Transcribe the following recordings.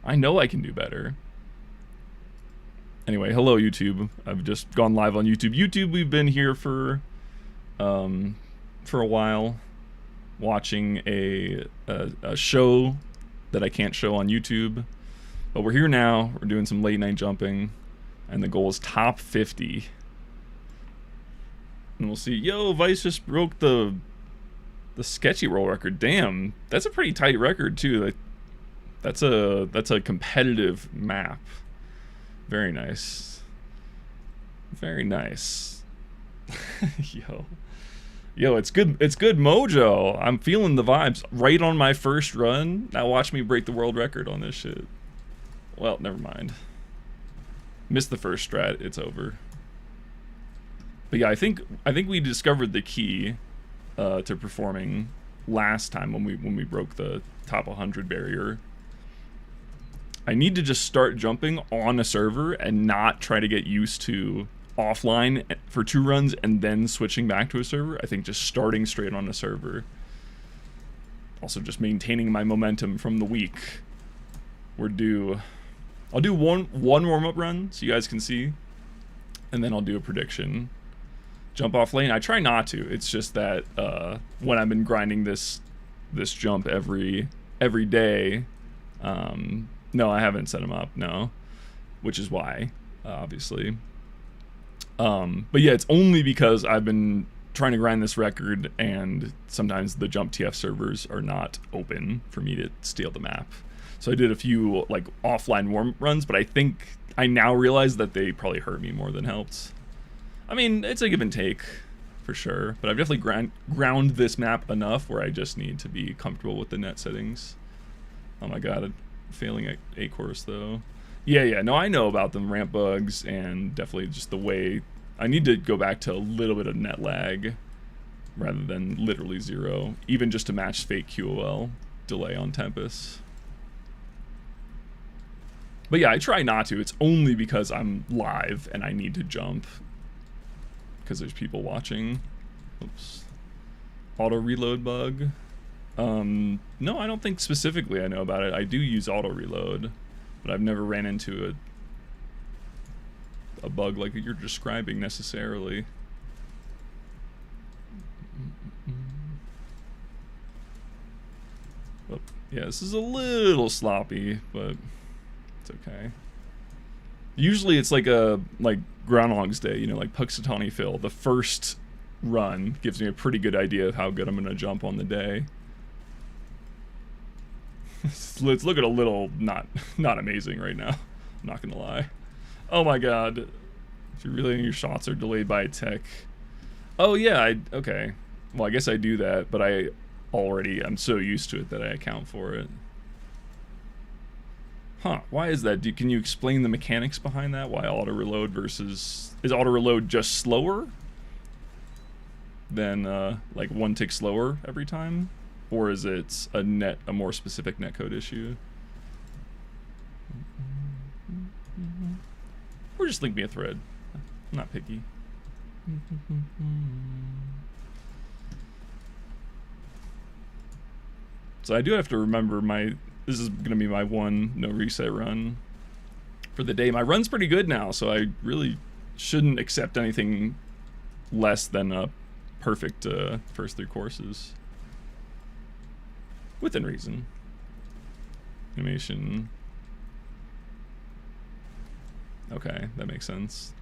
I know I can do better. Anyway, hello YouTube. I've just gone live on YouTube. YouTube, we've been here for a while, watching a show that I can't show on YouTube, but we're here now. We're doing some late night jumping, and the goal is top 50. And we'll see. Yo, Vice just broke the sketchy roll record. Damn, that's a pretty tight record too. That's a competitive map. Very nice. Very nice. Yo, it's good mojo. I'm feeling the vibes right on my first run. Now watch me break the world record on this shit. Well, never mind. Missed the first strat. It's over. But yeah, I think we discovered the key to performing last time when we broke the top 100 barrier. I need to just start jumping on a server and not try to get used to offline for 2 runs and then switching back to a server. I think just starting straight on a server. Also just maintaining my momentum from the week. I'll do one warm-up run so you guys can see, and then I'll do a prediction. Jump off lane, I try not to. It's just that when I've been grinding this jump every day, no, I haven't set him up, no. Which is why, obviously. But yeah, it's only because I've been trying to grind this record, and sometimes the jump TF servers are not open for me to steal the map. So I did a few like offline warm runs, but I think I now realize that they probably hurt me more than helped. I mean, it's a give and take for sure, but I've definitely ground this map enough where I just need to be comfortable with the net settings. Oh my god, failing at A course though. Yeah, no, I know about them ramp bugs, and definitely just the way I need to go back to a little bit of net lag rather than literally 0, even just to match fake QOL delay on Tempest. But yeah, I try not to. It's only because I'm live and I need to jump because there's people watching. Oops. Auto reload bug. No, I don't think specifically I know about it. I do use auto reload, but I've never ran into a bug like you're describing necessarily. Oh, yeah, this is a little sloppy, but it's okay. Usually it's like Groundhog's Day, you know, like Puxatawny Phil. The first run gives me a pretty good idea of how good I'm gonna jump on the day. It's looking a little not amazing right now. I'm not gonna lie. Oh my god. If you're relaying your shots are delayed by a tech. Oh yeah, okay. Well, I guess I do that, but I'm so used to it that I account for it. Huh, why is that? Can you explain the mechanics behind that? Why auto reload versus... Is auto reload just slower than like 1 tick slower every time? Or is it a more specific netcode issue? Or just link me a thread. I'm not picky. So I do have to remember this is gonna be my 1 no reset run for the day. My run's pretty good now, so I really shouldn't accept anything less than a perfect first 3 courses. Within reason. Animation. Okay, that makes sense.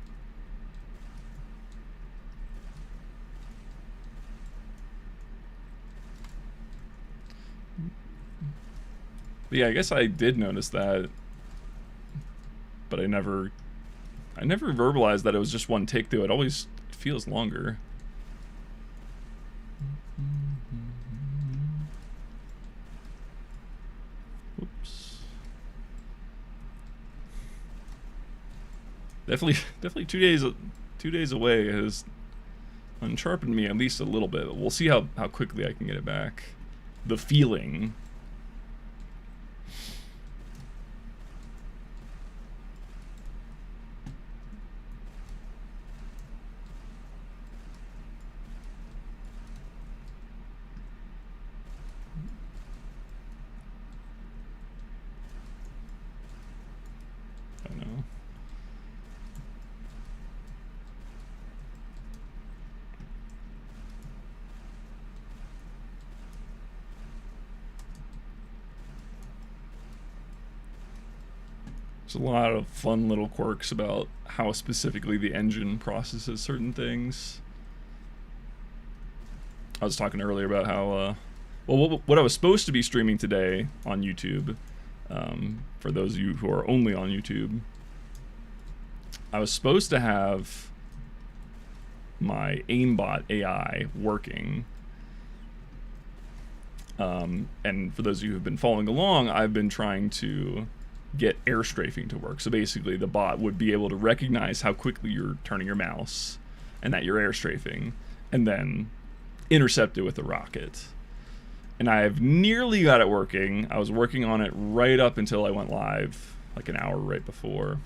But yeah, I guess I did notice that, but I never verbalized that it was just 1 tick though. It always feels longer. Whoops. Definitely 2 days away has unsharpened me at least a little bit. We'll see how quickly I can get it back. The feeling. There's a lot of fun little quirks about how specifically the engine processes certain things. I was talking earlier about how, well, what I was supposed to be streaming today on YouTube, for those of you who are only on YouTube, I was supposed to have my aimbot AI working. And for those of you who've been following along, I've been trying to get air strafing to work. So basically the bot would be able to recognize how quickly you're turning your mouse and that you're air strafing, and then intercept it with a rocket. And I've nearly got it working. I was working on it right up until I went live, like an hour right before.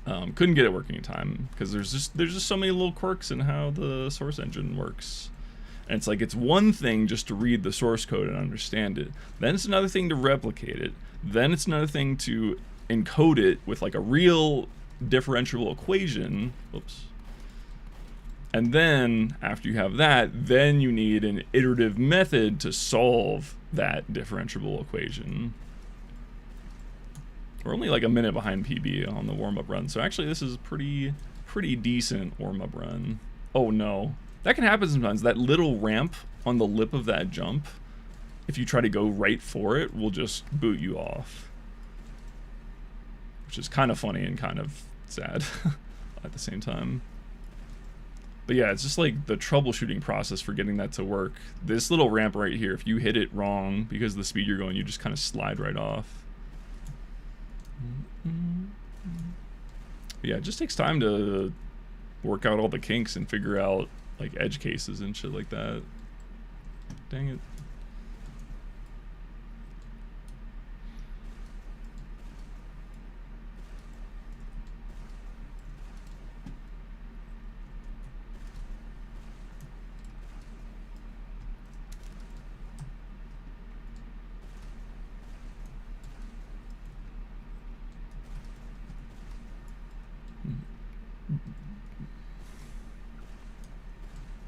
Couldn't get it working in time because there's just so many little quirks in how the source engine works. And it's like, it's one thing just to read the source code and understand it. Then it's another thing to replicate it. Then it's another thing to encode it with like a real differentiable equation. Oops. And then after you have that, then you need an iterative method to solve that differentiable equation. We're only like a minute behind PB on the warm-up run, so actually this is a pretty decent warm-up run. Oh no. That can happen sometimes. That little ramp on the lip of that jump, if you try to go right for it, will just boot you off. Which is kind of funny and kind of sad at the same time. But yeah, it's just like the troubleshooting process for getting that to work. This little ramp right here, if you hit it wrong because of the speed you're going, you just kind of slide right off. But yeah, it just takes time to work out all the kinks and figure out like edge cases and shit like that. Dang it.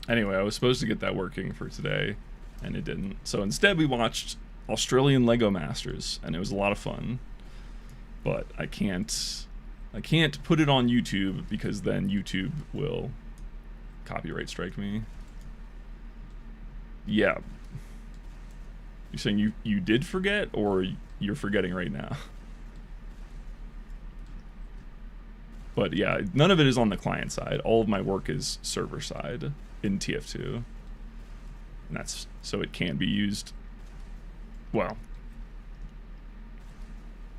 Anyway, I was supposed to get that working for today, and it didn't. So instead we watched Australian Lego Masters, and it was a lot of fun. But I can't put it on YouTube because then YouTube will copyright strike me. Yeah. You're saying you did forget, or you're forgetting right now? But yeah, none of it is on the client side. All of my work is server side in TF2. And that's so it can be used, well,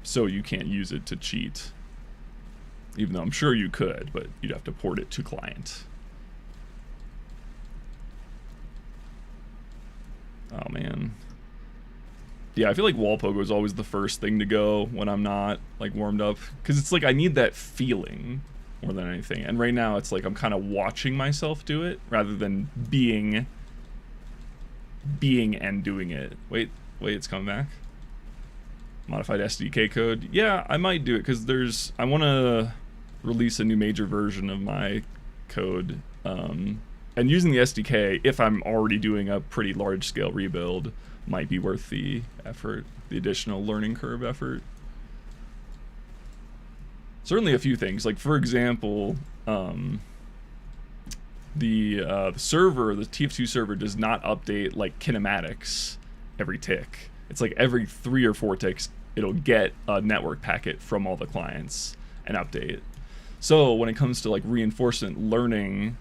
so you can't use it to cheat. Even though I'm sure you could, but you'd have to port it to client. Oh man. Yeah, I feel like wall pogo is always the first thing to go when I'm not like warmed up, because it's like I need that feeling more than anything. And right now it's like I'm kind of watching myself do it rather than being and doing it. Wait, it's coming back. Modified SDK code. Yeah, I might do it because I want to release a new major version of my code, and using the SDK, if I'm already doing a pretty large scale rebuild, might be worth the effort, the additional learning curve effort. Certainly a few things, like for example, the server, the TF2 server does not update like kinematics every tick. It's like every 3 or 4 ticks, it'll get a network packet from all the clients and update. So when it comes to like reinforcement learning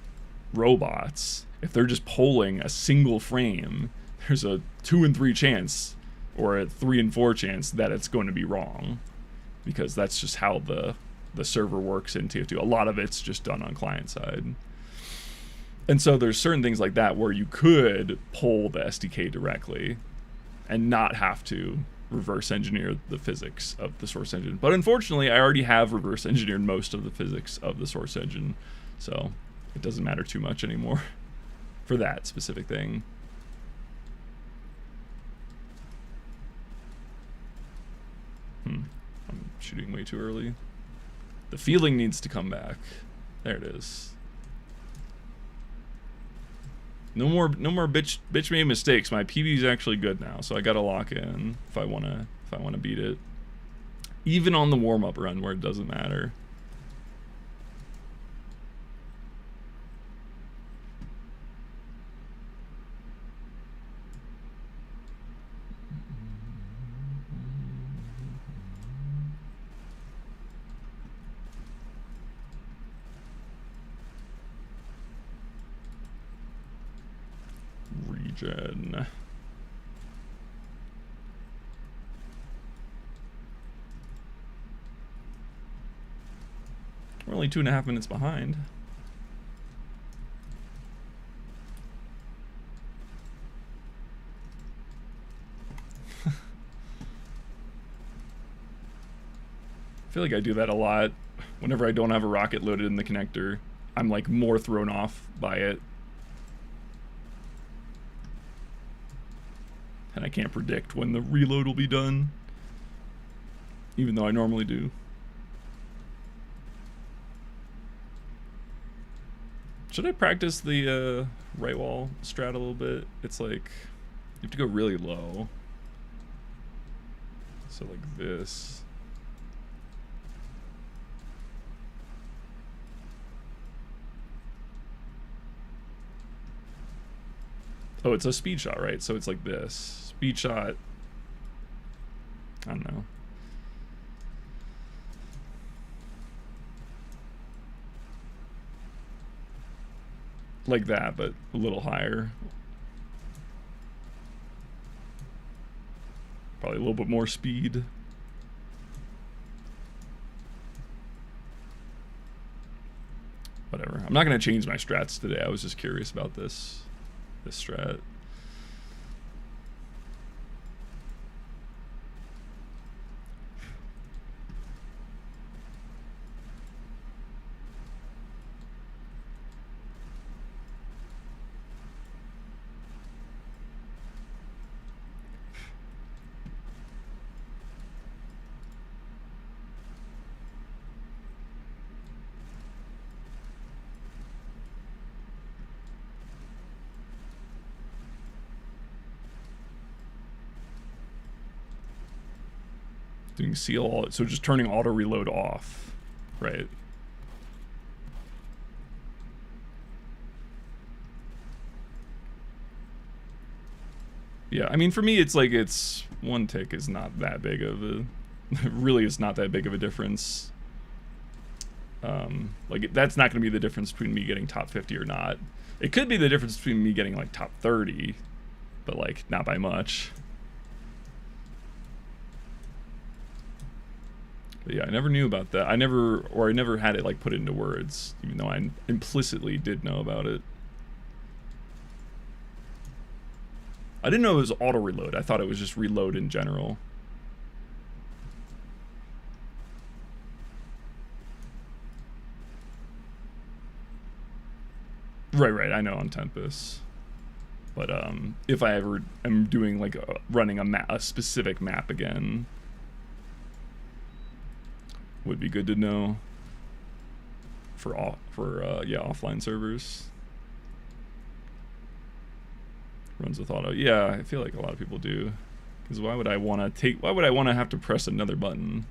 robots, if they're just polling a single frame, there's a 2 in 3 chance, or a 3 in 4 chance that it's going to be wrong, because that's just how the server works in TF2. A lot of it's just done on client side. And so there's certain things like that where you could pull the SDK directly and not have to reverse engineer the physics of the source engine. But unfortunately, I already have reverse engineered most of the physics of the source engine, so it doesn't matter too much anymore for that specific thing. I'm shooting way too early. The feeling needs to come back. There it is. No more bitch made mistakes. My PB is actually good now, so I gotta lock in if I wanna beat it. Even on the warm-up run where it doesn't matter. Regen. We're only 2.5 minutes behind. I feel like I do that a lot. Whenever I don't have a rocket loaded in the connector, I'm like more thrown off by it. And I can't predict when the reload will be done, even though I normally do. Should I practice the right wall strat a little bit? It's like, you have to go really low. So like this. Oh, it's a speed shot, right? So it's like this. Speed shot. I don't know. Like that, but a little higher. Probably a little bit more speed. Whatever. I'm not going to change my strats today. I was just curious about this strat. Doing seal all, so just turning auto reload off, right? Yeah, I mean, for me, it's like, it's one tick is not that big of a, really is not that big of a difference. Like, that's not going to be the difference between me getting top 50 or not. It could be the difference between me getting, like, top 30, but, like, not by much. But yeah, I never knew about that. I never had it, like, put into words, even though I implicitly did know about it. I didn't know it was auto reload. I thought it was just reload in general. Right, I know on Tempest. But if I ever am doing like running a specific map again, would be good to know for yeah, offline servers. Runs with auto. Yeah, I feel like a lot of people do. Because why would I want to have to press another button?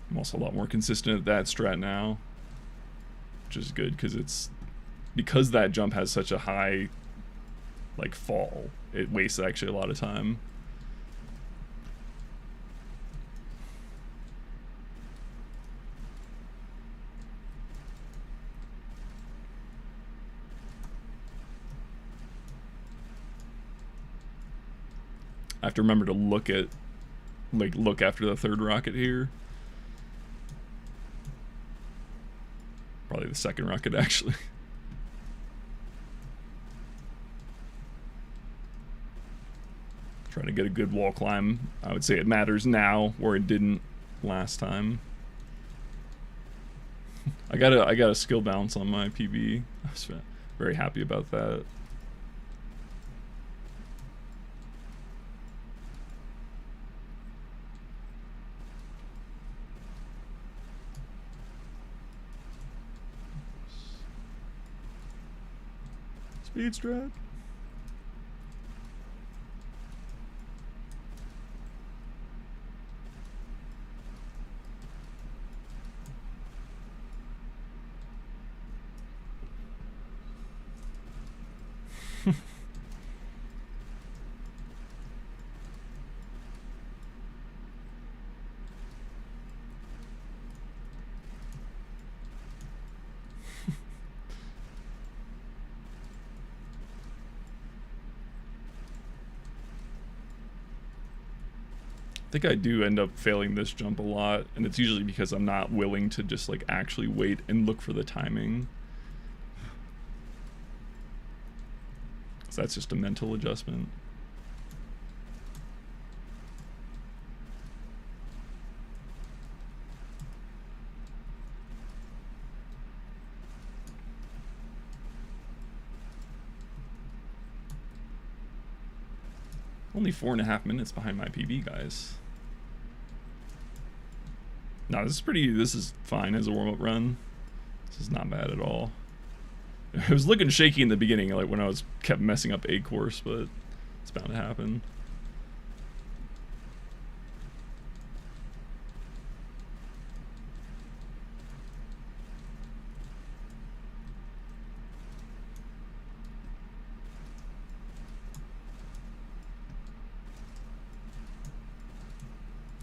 I'm also a lot more consistent at that strat now, which is good because that jump has such a high like fall, it wastes actually a lot of time. I have to remember to look after the third rocket here. Probably the second rocket, actually. Trying to get a good wall climb. I would say it matters now, where it didn't last time. I got a skill bounce on my PB. I was very happy about that. Speed strat. I think I do end up failing this jump a lot, and it's usually because I'm not willing to just like actually wait and look for the timing. So that's just a mental adjustment. Only 4.5 minutes behind my PB, guys. No, this is fine as a warm-up run. This is not bad at all. It was looking shaky in the beginning, like when I kept messing up A course, but it's bound to happen.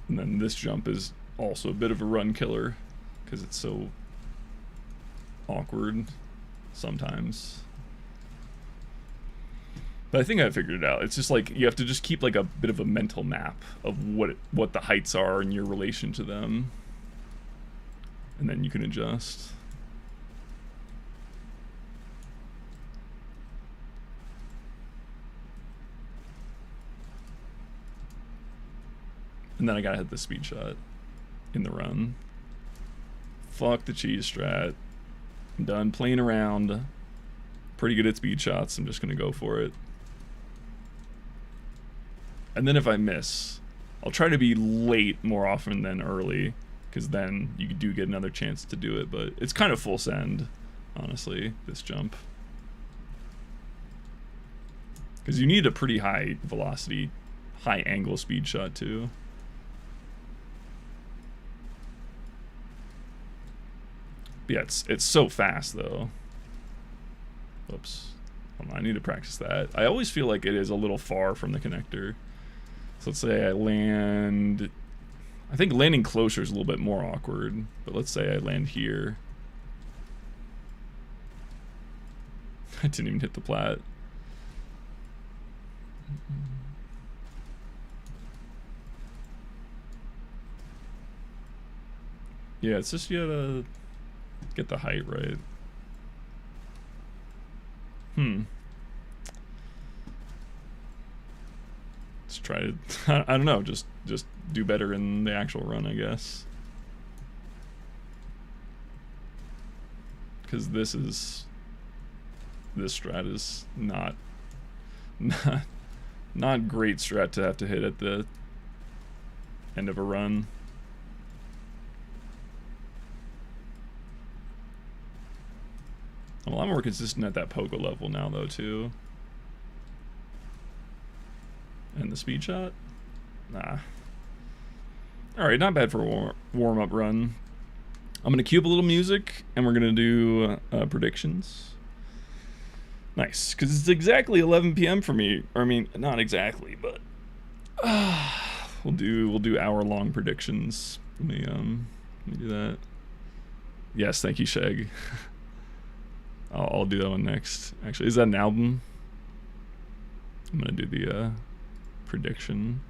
And then this jump is also a bit of a run killer because it's so awkward sometimes. But I think I figured it out. It's just like you have to just keep like a bit of a mental map of what the heights are in your relation to them, and then you can adjust. And then I gotta hit the speed shot in the run. Fuck the cheese strat. I'm done playing around. Pretty good at speed shots. I'm just gonna go for it. And then if I miss, I'll try to be late more often than early, because then you do get another chance to do it. But it's kind of full send, honestly, this jump. Because you need a pretty high velocity, high angle speed shot too. Yeah, it's so fast though. Whoops. Hold on, I need to practice that. I always feel like it is a little far from the connector. So let's say I land... I think landing closer is a little bit more awkward, but let's say I land here. I didn't even hit the plat. Yeah, it's just you gotta get the height right. Let's try to, I don't know, just do better in the actual run, I guess. Because this strat is not great strat to have to hit at the end of a run. I'm a lot more consistent at that pogo level now, though, too. And the speed shot? Nah. Alright, not bad for a warm-up run. I'm going to cue up a little music, and we're going to do predictions. Nice, because it's exactly 11 p.m. for me. Or, I mean, not exactly, but... we'll do hour-long predictions. Let me do that. Yes, thank you, Shag. I'll do that one next. Actually, is that an album? I'm gonna do the prediction.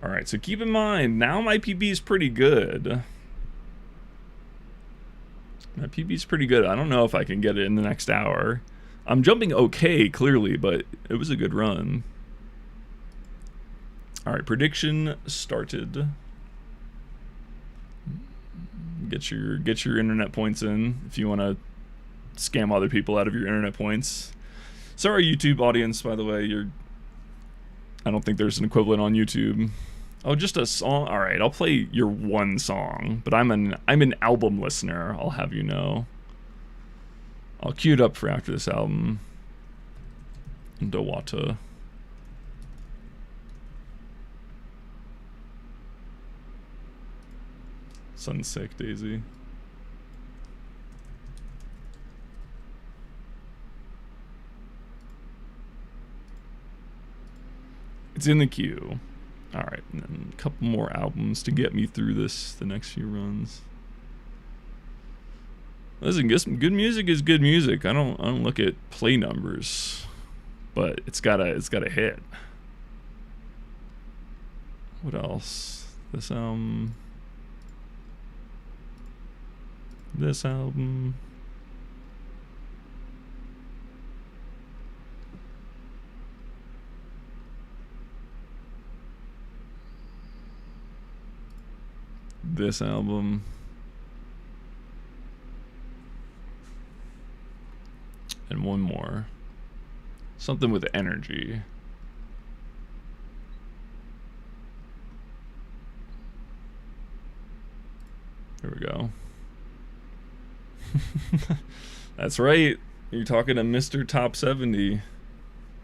All right, so keep in mind, now my PB is pretty good. My PB is pretty good. I don't know if I can get it in the next hour. I'm jumping okay, clearly, but it was a good run. All right, prediction started. Get your internet points in if you want to scam other people out of your internet points. Sorry, YouTube audience, by the way. I don't think there's an equivalent on YouTube. Oh, just a song. All right, I'll play your one song, but I'm an album listener. I'll have you know. I'll queue it up for after this album. Dawata. Sunsick Daisy. It's in the queue. All right, and then a couple more albums to get me through the next few runs. Listen, good music is good music. I don't look at play numbers, but it's gotta hit. What else? This album. This album. This album. And one more. Something with energy. There we go. That's right. You're talking to Mr. Top 70.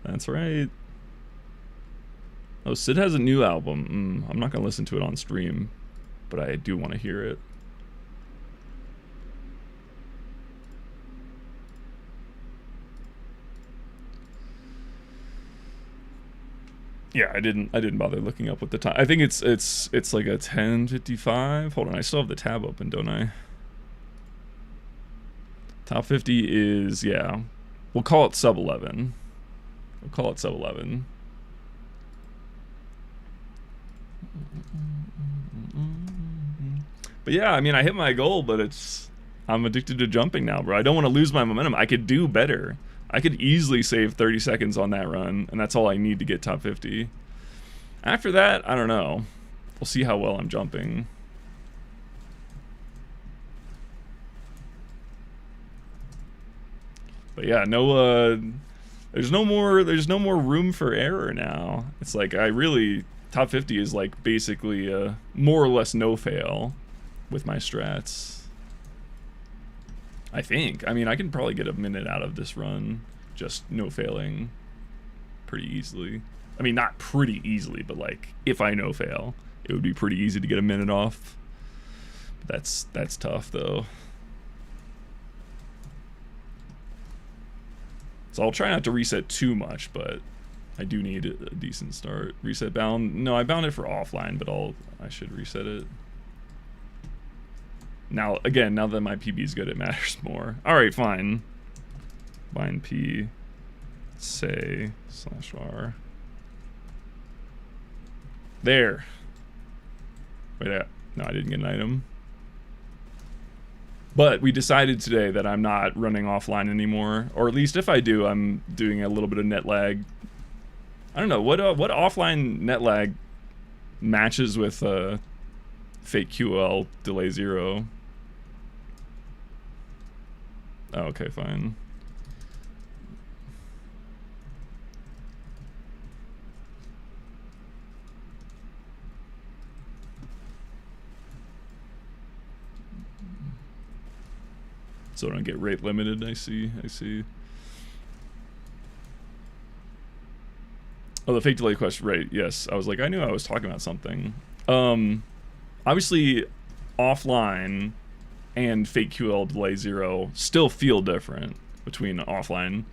That's right. Oh, Sid has a new album. I'm not going to listen to it on stream, but I do want to hear it. Yeah, I didn't bother looking up what the time. I think it's like a 10:55. Hold on, I still have the tab open, don't I? Top 50 is, yeah. We'll call it sub 11. We'll call it sub 11. But yeah, I mean, I hit my goal, but I'm addicted to jumping now, bro. I don't want to lose my momentum. I could do better. I could easily save 30 seconds on that run, and that's all I need to get top 50. After that, I don't know. We'll see how well I'm jumping. But yeah, there's no more room for error now. It's like top 50 is like basically a more or less no fail with my strats. I think. I mean, I can probably get a minute out of this run, just no failing pretty easily. I mean, not pretty easily, but like if I no fail, it would be pretty easy to get a minute off. But that's tough though. So I'll try not to reset too much, but I do need a decent start. Reset bound. No, I bound it for offline, but I should reset it. Now, again, now that my PB is good, it matters more. Alright, fine. Bind P, say, /R. There. Wait, no, I didn't get an item. But we decided today that I'm not running offline anymore. Or at least if I do, I'm doing a little bit of net lag. I don't know, what offline net lag matches with fake QL delay 0? Oh, okay, fine. So I don't get rate limited, I see. Oh, the fake delay question, right, yes. I was like, I knew I was talking about something. Obviously, offline and fake QL delay 0 still feel different between offline.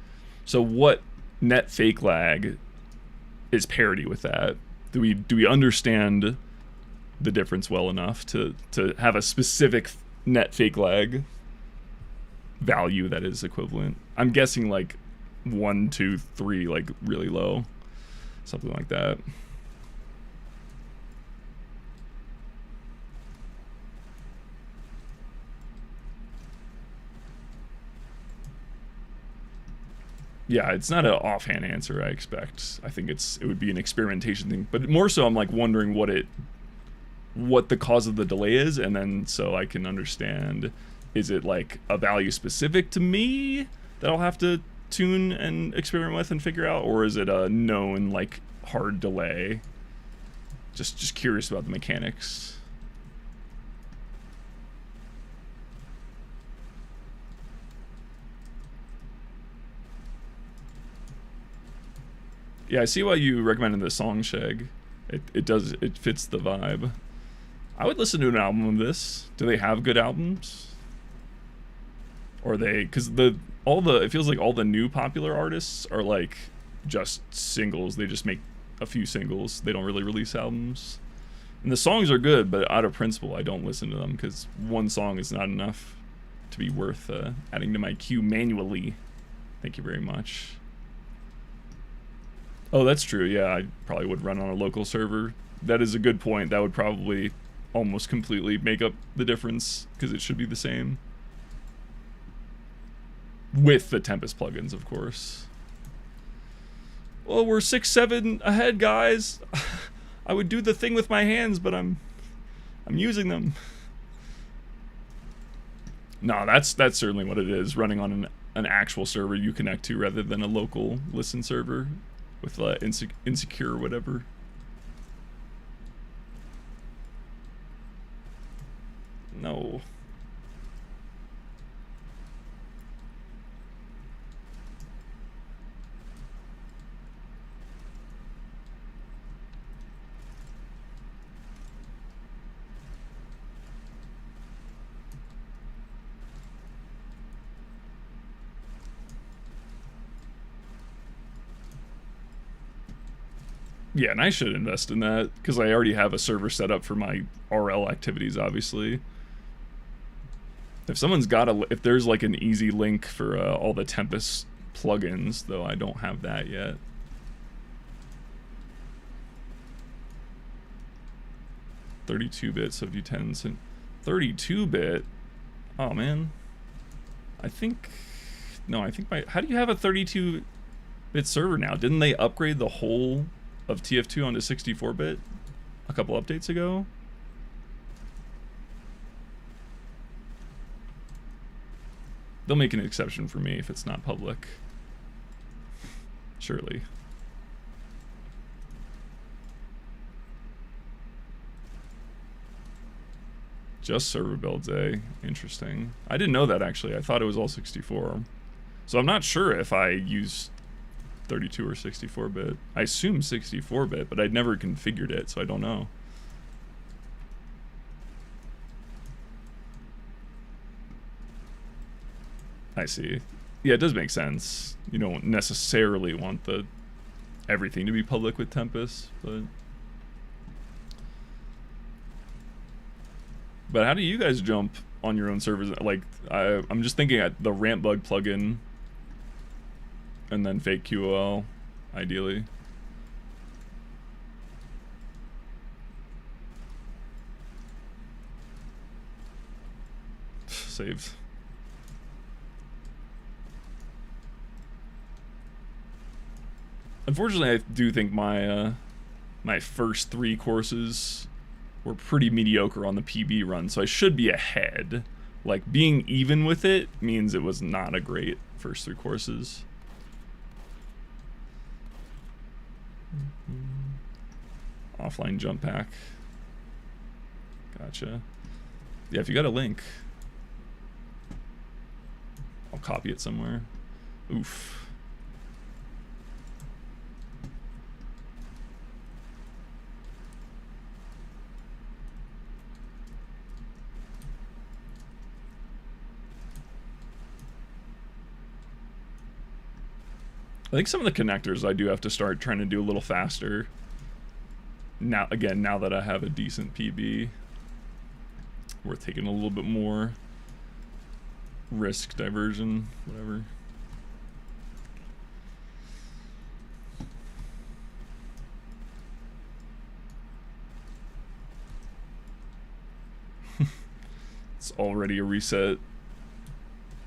So what net fake lag is parity with that? Do we understand the difference well enough to have a specific net fake lag value that is equivalent? I'm guessing like 1, 2, 3, like really low, something like that. Yeah, it's not an offhand answer, I expect. I think it would be an experimentation thing, but more so I'm like wondering what the cause of the delay is, and then so I can understand, is it like a value specific to me that I'll have to tune and experiment with and figure out, or is it a known like hard delay? Just curious about the mechanics. Yeah, I see why you recommended the song, Shag. It fits the vibe. I would listen to an album of this. Do they have good albums? Or because it feels like all the new popular artists are like just singles. They just make a few singles. They don't really release albums. And the songs are good, but out of principle, I don't listen to them because one song is not enough to be worth adding to my queue manually. Thank you very much. Oh, that's true. Yeah, I probably would run on a local server. That is a good point. That would probably almost completely make up the difference because it should be the same. With the Tempest plugins, of course. Well, we're 6-7 ahead, guys. I would do the thing with my hands, but I'm using them. No, that's certainly what it is. Running on an actual server you connect to rather than a local listen server with insecure or whatever. No. Yeah, and I should invest in that, because I already have a server set up for my RL activities, obviously. If someone's got if there's like an easy link for all the Tempest plugins, though I don't have that yet. $32-bit, so D10s, and 32-bit. Oh man, I think how do you have a 32-bit server now? Didn't they upgrade the whole of TF2 onto 64-bit a couple updates ago? They'll make an exception for me if it's not public. Surely. Just server builds, eh? Interesting. I didn't know that, actually. I thought it was all 64. So I'm not sure if I use 32 or 64-bit. I assume 64-bit, but I'd never configured it, so I don't know. I see. Yeah, it does make sense. You don't necessarily want everything to be public with Tempest, but how do you guys jump on your own servers? Like, I'm just thinking at the ramp bug plugin and then fake QOL, ideally. Saved. Unfortunately, I do think my my first 3 courses were pretty mediocre on the PB run, so I should be ahead. Like, being even with it means it was not a great first 3 courses. Offline jump pack. Gotcha. Yeah, if you got a link, I'll copy it somewhere. Oof. I think some of the connectors I do have to start trying to do a little faster. Now that I have a decent PB, worth taking a little bit more risk, diversion, whatever. It's already a reset.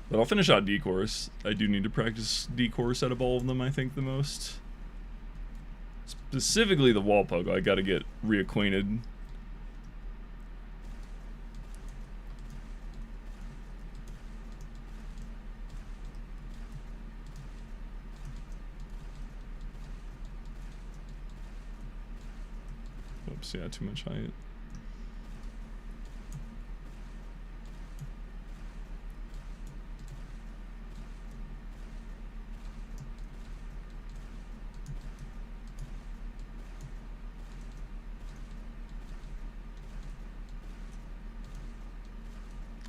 But I'll finish out D course. I do need to practice D course out of all of them, I think, the most. Specifically the wall pogo, I gotta get reacquainted. Whoops, yeah, too much height.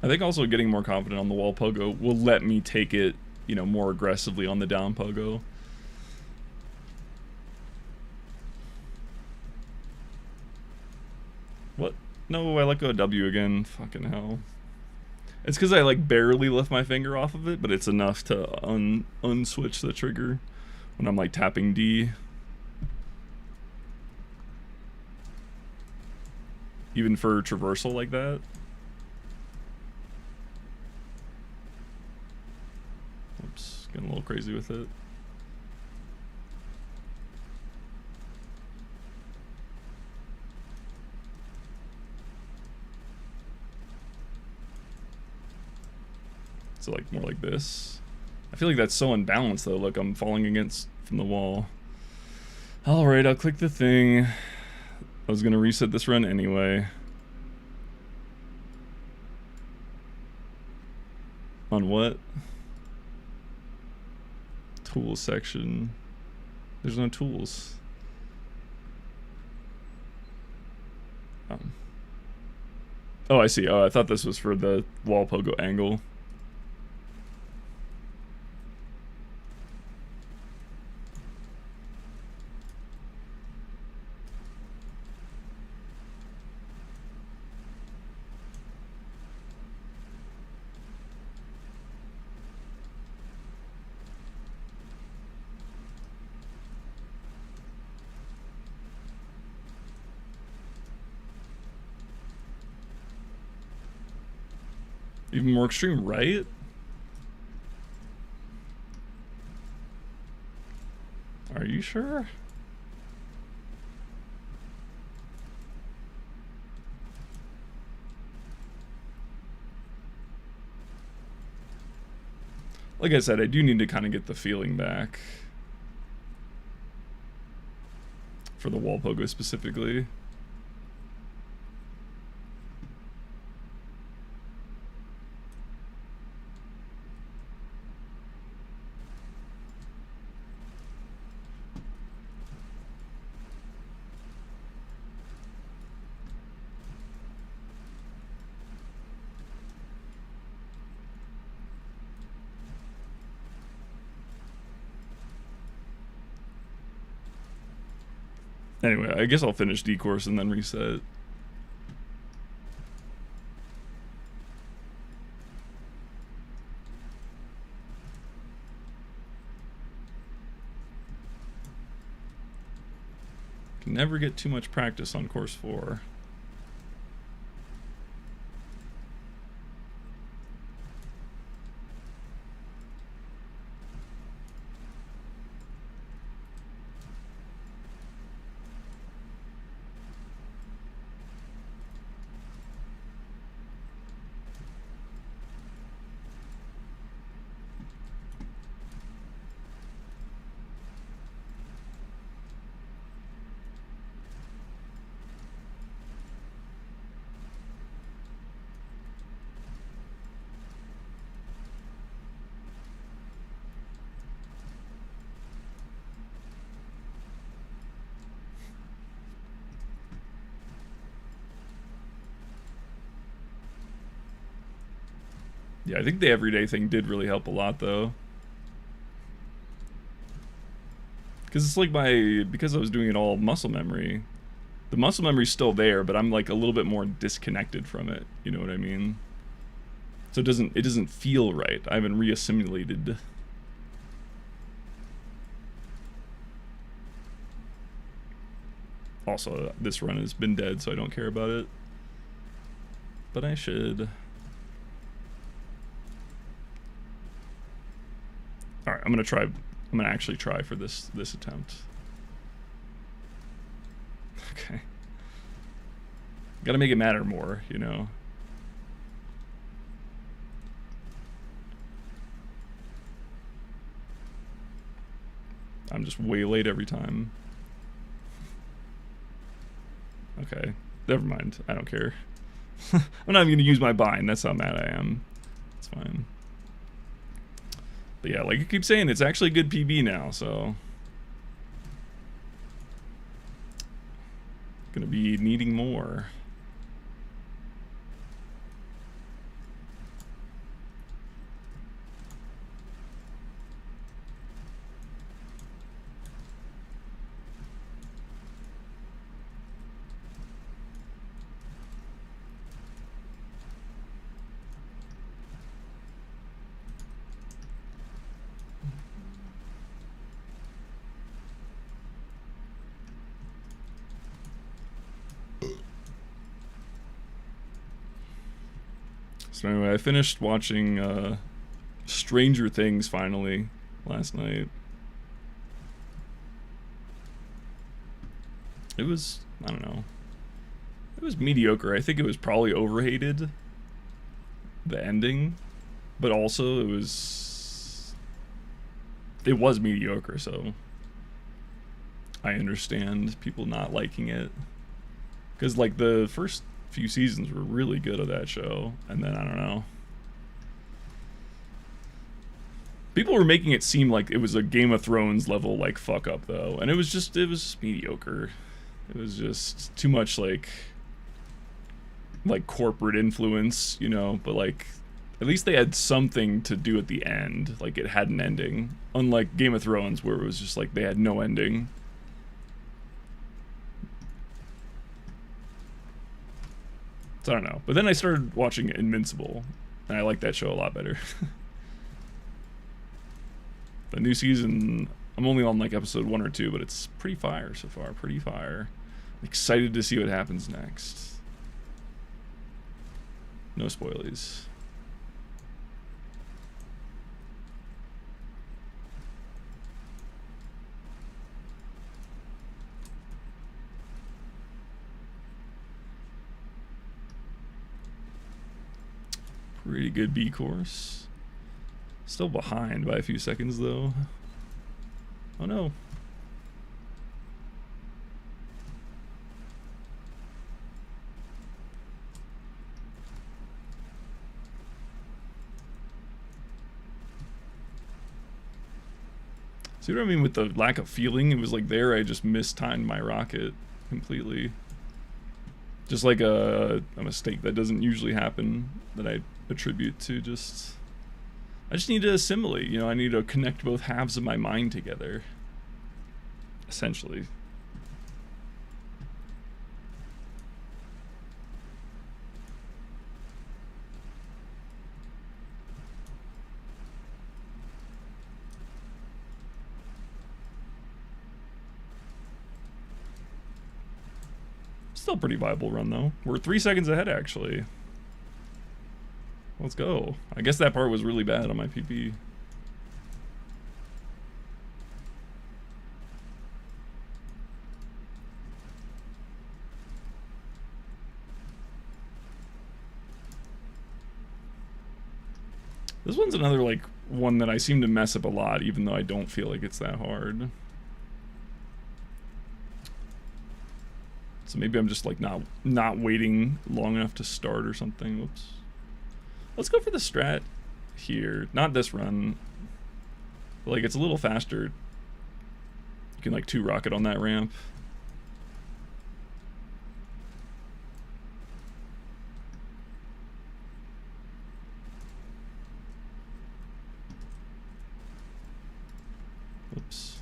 I think also getting more confident on the wall pogo will let me take it, you know, more aggressively on the down pogo. What? No, I let go of W again. Fucking hell. It's because I like barely lift my finger off of it, but it's enough to unswitch the trigger when I'm like tapping D. Even for traversal like that. Oops, getting a little crazy with it. So like more like this. I feel like that's so unbalanced though. Look, I'm falling against from the wall. Alright, I'll click the thing. I was gonna reset this run anyway. On what? Tools section. There's no tools. Oh, I see. Oh, I thought this was for the wall pogo angle. Even more extreme, right? Are you sure? Like I said, I do need to kind of get the feeling back. For the wall pogo specifically. Anyway, I guess I'll finish D course and then reset. Can never get too much practice on course 4. Yeah, I think the everyday thing did really help a lot, though. Because it's like because I was doing it all muscle memory, the muscle memory's still there, but I'm like a little bit more disconnected from it, you know what I mean? So it doesn't feel right. I haven't reassimilated. Also, this run has been dead, so I don't care about it. But I should. Alright, I'm gonna actually try for this attempt. Okay. Gotta make it matter more, you know. I'm just way late every time. Okay, never mind. I don't care. I'm not even gonna use my bind. That's how mad I am. It's fine. But yeah, like I keep saying, it's actually a good PB now, so gonna be needing more. So anyway, I finished watching Stranger Things finally last night. It was, I don't know, it was mediocre. I think it was probably overhated, the ending, but also it was mediocre, so I understand people not liking it. Because like the first few seasons were really good of that show, and then I don't know. People were making it seem like it was a Game of Thrones level like fuck up though, and it was just mediocre. It was just too much like corporate influence, you know, but like at least they had something to do at the end. Like it had an ending. Unlike Game of Thrones where it was just like they had no ending. So I don't know. But then I started watching Invincible, and I like that show a lot better. The new season, I'm only on like episode 1 or 2, but it's pretty fire so far. Pretty fire. I'm excited to see what happens next. No spoilies. Pretty good B course. Still behind by a few seconds though. Oh no. See what I mean with the lack of feeling? It was like there I just mistimed my rocket completely. Just like a mistake that doesn't usually happen that I attribute to just... I just need to assimilate, you know, I need to connect both halves of my mind together. Essentially. Still a pretty viable run though. We're 3 seconds ahead actually. Let's go. I guess that part was really bad on my PP. This one's another like one that I seem to mess up a lot even though I don't feel like it's that hard. So maybe I'm just like not waiting long enough to start or something. Whoops. Let's go for the strat here. Not this run. But like it's a little faster. You can like 2 rocket on that ramp. Oops.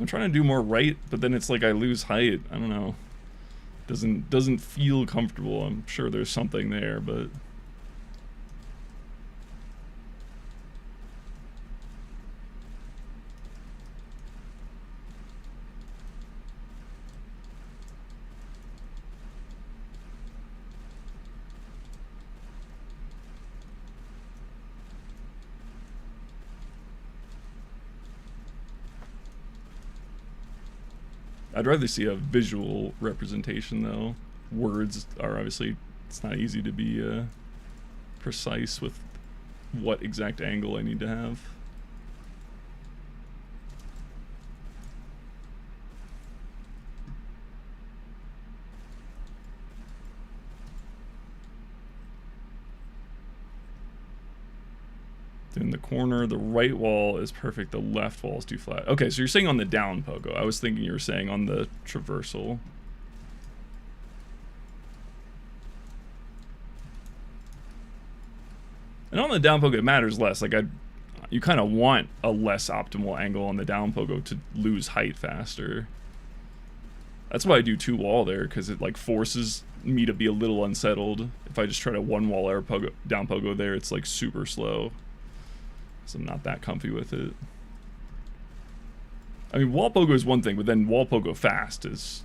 I'm trying to do more right, but then it's like I lose height. I don't know. Doesn't feel comfortable. I'm sure there's something there, but I'd rather see a visual representation, though. Words are obviously, it's not easy to be precise with what exact angle I need to have. In the corner, the right wall is perfect, the left wall is too flat. Okay, so you're saying on the down pogo. I was thinking you were saying on the traversal. And on the down pogo, it matters less. Like, you kind of want a less optimal angle on the down pogo to lose height faster. That's why I do two wall there, because it like forces me to be a little unsettled. If I just try to one wall air pogo, down pogo there, it's like super slow. So I'm not that comfy with it. I mean, wall pogo is one thing, but then wall pogo fast is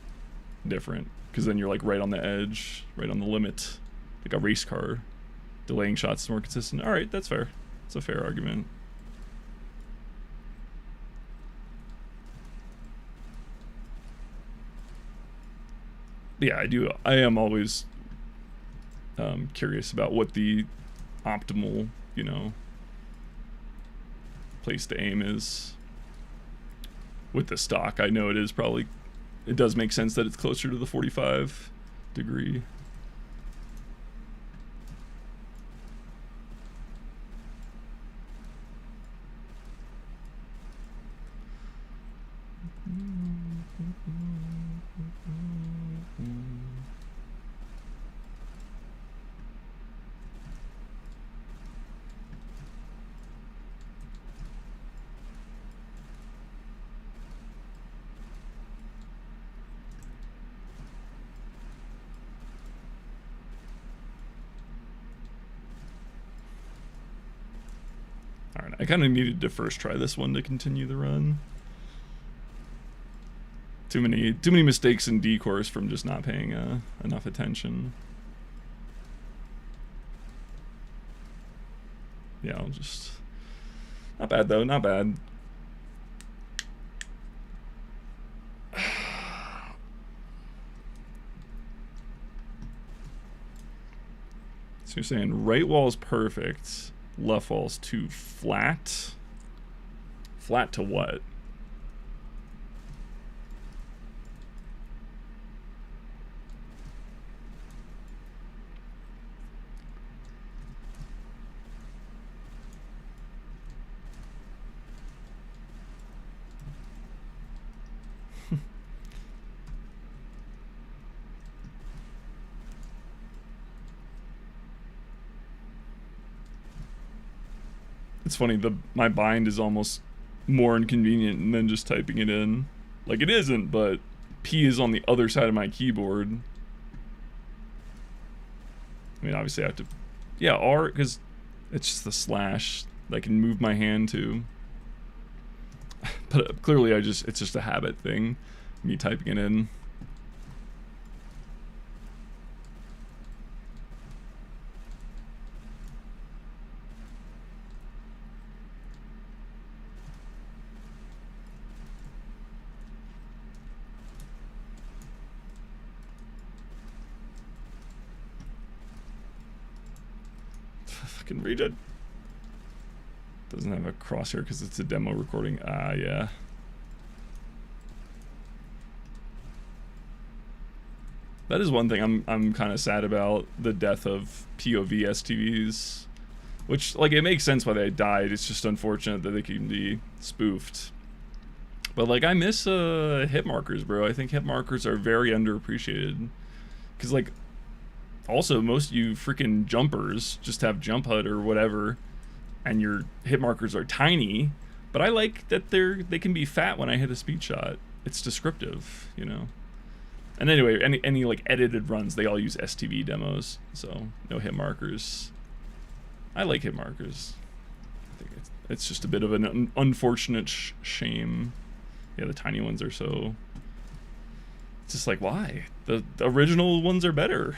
different. Because then you're like right on the edge, right on the limit. Like a race car. Delaying shots is more consistent. Alright, that's fair. It's a fair argument. But yeah, I am always curious about what the optimal, you know, place to aim is with the stock. I know it does make sense that it's closer to the 45 degree. Alright, I kind of needed to first try this one to continue the run. Too many mistakes in D course from just not paying enough attention. Yeah, I'll just... Not bad though, not bad. So you're saying right wall is perfect, left wall's too flat? Flat to what? It's funny, my bind is almost more inconvenient than just typing it in. Like, it isn't, but P is on the other side of my keyboard. I mean, obviously I have to... Yeah, R, because it's just the slash that I can move my hand to. But clearly it's just a habit thing, me typing it in. Fucking read it. Doesn't have a crosshair because it's a demo recording. Ah, yeah. That is one thing I'm kind of sad about, the death of POV STVs. Which, like, it makes sense why they died. It's just unfortunate that they can be spoofed. But, like, I miss hit markers, bro. I think hit markers are very underappreciated. Because, like, also, most of you freaking jumpers just have jump HUD or whatever, and your hit markers are tiny, But I like that they can be fat when I hit a speed shot. It's descriptive, you know. And anyway, any like edited runs, they all use STV demos, so no hit markers. I like hit markers. I think it's just a bit of an unfortunate shame. Yeah, the tiny ones are so... It's just like, why? The original ones are better.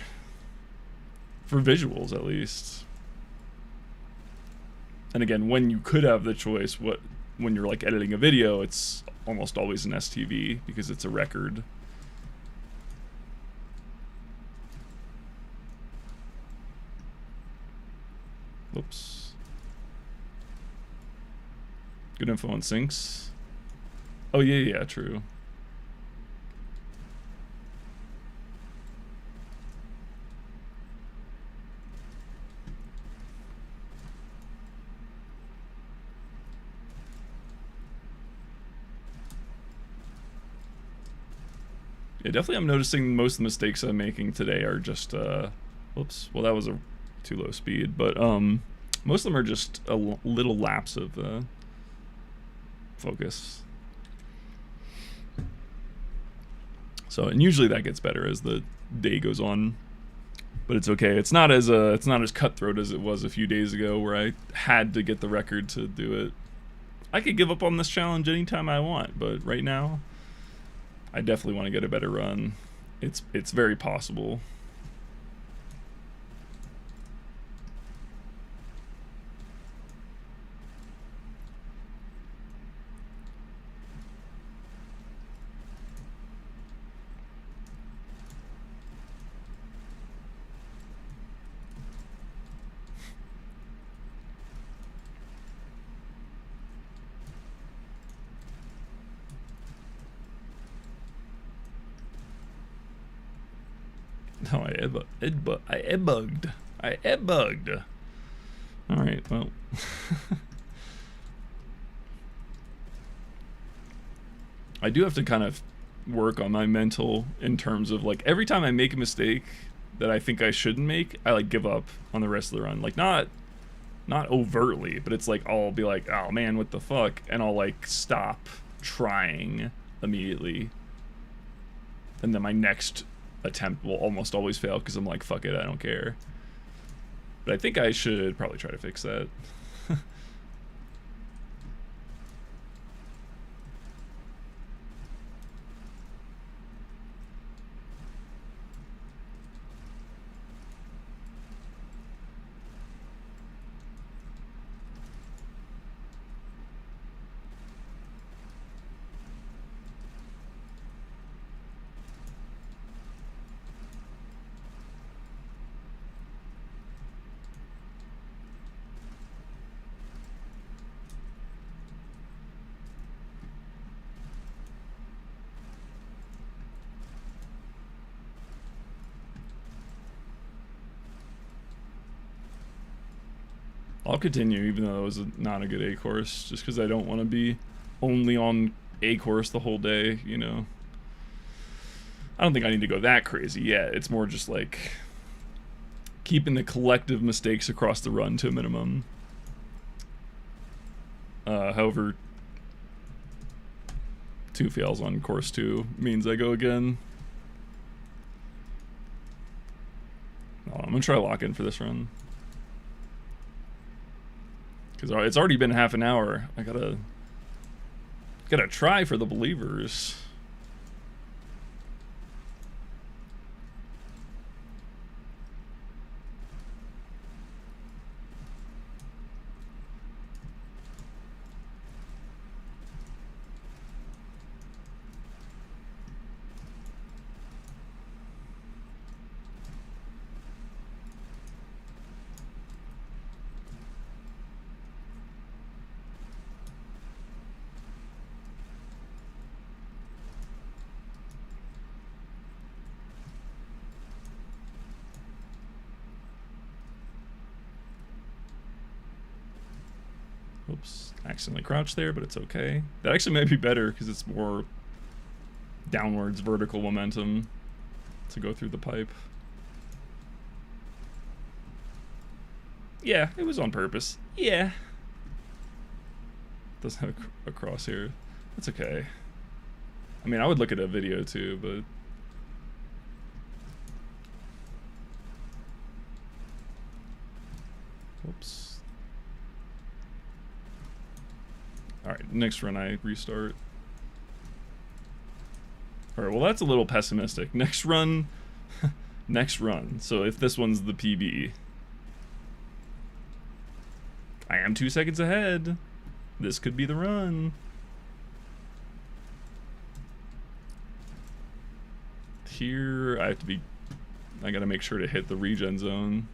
For visuals, at least. And again, when you could have the choice, when you're like editing a video, it's almost always an STV because it's a record. Whoops. Good info on syncs. Oh yeah, true. Yeah, definitely I'm noticing most of the mistakes I'm making today are just, whoops, well that was a too low speed, but most of them are just a little lapse of focus. So, and usually that gets better as the day goes on, but it's okay. It's not as cutthroat as it was a few days ago where I had to get the record to do it. I could give up on this challenge anytime I want, but right now I definitely want to get a better run. It's very possible. No, I bugged. I bugged. All right, well. I do have to kind of work on my mental in terms of like every time I make a mistake that I think I shouldn't make, I like give up on the rest of the run. Like not overtly, but it's like I'll be like, oh man, what the fuck, and I'll like stop trying immediately, and then my next attempt will almost always fail because I'm like, fuck it, I don't care. But I think I should probably try to fix that. I'll continue even though it was not a good A course, just because I don't want to be only on A course the whole day, you know. I don't think I need to go that crazy yet. It's more just like keeping the collective mistakes across the run to a minimum. However, 2 fails on course 2 means I go again. Oh, I'm gonna try lock in for this run. Because it's already been half an hour. I gotta try for the believers. Oops, accidentally crouched there, but it's okay. That actually may be better because it's more downwards vertical momentum to go through the pipe. Yeah, it was on purpose. Yeah. Doesn't have a crosshair. That's okay. I mean, I would look at a video too, but whoops. All right, next run I restart. All right, well that's a little pessimistic. Next run, next run. So if this one's the PB, I am 2 seconds ahead. This could be the run. Here, I gotta make sure to hit the regen zone.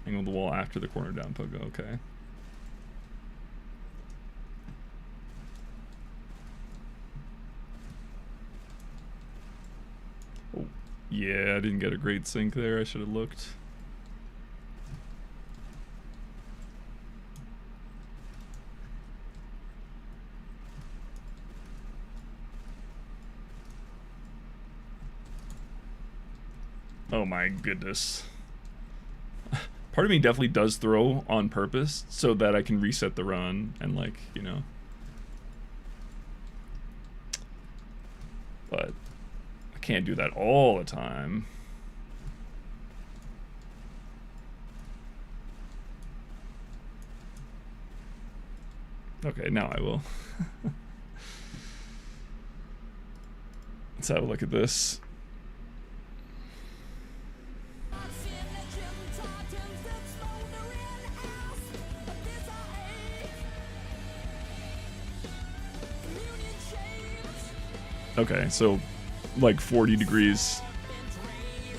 Angle the wall after the corner down pogo, okay. Oh, yeah, I didn't get a great sync there. I should have looked. Oh my goodness. Part of me definitely does throw on purpose so that I can reset the run and, like, you know. But I can't do that all the time. Okay, now I will. Let's have a look at this. Okay, so like 40 degrees,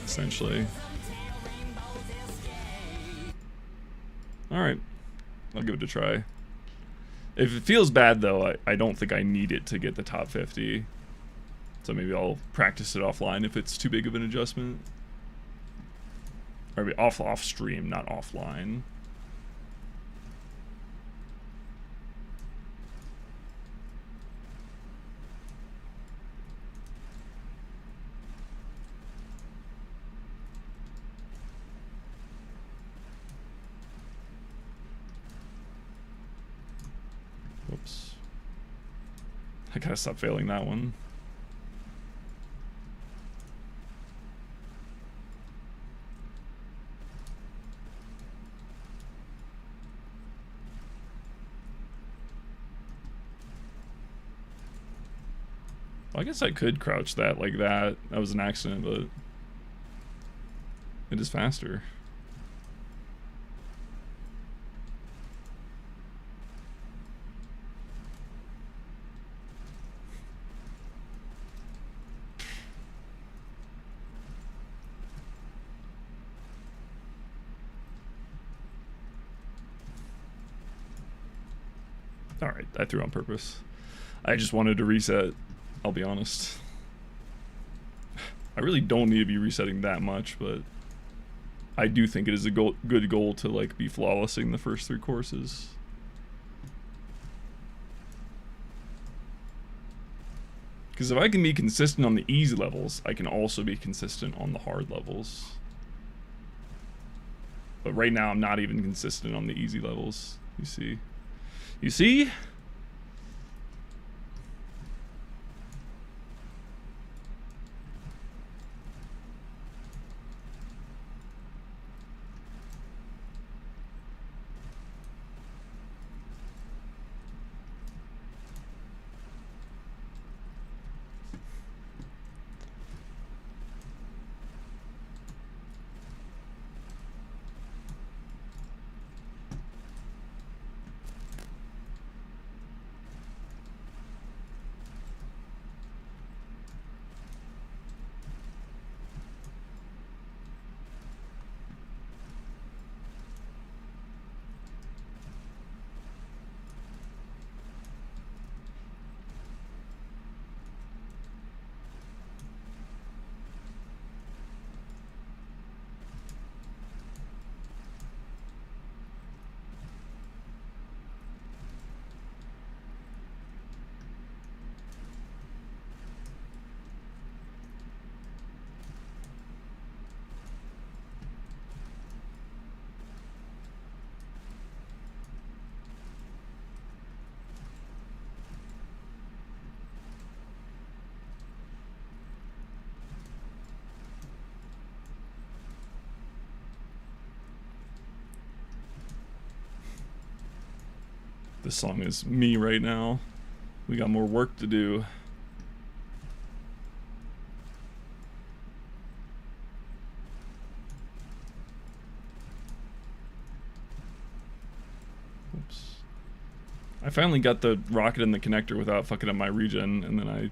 essentially. Alright, I'll give it a try. If it feels bad though, I don't think I need it to get the top 50. So maybe I'll practice it offline if it's too big of an adjustment. Or maybe off stream, not offline. Whoops. I gotta stop failing that one. Well, I guess I could crouch that like that. That was an accident, but it is faster. Alright, I threw on purpose. I just wanted to reset, I'll be honest. I really don't need to be resetting that much, but I do think it is a good goal to like be flawlessing the first 3 courses. Because if I can be consistent on the easy levels, I can also be consistent on the hard levels. But right now I'm not even consistent on the easy levels, you see. You see? This song is me right now. We got more work to do. Oops. I finally got the rocket in the connector without fucking up my regen, and then I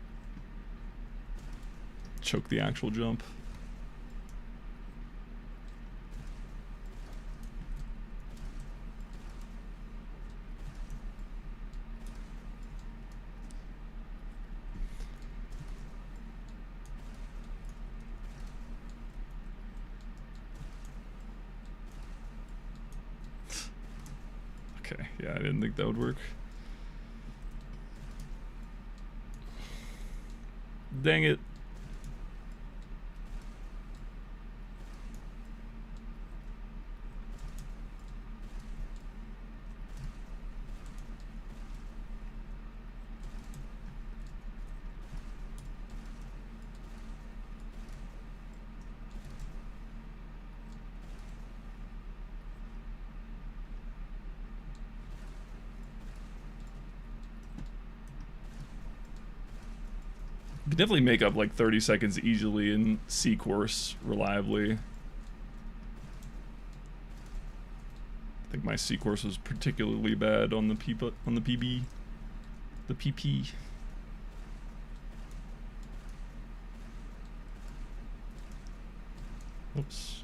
choked the actual jump. Okay, yeah, I didn't think that would work. Dang it. You can definitely make up like 30 seconds easily in C course reliably. I think my C course was particularly bad on the PB, the PP. Oops.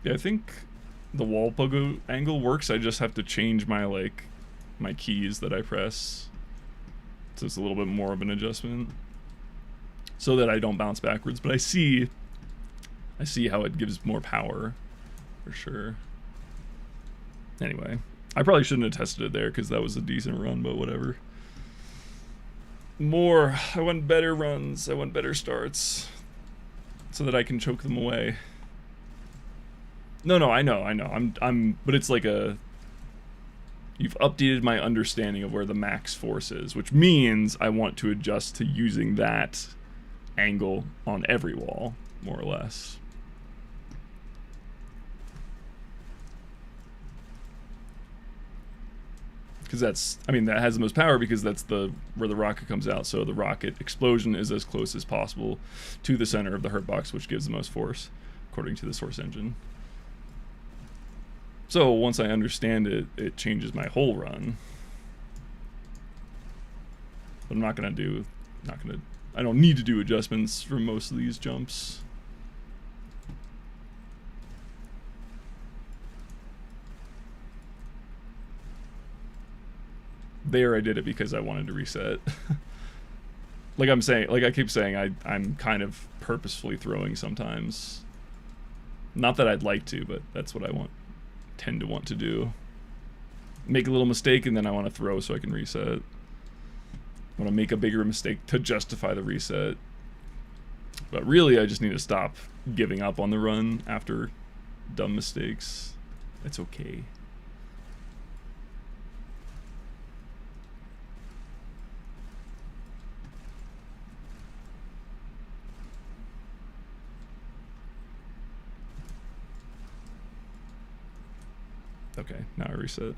Yeah, I think the wall pogo angle works. I just have to change my my keys that I press. So it's a little bit more of an adjustment so that I don't bounce backwards. But I see how it gives more power for sure. Anyway, I probably shouldn't have tested it there because that was a decent run, but whatever. I want better runs. I want better starts so that I can choke them away. No, I know. But it's like you've updated my understanding of where the max force is, which means I want to adjust to using that angle on every wall, more or less. Because that has the most power because that's where the rocket comes out. So the rocket explosion is as close as possible to the center of the hurt box, which gives the most force, according to the source engine. So once I understand it, it changes my whole run. But I'm I don't need to do adjustments for most of these jumps. There I did it because I wanted to reset. Like I keep saying, I'm kind of purposefully throwing sometimes. Not that I'd like to, but that's what I tend to want to do. Make a little mistake and then I want to throw so I can reset. I want to make a bigger mistake to justify the reset. But really I just need to stop giving up on the run after dumb mistakes. It's okay. Okay, now I reset.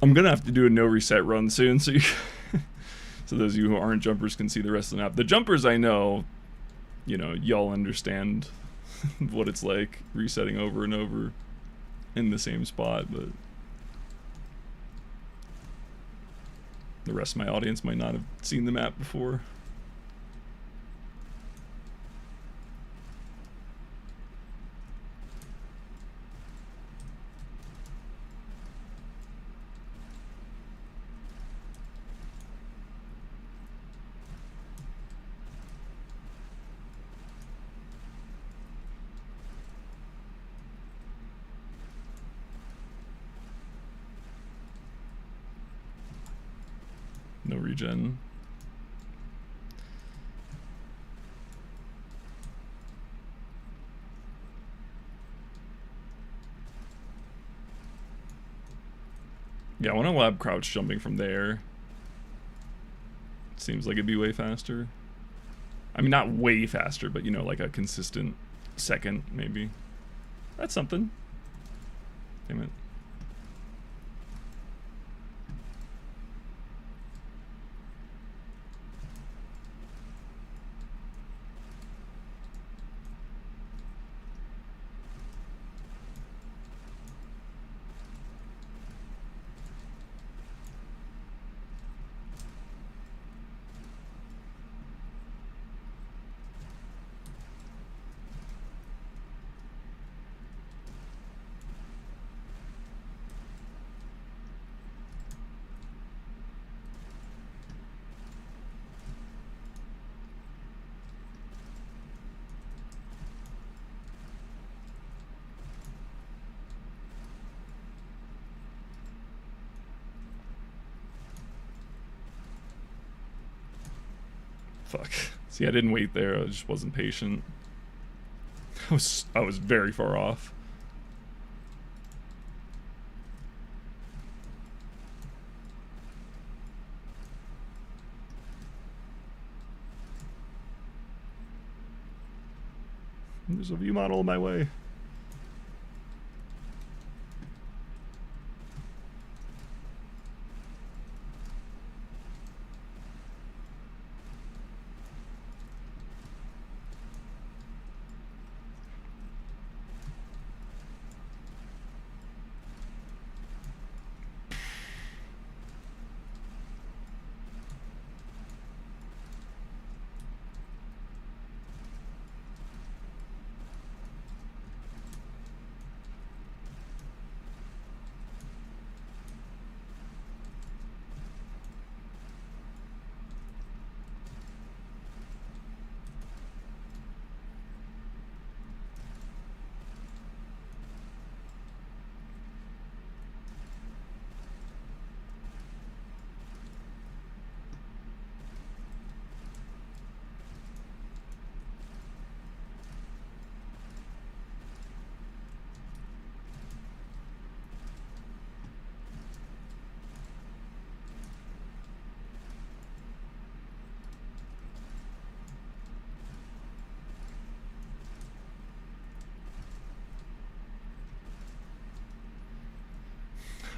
I'm gonna have to do a no reset run soon, so so those of you who aren't jumpers can see the rest of the map. The jumpers I know, y'all understand what it's like resetting over and over in the same spot, but the rest of my audience might not have seen the map before. No regen. Yeah, I want to lab crouch jumping from there. Seems like it'd be way faster. I mean, not way faster, but you know, like a consistent second, maybe. That's something. Damn it. Fuck. See, I didn't wait there. I just wasn't patient. I was very far off. There's a view model in my way.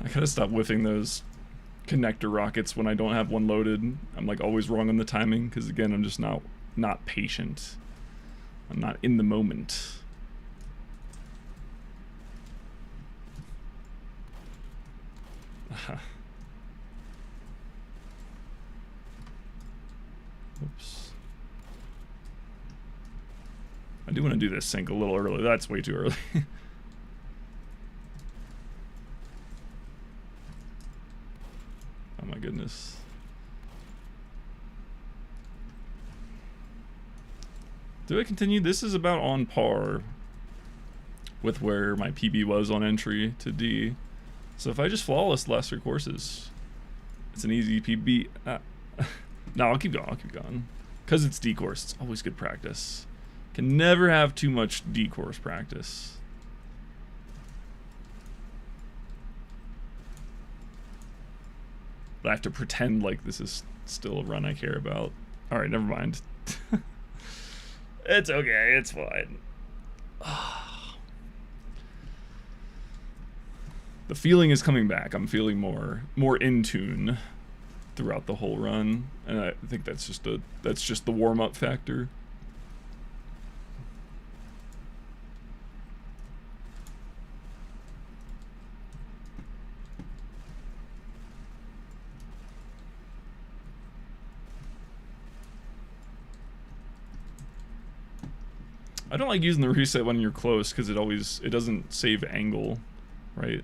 I gotta stop whiffing those connector rockets when I don't have one loaded. I'm like always wrong on the timing because again I'm just not patient. I'm not in the moment. Oops. I do want to do this sync a little early. That's way too early. Oh my goodness. Do I continue? This is about on par with where my PB was on entry to D. So if I just flawless the last 3 courses, it's an easy PB. No, I'll keep going. I'll keep going. Because it's D course, it's always good practice. Can never have too much D course practice. But I have to pretend like this is still a run I care about. Alright, never mind. It's okay, it's fine. The feeling is coming back. I'm feeling more in tune throughout the whole run, and I think that's just the warm-up factor. I don't like using the reset when you're close because it doesn't save angle, right?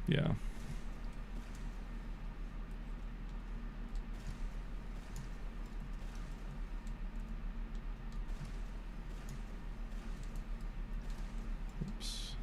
Yeah. Oops.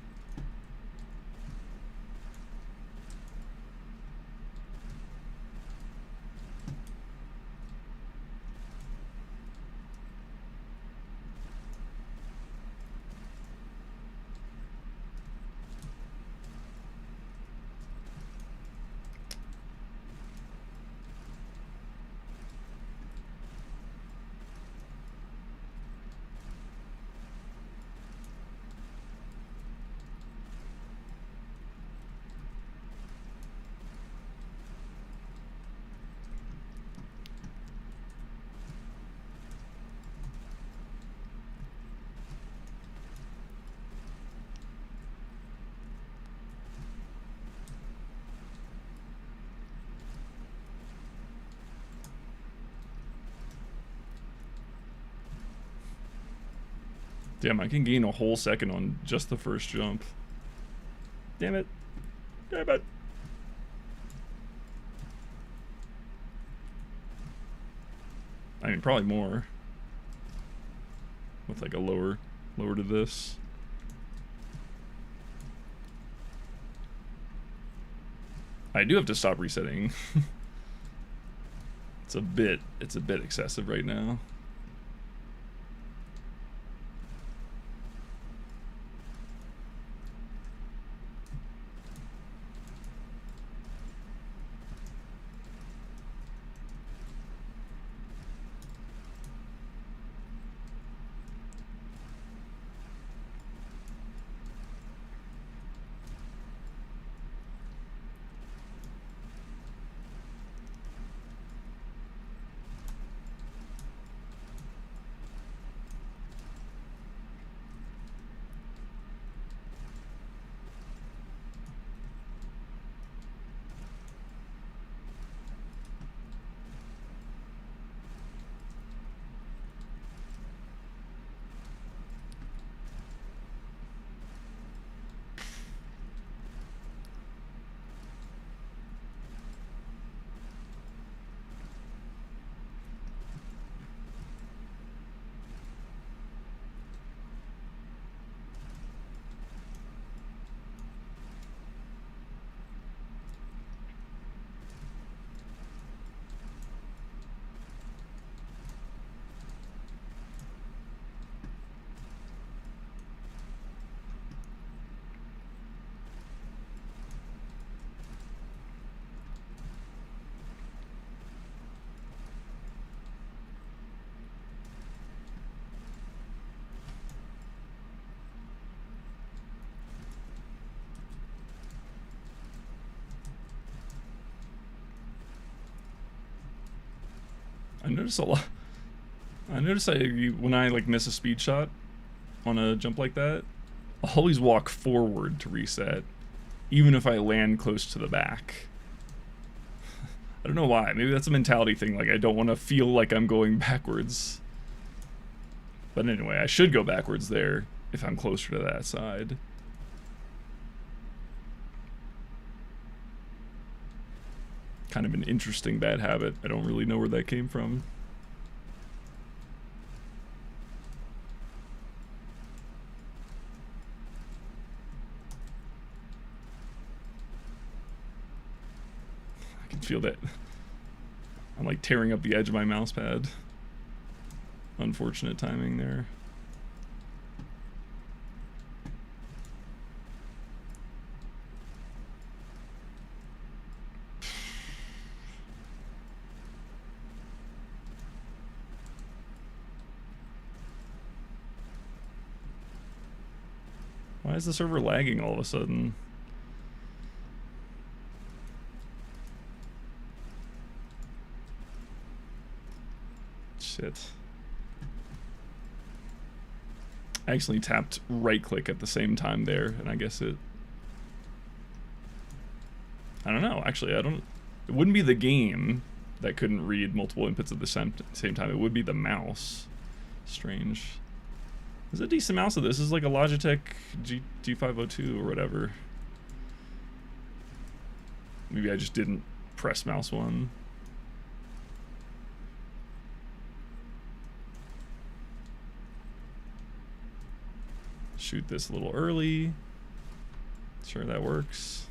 Damn, I can gain a whole second on just the first jump. Damn it. Damn it. I mean, probably more. With like a lower to this. I do have to stop resetting. It's a bit excessive right now. I notice a lot. I notice when I like miss a speed shot on a jump like that, I'll always walk forward to reset, even if I land close to the back. I don't know why. Maybe that's a mentality thing. Like I don't want to feel like I'm going backwards. But anyway, I should go backwards there if I'm closer to that side. Kind of an interesting bad habit. I don't really know where that came from. I can feel that. I'm like tearing up the edge of my mouse pad. Unfortunate timing there. Why is the server lagging all of a sudden? Shit. I actually tapped right click at the same time there, and I guess it... I don't know, actually, I don't... It wouldn't be the game that couldn't read multiple inputs at the same time. It would be the mouse. Strange. This is a decent mouse of this. This is like a Logitech G502 or whatever. Maybe I just didn't press mouse one. Shoot this a little early. Sure, that works.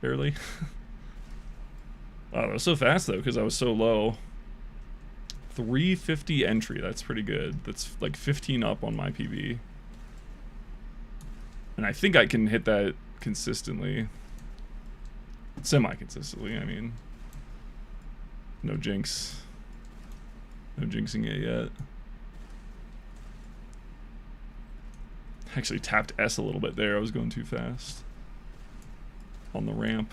Barely. Wow, that was so fast though, because I was so low. 350 entry, that's pretty good. That's like 15 up on my PB. And I think I can hit that consistently. Semi-consistently, I mean. No jinx. No jinxing it yet. Actually tapped S a little bit there. I was going too fast. On the ramp.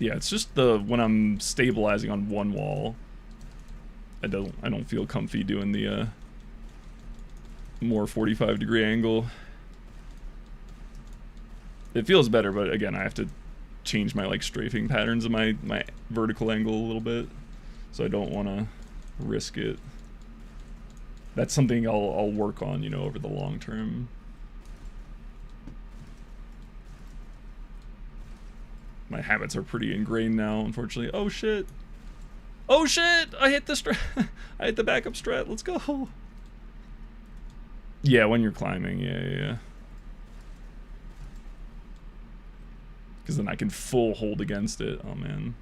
Yeah, it's just the when I'm stabilizing on one wall, I don't feel comfy doing the more 45-degree angle. It feels better, but again, I have to change my like strafing patterns of my vertical angle a little bit, so I don't want to risk it. That's something I'll work on, you know, over the long term. My habits are pretty ingrained now, unfortunately. Oh shit! Oh shit! I hit the strat. I hit the backup strat. Let's go. Yeah, when you're climbing, yeah. Because then I can full hold against it. Oh man.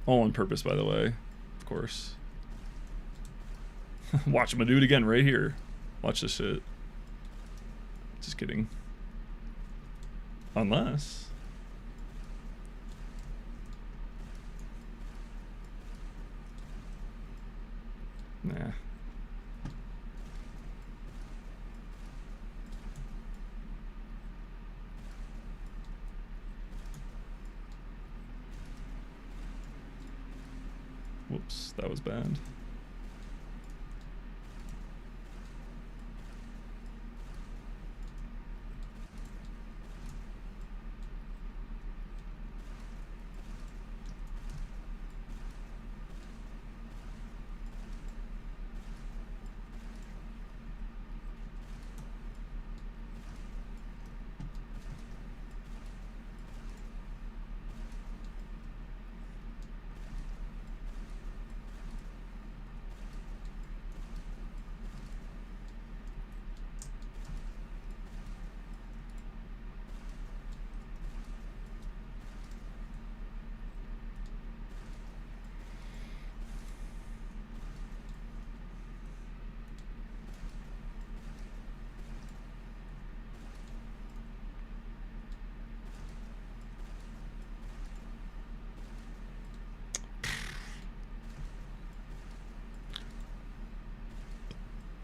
All on purpose, by the way, of course. Watch him do it again right here. Watch this shit. Just kidding. Unless... Nah. Whoops, that was bad.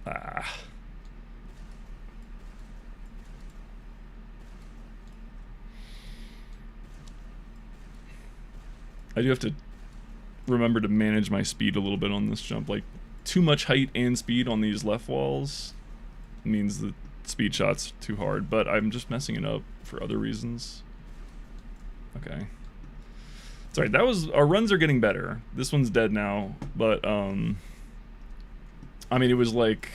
Ah. I do have to remember to manage my speed a little bit on this jump. Like, too much height and speed on these left walls means the speed shot's too hard, but I'm just messing it up for other reasons. Okay. Sorry, that was... Our runs are getting better. This one's dead now, but, I mean, it was like...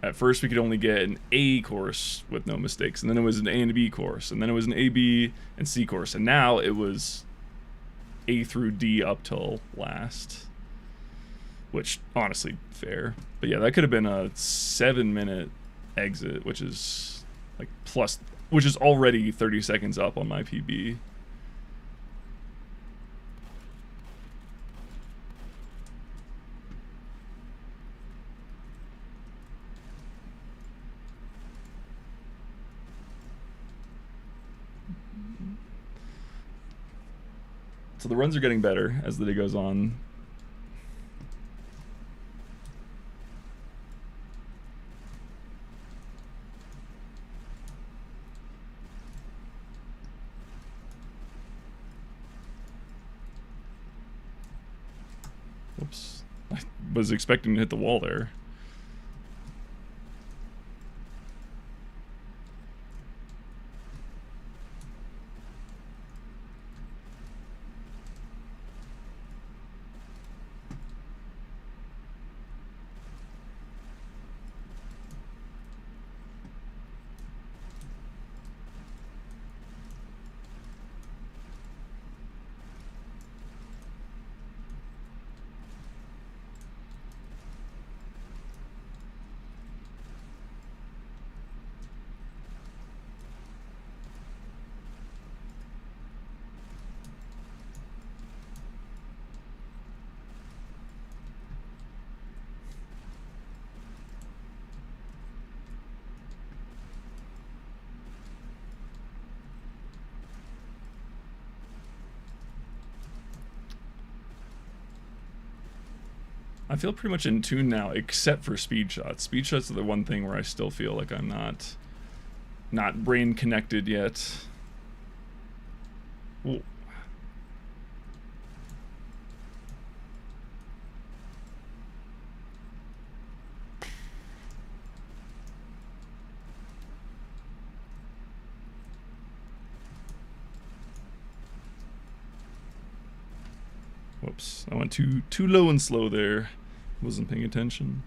At first, we could only get an A course with no mistakes, and then it was an A and a B course, and then it was an A, B, and C course, and now it was A through D up till last. Which, honestly, fair. But yeah, that could have been a 7-minute exit, which is, like, plus... Which is already 30 seconds up on my PB. So the runs are getting better as the day goes on. Whoops. I was expecting to hit the wall there. I feel pretty much in tune now, except for speed shots. Speed shots are the one thing where I still feel like I'm not brain connected yet. Ooh. Whoops, I went too low and slow there. Wasn't paying attention.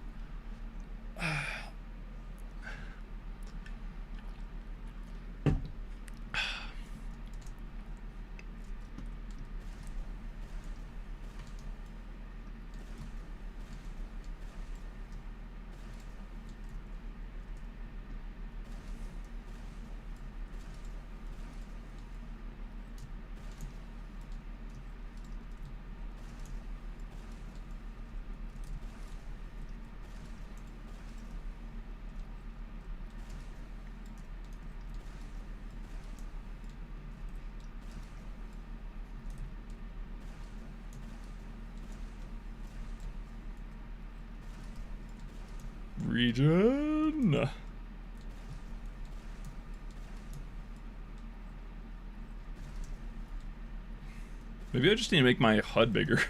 Region. Maybe I just need to make my HUD bigger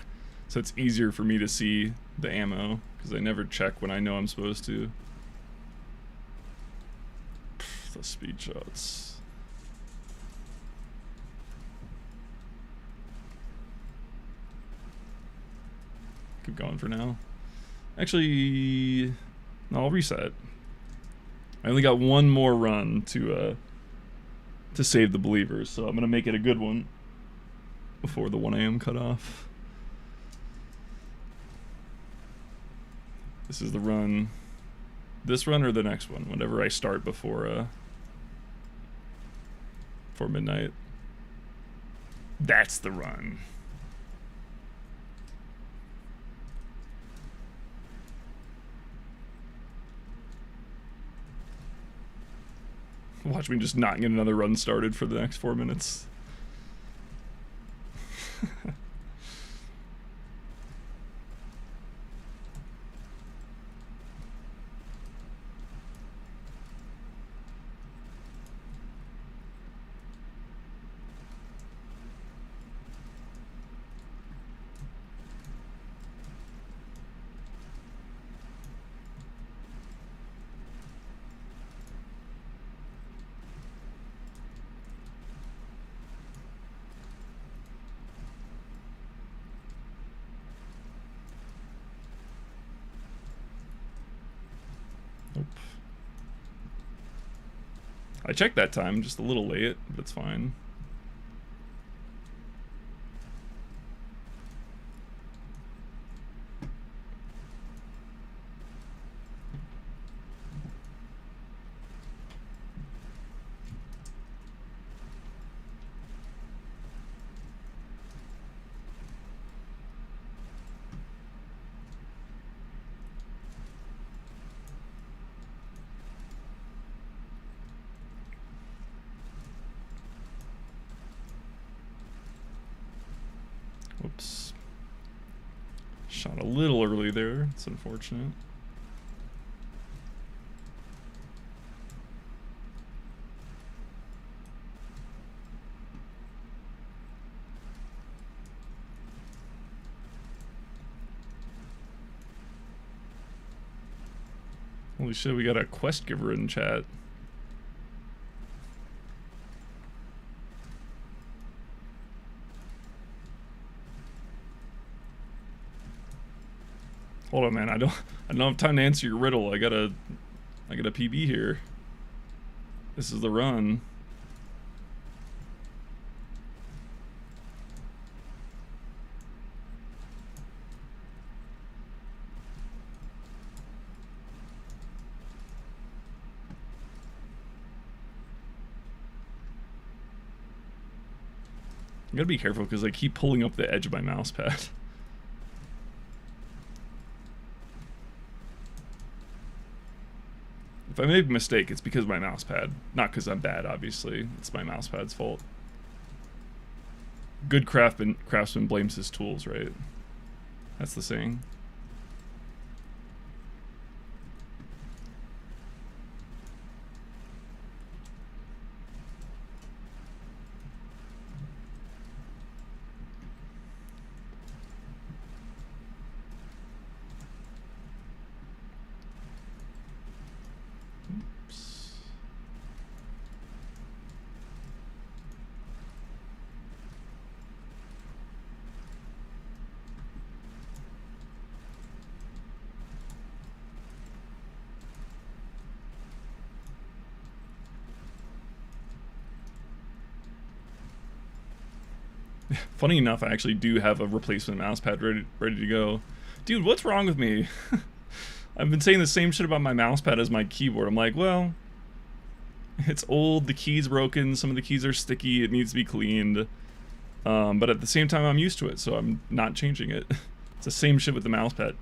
so it's easier for me to see the ammo, because I never check when I know I'm supposed to. The speed shots. Keep going for now. Actually, no, I'll reset. I only got one more run to save the believers, so I'm gonna make it a good one before the 1 a.m. cutoff. This is the run. This run or the next one, whenever I start before midnight. That's the run. Watch me just not get another run started for the next 4 minutes. Nope. I checked that time, just a little late, but it's fine. Whoops. Shot a little early there. It's unfortunate. Holy shit, we got a quest giver in chat. Hold on, man. I don't have time to answer your riddle. I got a PB here. This is the run. I gotta be careful because I keep pulling up the edge of my mouse pad. If I make a mistake, it's because of my mouse pad. Not because I'm bad, obviously. It's my mouse pad's fault. Good craftsman blames his tools, right? That's the saying. Funny enough, I actually do have a replacement mouse pad ready to go. Dude, what's wrong with me? I've been saying the same shit about my mouse pad as my keyboard. I'm like, well, it's old, the key's broken, some of the keys are sticky, it needs to be cleaned. But at the same time, I'm used to it, so I'm not changing it. It's the same shit with the mouse pad.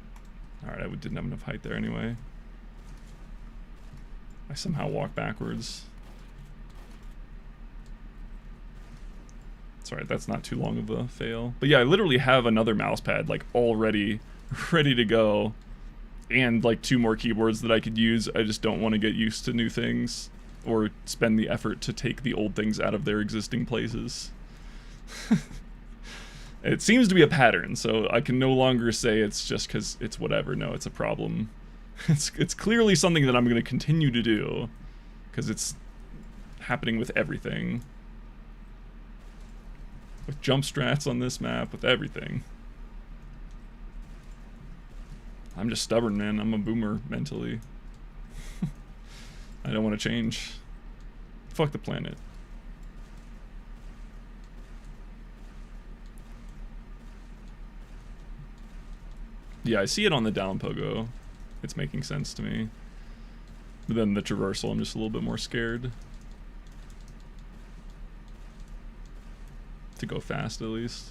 Alright, I didn't have enough height there anyway. I somehow walked backwards. Sorry, that's not too long of a fail. But yeah, I literally have another mouse pad, like, already ready to go. And, like, 2 more keyboards that I could use. I just don't want to get used to new things. Or spend the effort to take the old things out of their existing places. It seems to be a pattern, so I can no longer say it's just because it's whatever. No, it's a problem. It's clearly something that I'm going to continue to do. Because it's happening with everything. With jump strats on this map, with everything. I'm just stubborn, man. I'm a boomer mentally. I don't want to change. Fuck the planet. Yeah, I see it on the down pogo. It's making sense to me. But then the traversal, I'm just a little bit more scared. To go fast, at least.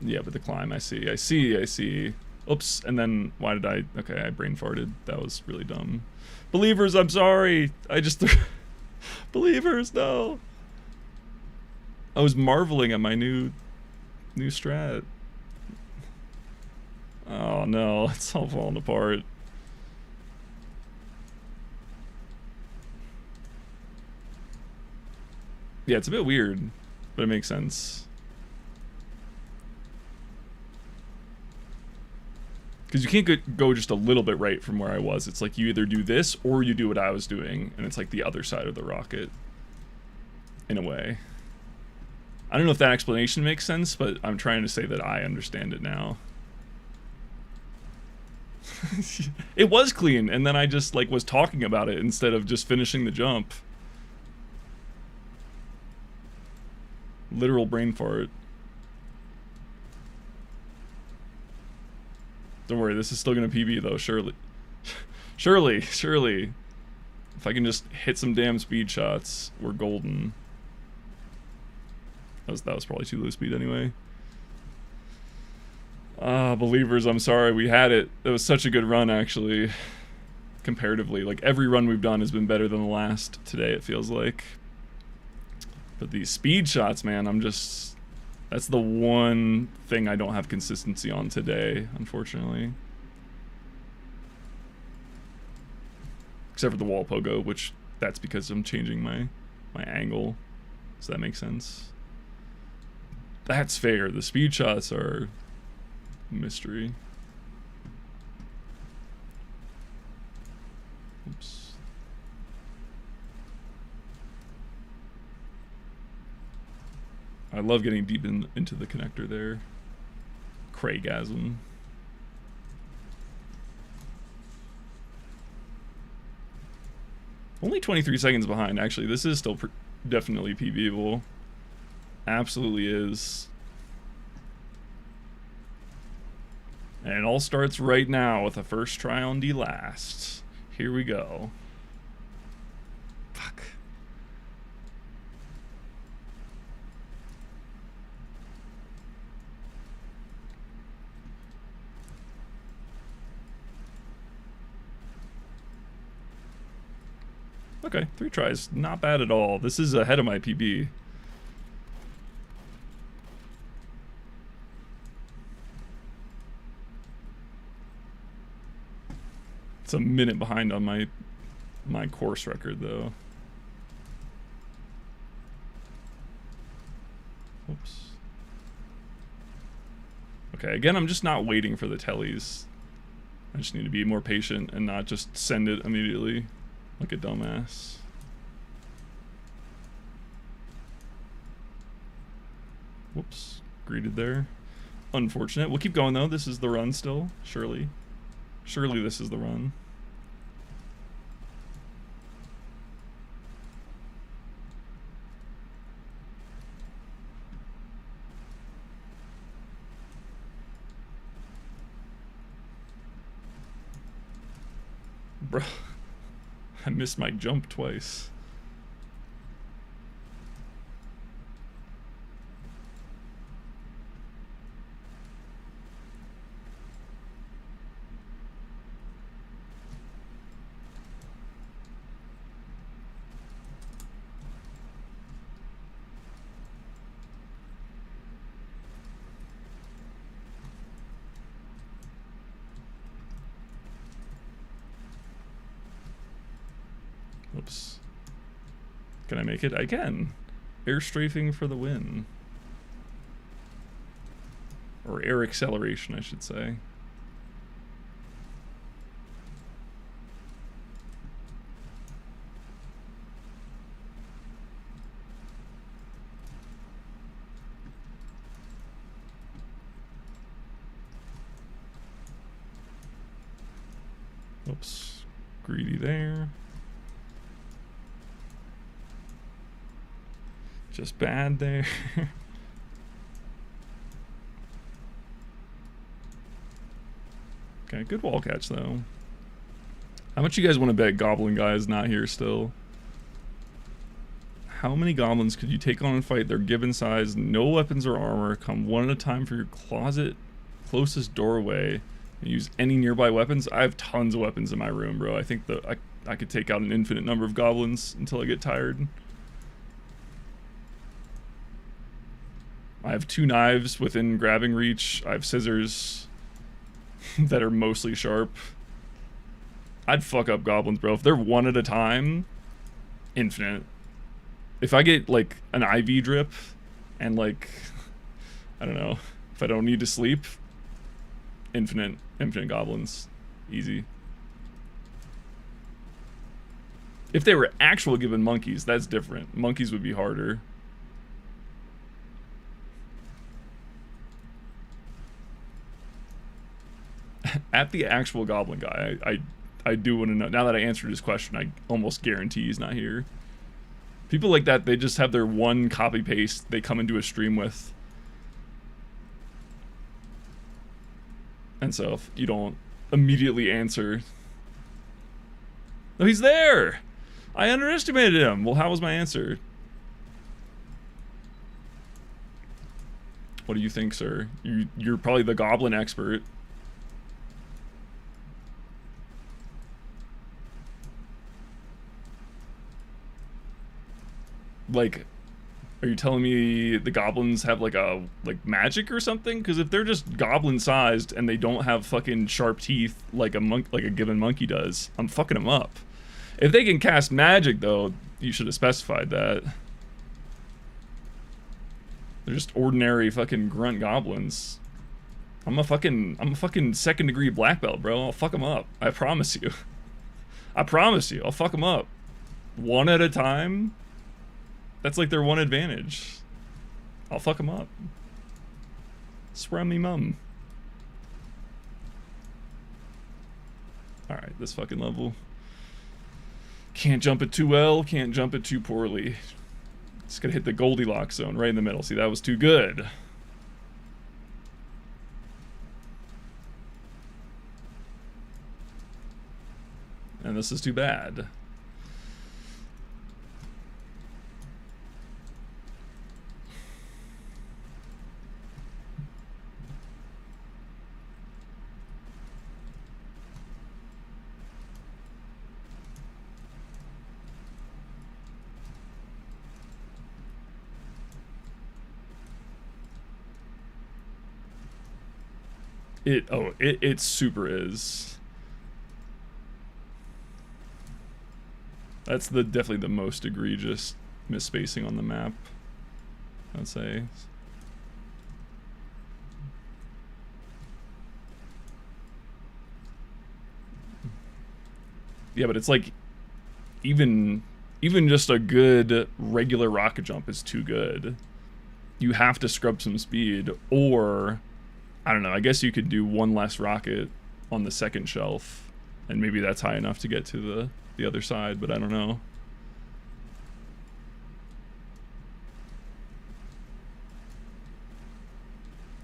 Yeah, but the climb, I see. Oops, and then, why did I... Okay, I brain farted. That was really dumb. Believers, I'm sorry! I just... Believers, no! I was marveling at my new strat. Oh no, it's all falling apart. Yeah, it's a bit weird, but it makes sense. Because you can't go just a little bit right from where I was. It's like you either do this or you do what I was doing, and it's like the other side of the rocket. In a way. I don't know if that explanation makes sense, but I'm trying to say that I understand it now. It was clean, and then I just like was talking about it instead of just finishing the jump. Literal brain fart. Don't worry, this is still gonna PB though, surely. Surely. If I can just hit some damn speed shots, we're golden. That was probably too low speed anyway. Believers, I'm sorry, we had it. It was such a good run, actually. Comparatively, like every run we've done has been better than the last today, it feels like. But these speed shots, man, that's the one thing I don't have consistency on today, unfortunately. Except for the wall pogo, which that's because I'm changing my angle. Does that make sense? That's fair. The speed shots are a mystery. Oops. I love getting deep into the connector there. Craigasm. Only 23 seconds behind, actually. This is still definitely PBable. Absolutely is. And it all starts right now with a first try on the last. Here we go. Fuck. Okay, 3 tries. Not bad at all. This is ahead of my PB. It's a minute behind on my course record, though. Oops. Okay, again, I'm just not waiting for the tellies. I just need to be more patient and not just send it immediately. Like a dumbass. Whoops. Greeted there. Unfortunate. We'll keep going though. This is the run still. Surely. Surely this is the run. bro. I missed my jump twice. Oops. Can I make it? I can. Air strafing for the win. Or air acceleration, I should say. Oops. Greedy there. Just bad there. Okay, good wall catch though. How much you guys want to bet Goblin Guy is not here still? How many goblins could you take on and fight? They're given size, no weapons or armor, come one at a time for your closet closest doorway, and use any nearby weapons. I have tons of weapons in my room, bro. I think that I could take out an infinite number of goblins until I get tired. I have 2 knives within grabbing reach. I have scissors that are mostly sharp. I'd fuck up goblins, bro. If they're one at a time, infinite. If I get like an IV drip and like, I don't know, if I don't need to sleep, infinite goblins. Easy. If they were actual given monkeys, that's different. Monkeys would be harder. At the actual Goblin Guy, I do want to know. Now that I answered his question, I almost guarantee he's not here. People like that, they just have their one copy paste they come into a stream with. And so if you don't immediately answer, no, he's there. I underestimated him. Well, how was my answer? What do you think, sir? You're probably the goblin expert. Like, are you telling me the goblins have like magic or something? Because if they're just goblin sized and they don't have fucking sharp teeth like a given monkey does, I'm fucking them up. If they can cast magic though, you should have specified that. They're just ordinary fucking grunt goblins. I'm a fucking second degree black belt, bro. I'll fuck them up. I promise you. I promise you. I'll fuck them up. One at a time. That's like their one advantage. I'll fuck them up. Swear on me mum. Alright, this fucking level. Can't jump it too well, can't jump it too poorly. Just gotta hit the Goldilocks zone right in the middle. See, that was too good. And this is too bad. It super is. That's definitely the most egregious misspacing on the map, I'd say. Yeah, but it's like even just a good regular rocket jump is too good. You have to scrub some speed, or I don't know, I guess you could do one less rocket on the second shelf, and maybe that's high enough to get to the other side, but I don't know.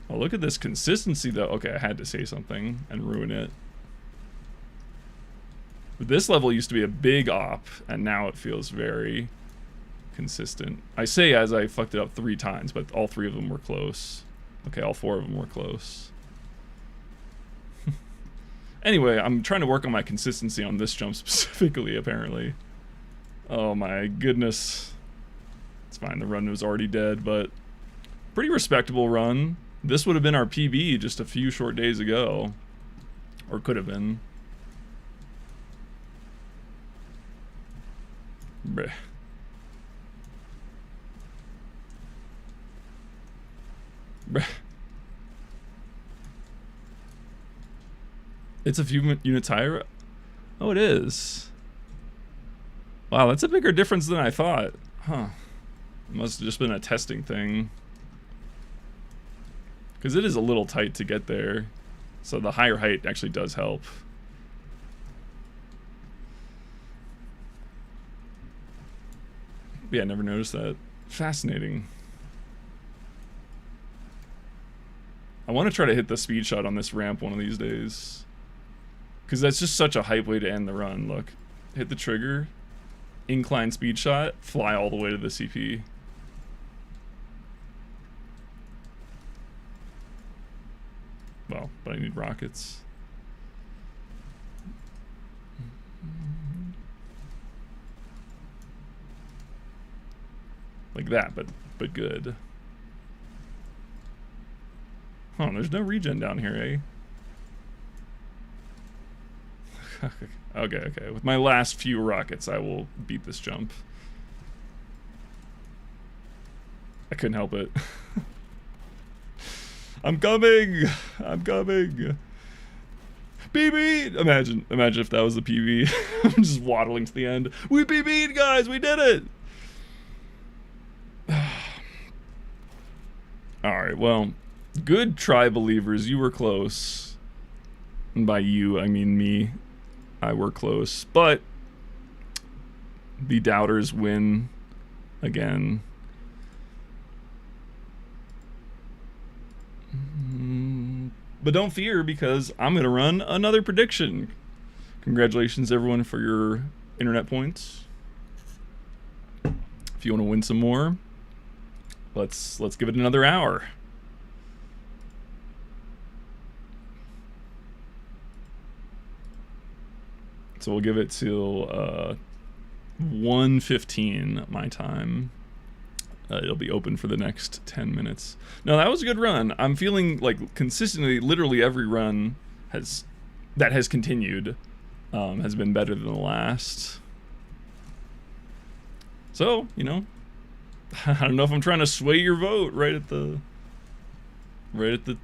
Oh, look at this consistency though. Okay, I had to say something and ruin it. This level used to be a big op, and now it feels very consistent. I say as I fucked it up 3 times, but all 3 of them were close. Okay, all 4 of them were close. Anyway, I'm trying to work on my consistency on this jump specifically, apparently. Oh my goodness. It's fine, the run was already dead, but pretty respectable run. This would have been our PB just a few short days ago. Or could have been. Bleh. Bleh. It's a few units higher? Oh, it is. Wow, that's a bigger difference than I thought. Huh. It must have just been a testing thing. Because it is a little tight to get there. So the higher height actually does help. Yeah, I never noticed that. Fascinating. I want to try to hit the speed shot on this ramp one of these days. Because that's just such a hype way to end the run. Look. Hit the trigger. Incline speed shot. Fly all the way to the CP. Well, but I need rockets. Like that, but good. Oh, there's no regen down here, eh? Okay. With my last few rockets, I will beat this jump. I couldn't help it. I'm coming! PB! Imagine if that was the PB. I'm just waddling to the end. We PB'd, guys! We did it! Alright, well, good try, believers. You were close. And by you, I mean me. I were close. But the doubters win again. But don't fear, because I'm going to run another prediction. Congratulations, everyone, for your internet points. If you want to win some more, let's give it another hour. So we'll give it till 1:15 my time. It'll be open for the next 10 minutes. No, that was a good run. I'm feeling like consistently, literally every run that has continued has been better than the last. So, you know, I don't know if I'm trying to sway your vote right at the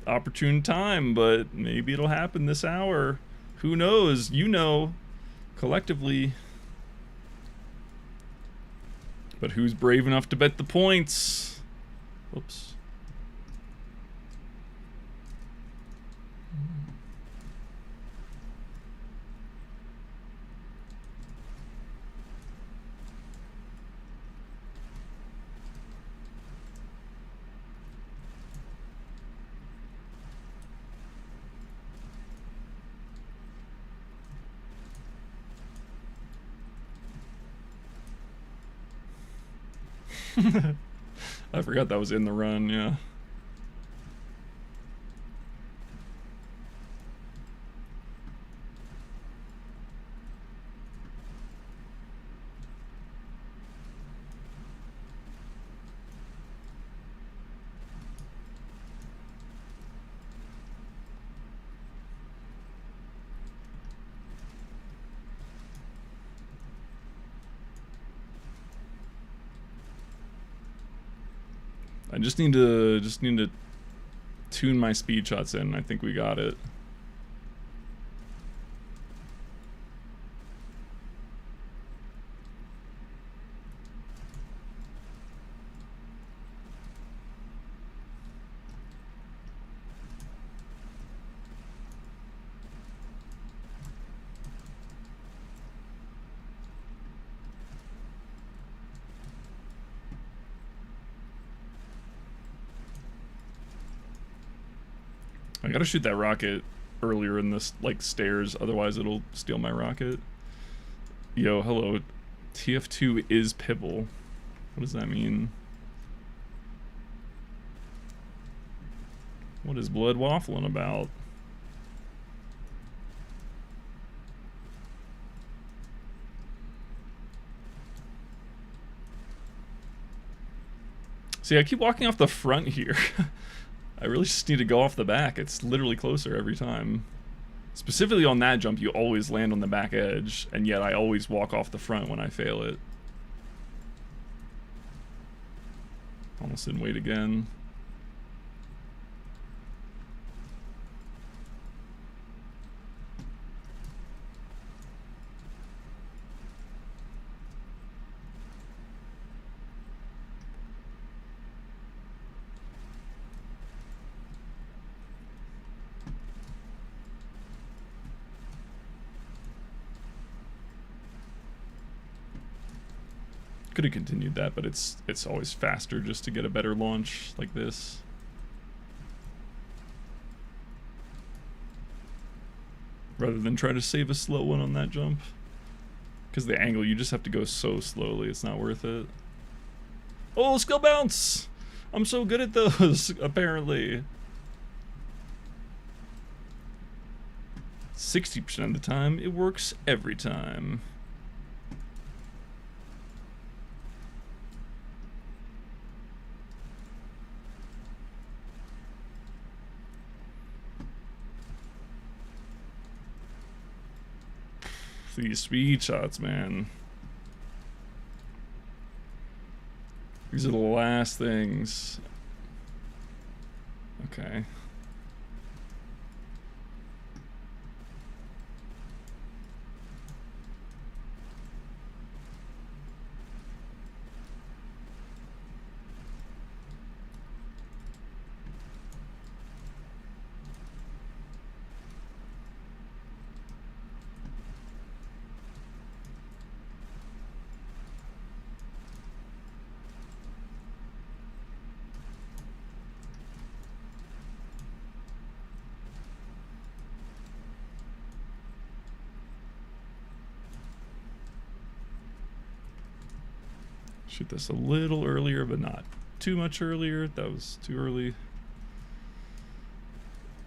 opportune time, but maybe it'll happen this hour. Who knows? You know, collectively. But who's brave enough to bet the points? Whoops. I forgot that was in the run, yeah. I just need to tune my speed shots in. I think we got it. I gotta shoot that rocket earlier in this, like, stairs, otherwise it'll steal my rocket. Yo, hello. TF2 is Pibble. What does that mean? What is Blood waffling about? See, I keep walking off the front here. I really just need to go off the back. It's literally closer every time. Specifically on that jump, you always land on the back edge, and yet I always walk off the front when I fail it. Almost didn't wait again. Could have continued that, but it's always faster just to get a better launch like this. Rather than try to save a slow one on that jump. Because the angle, you just have to go so slowly, it's not worth it. Oh, skill bounce! I'm so good at those, apparently. 60% of the time, it works every time. These speed shots, man. These are the last things. Okay. Shoot this a little earlier, but not too much earlier. That was too early.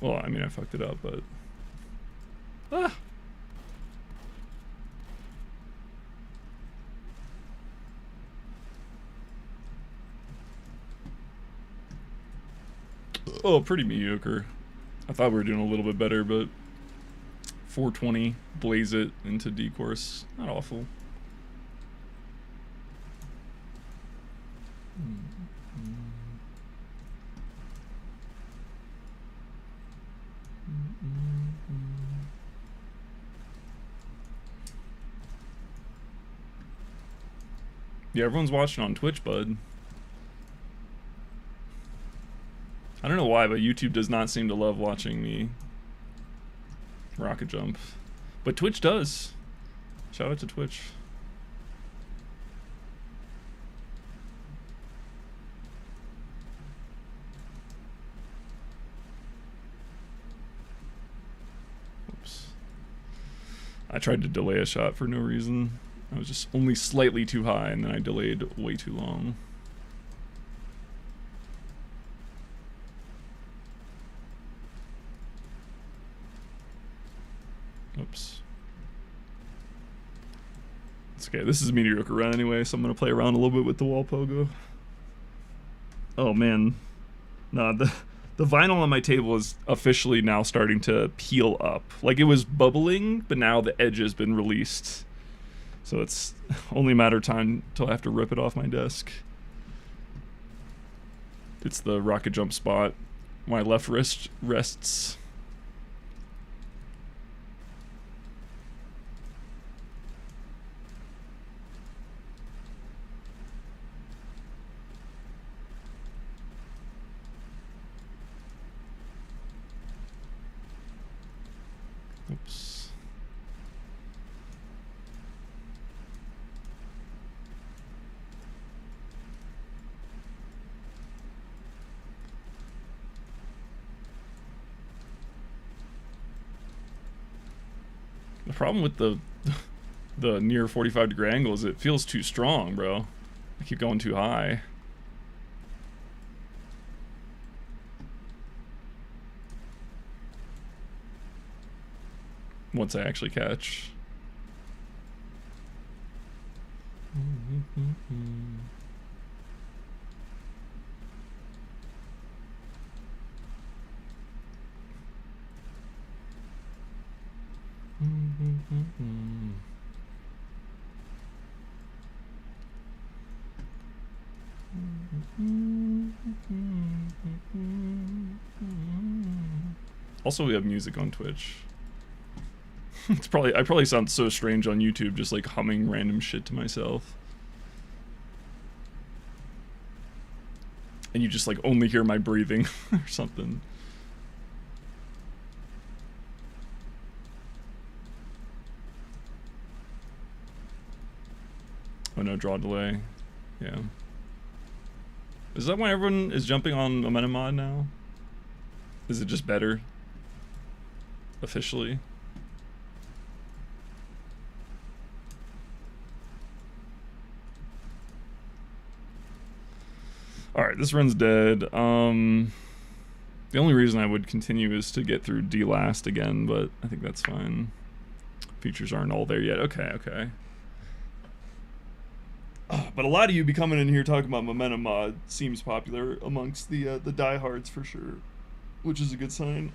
Well, I mean, I fucked it up, but... Ah! Oh, pretty mediocre. I thought we were doing a little bit better, but... 420, blaze it into D-course. Not awful. Yeah, everyone's watching on Twitch, bud. I don't know why, but YouTube does not seem to love watching me rocket jump. But Twitch does. Shout out to Twitch. Oops. I tried to delay a shot for no reason. I was just only slightly too high, and then I delayed way too long. Oops. It's okay, this is a mediocre run anyway, so I'm gonna play around a little bit with the wall pogo. Oh man. Nah, the vinyl on my table is officially now starting to peel up. Like, it was bubbling, but now the edge has been released. So it's only a matter of time until I have to rip it off my desk. It's the rocket jump spot. My left wrist rests. Oops. The problem with the the near 45-degree angles, it feels too strong, bro. I keep going too high. Once I actually catch. Also, we have music on Twitch. I probably sound so strange on YouTube, just like humming random shit to myself. And you just like only hear my breathing or something. Oh no, draw delay. Yeah. Is that why everyone is jumping on Momentum Mod now? Is it just better? Officially? Alright, this run's dead. The only reason I would continue is to get through D last again, but I think that's fine. Features aren't all there yet. Okay, okay. But a lot of you be coming in here talking about Momentum Mod. Seems popular amongst the diehards for sure, which is a good sign.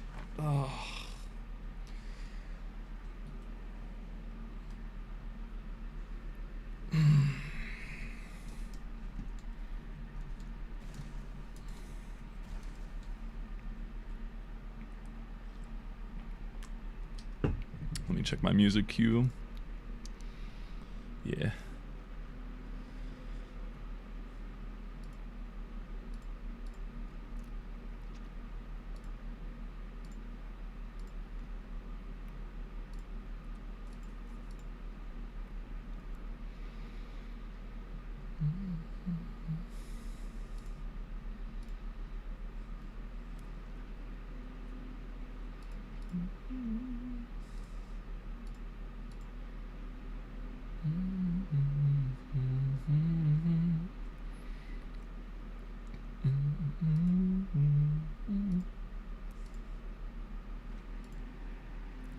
Let me check my music queue. Yeah.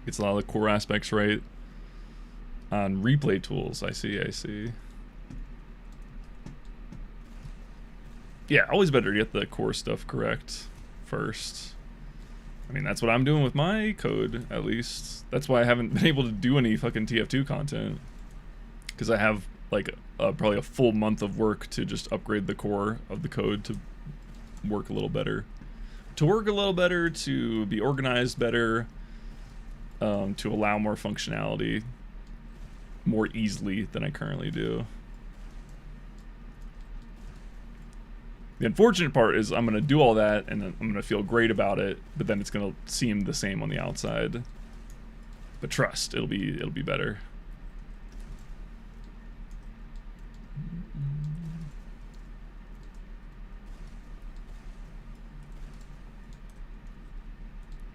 Gets a lot of the core aspects right on replay tools. I see. Yeah, always better to get the core stuff correct first. I mean, that's what I'm doing with my code, at least. That's why I haven't been able to do any fucking TF2 content. Because I have, like, probably a full month of work to just upgrade the core of the code to work a little better. To be organized better, to allow more functionality more easily than I currently do. The unfortunate part is I'm going to do all that and then I'm going to feel great about it, but then it's going to seem the same on the outside. But trust, it'll be better.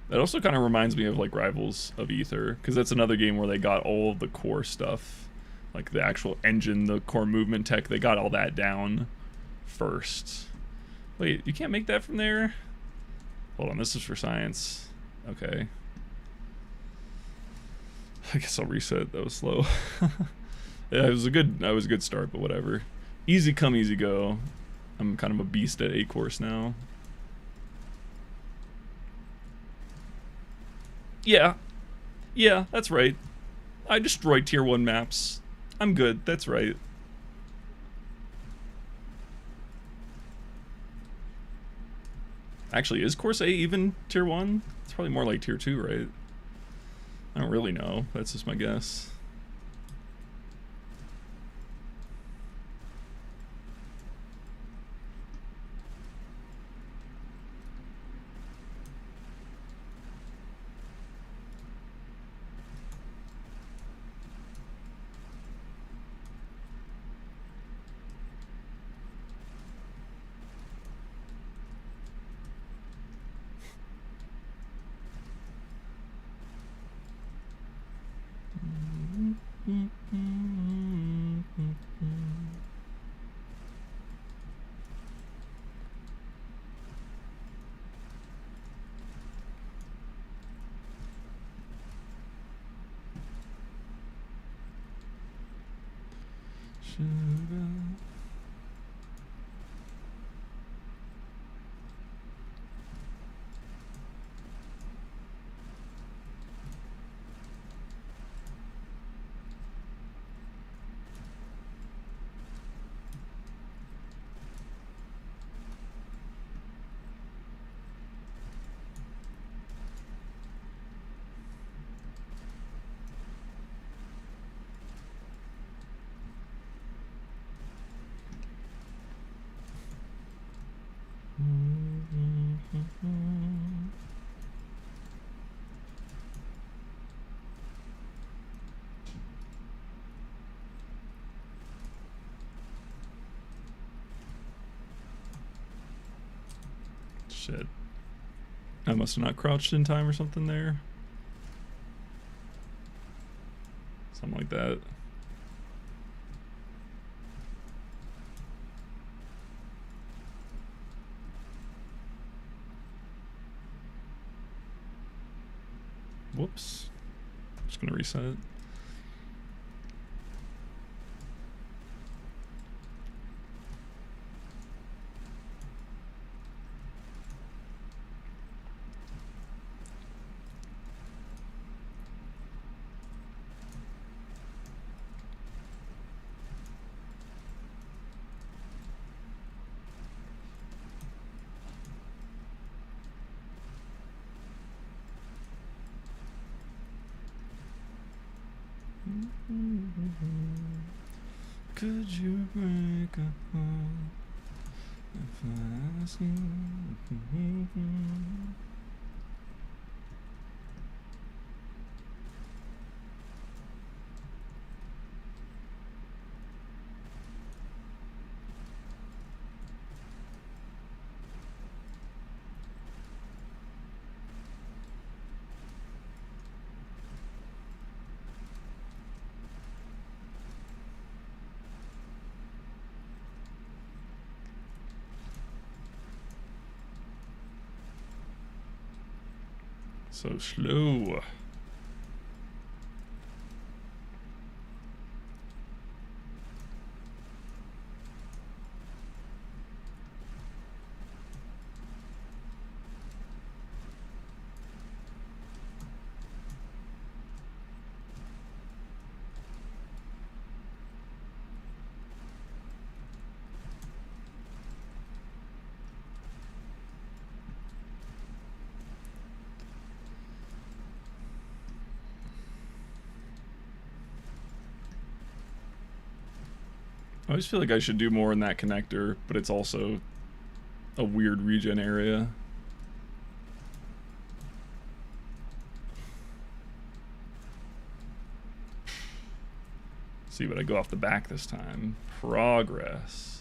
That also kind of reminds me of like Rivals of Ether, because that's another game where they got all of the core stuff, like the actual engine, the core movement tech, they got all that down first. Wait, you can't make that from there? Hold on, this is for science. Okay. I guess I'll reset. That was slow. Yeah, it was a good start, but whatever. Easy come, easy go. I'm kind of a beast at 8 course now. Yeah, that's right. I destroyed tier 1 maps. I'm good, that's right. Actually, is course A even tier 1? It's probably more like tier 2, right? I don't really know. That's just my guess. Sugar. Shit. I must have not crouched in time or something there. Something like that. Whoops. Just gonna reset it. Could you break a heart if I ask you? So slow. I always feel like I should do more in that connector, but it's also a weird regen area. See, but I go off the back this time. Progress.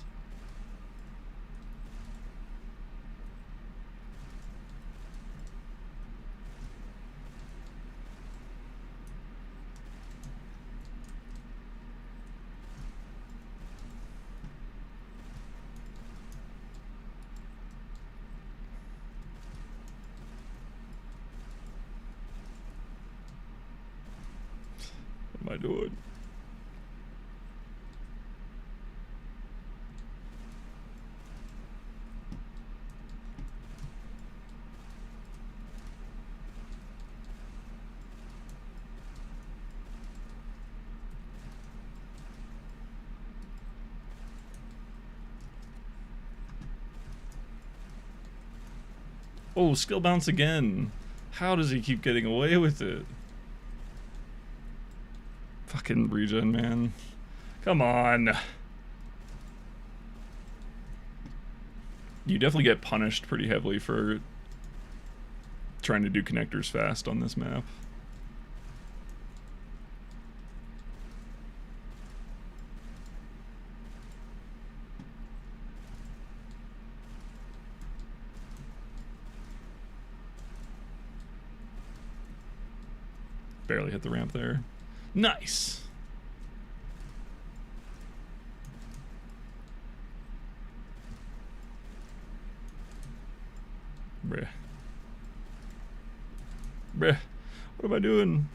What am I doing? Oh, skill bounce again. How does he keep getting away with it? Fucking regen, man. Come on. You definitely get punished pretty heavily for trying to do connectors fast on this map. Barely hit the ramp there. Nice. Bruh. Bruh. What am I doing?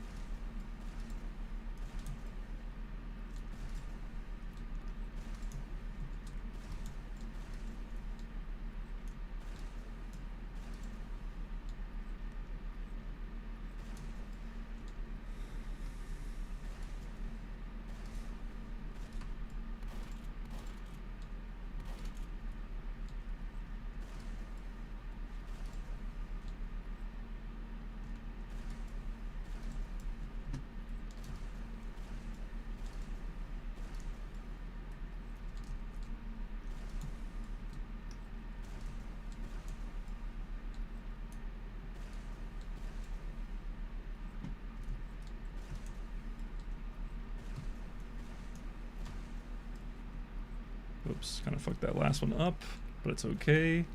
Oops, kind of fucked that last one up, but it's okay.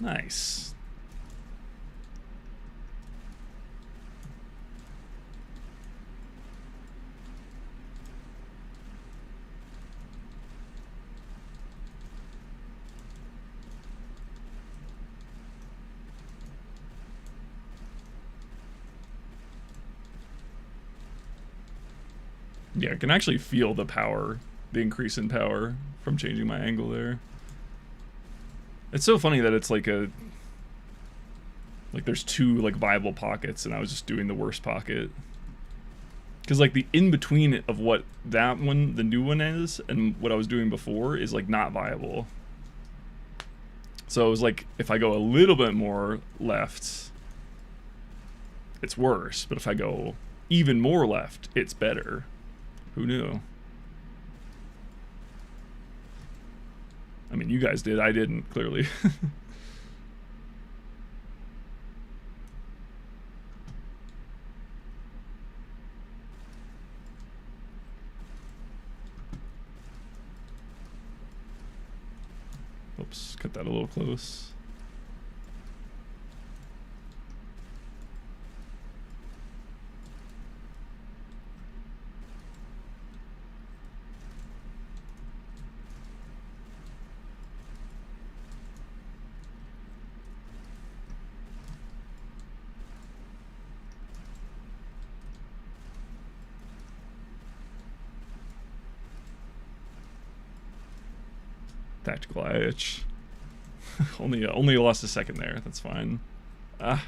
Nice. Yeah, I can actually feel the power, the increase in power from changing my angle there. It's so funny that it's like there's two like viable pockets and I was just doing the worst pocket. Because like the in-between of what that one, the new one is, and what I was doing before is like not viable. So it was like, if I go a little bit more left, it's worse. But if I go even more left, it's better. Who knew? I mean, you guys did. I didn't, clearly. Oops, cut that a little close. Tactical itch. only lost a second there. That's fine. I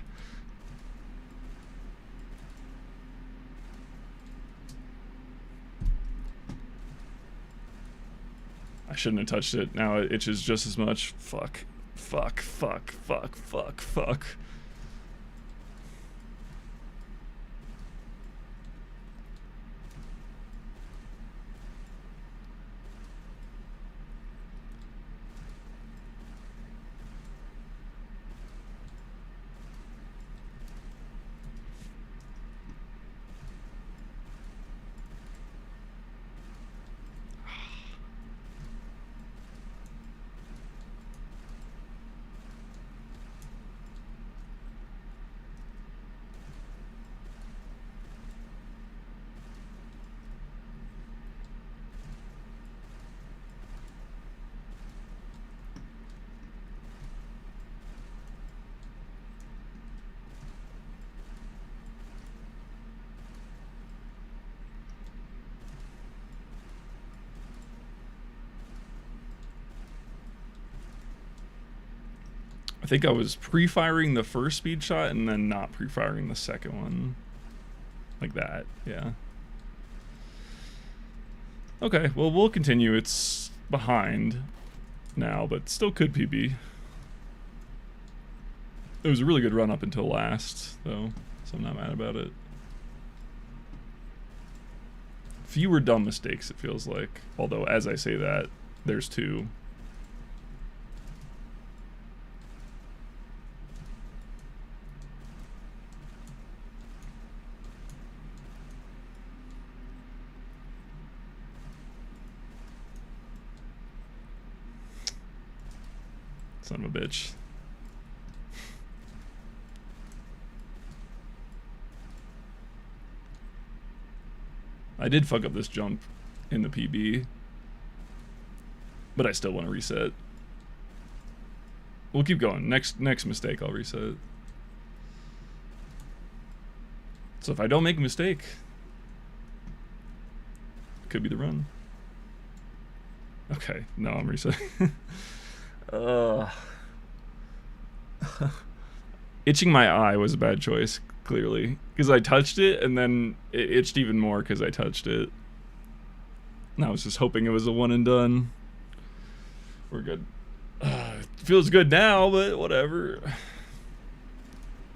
shouldn't have touched it. Now it itches just as much. Fuck. Fuck. Fuck. Fuck. Fuck. Fuck. I think I was pre-firing the first speed shot and then not pre-firing the second one. Like that, yeah. Okay, well, we'll continue. It's behind now, but still could PB. It was a really good run up until last, though, so I'm not mad about it. Fewer dumb mistakes, it feels like. Although, as I say that, there's two. Son of a bitch. I did fuck up this jump in the PB, but I still want to reset. We'll keep going. Next mistake, I'll reset. So if I don't make a mistake, it could be the run. Okay, no, I'm resetting. Itching my eye was a bad choice, clearly, because I touched it and then it itched even more because I touched it. And I was just hoping it was a one and done. We're good. It feels good now, but whatever.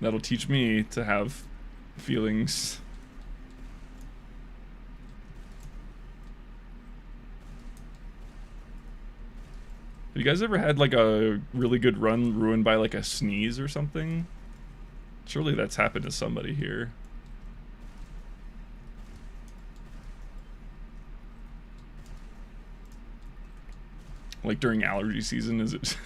That'll teach me to have feelings. Have you guys ever had like a really good run ruined by like a sneeze or something? Surely that's happened to somebody here. Like during allergy season, is it?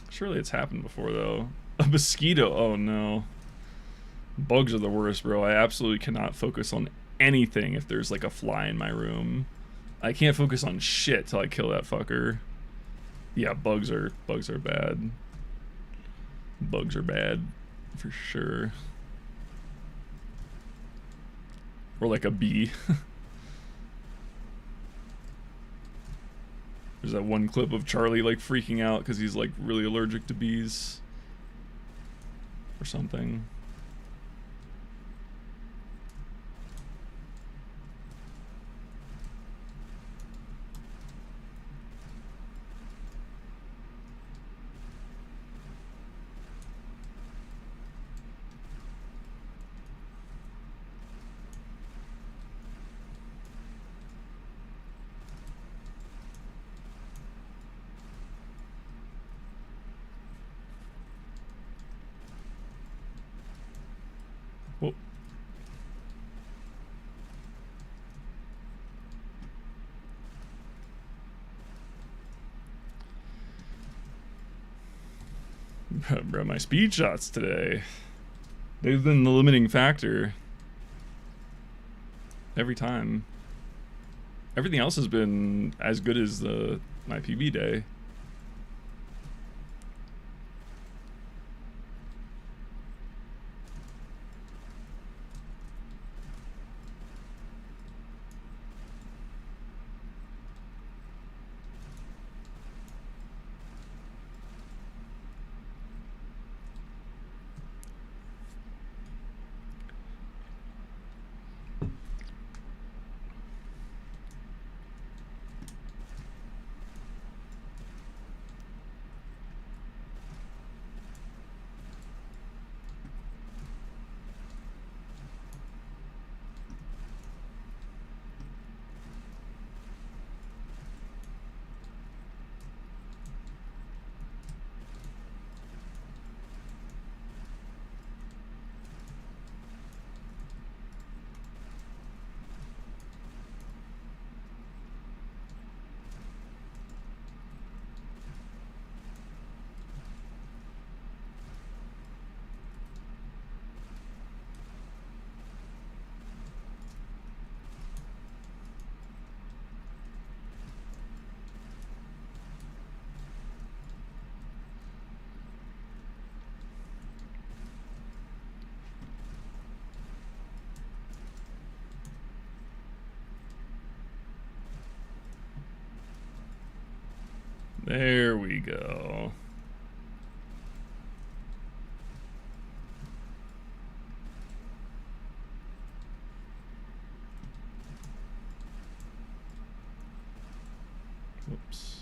Surely it's happened before, though. A mosquito. Oh, no. Bugs are the worst, bro. I absolutely cannot focus on anything if there's, like, a fly in my room. I can't focus on shit till I kill that fucker. Yeah, bugs are bad. Bugs are bad, for sure. Or, like, a bee. There's that one clip of Charlie like freaking out because he's like really allergic to bees or something. Whoa. Bro, my speed shots today, they've been the limiting factor every time. Everything else has been as good as my PB day. There we go. Whoops.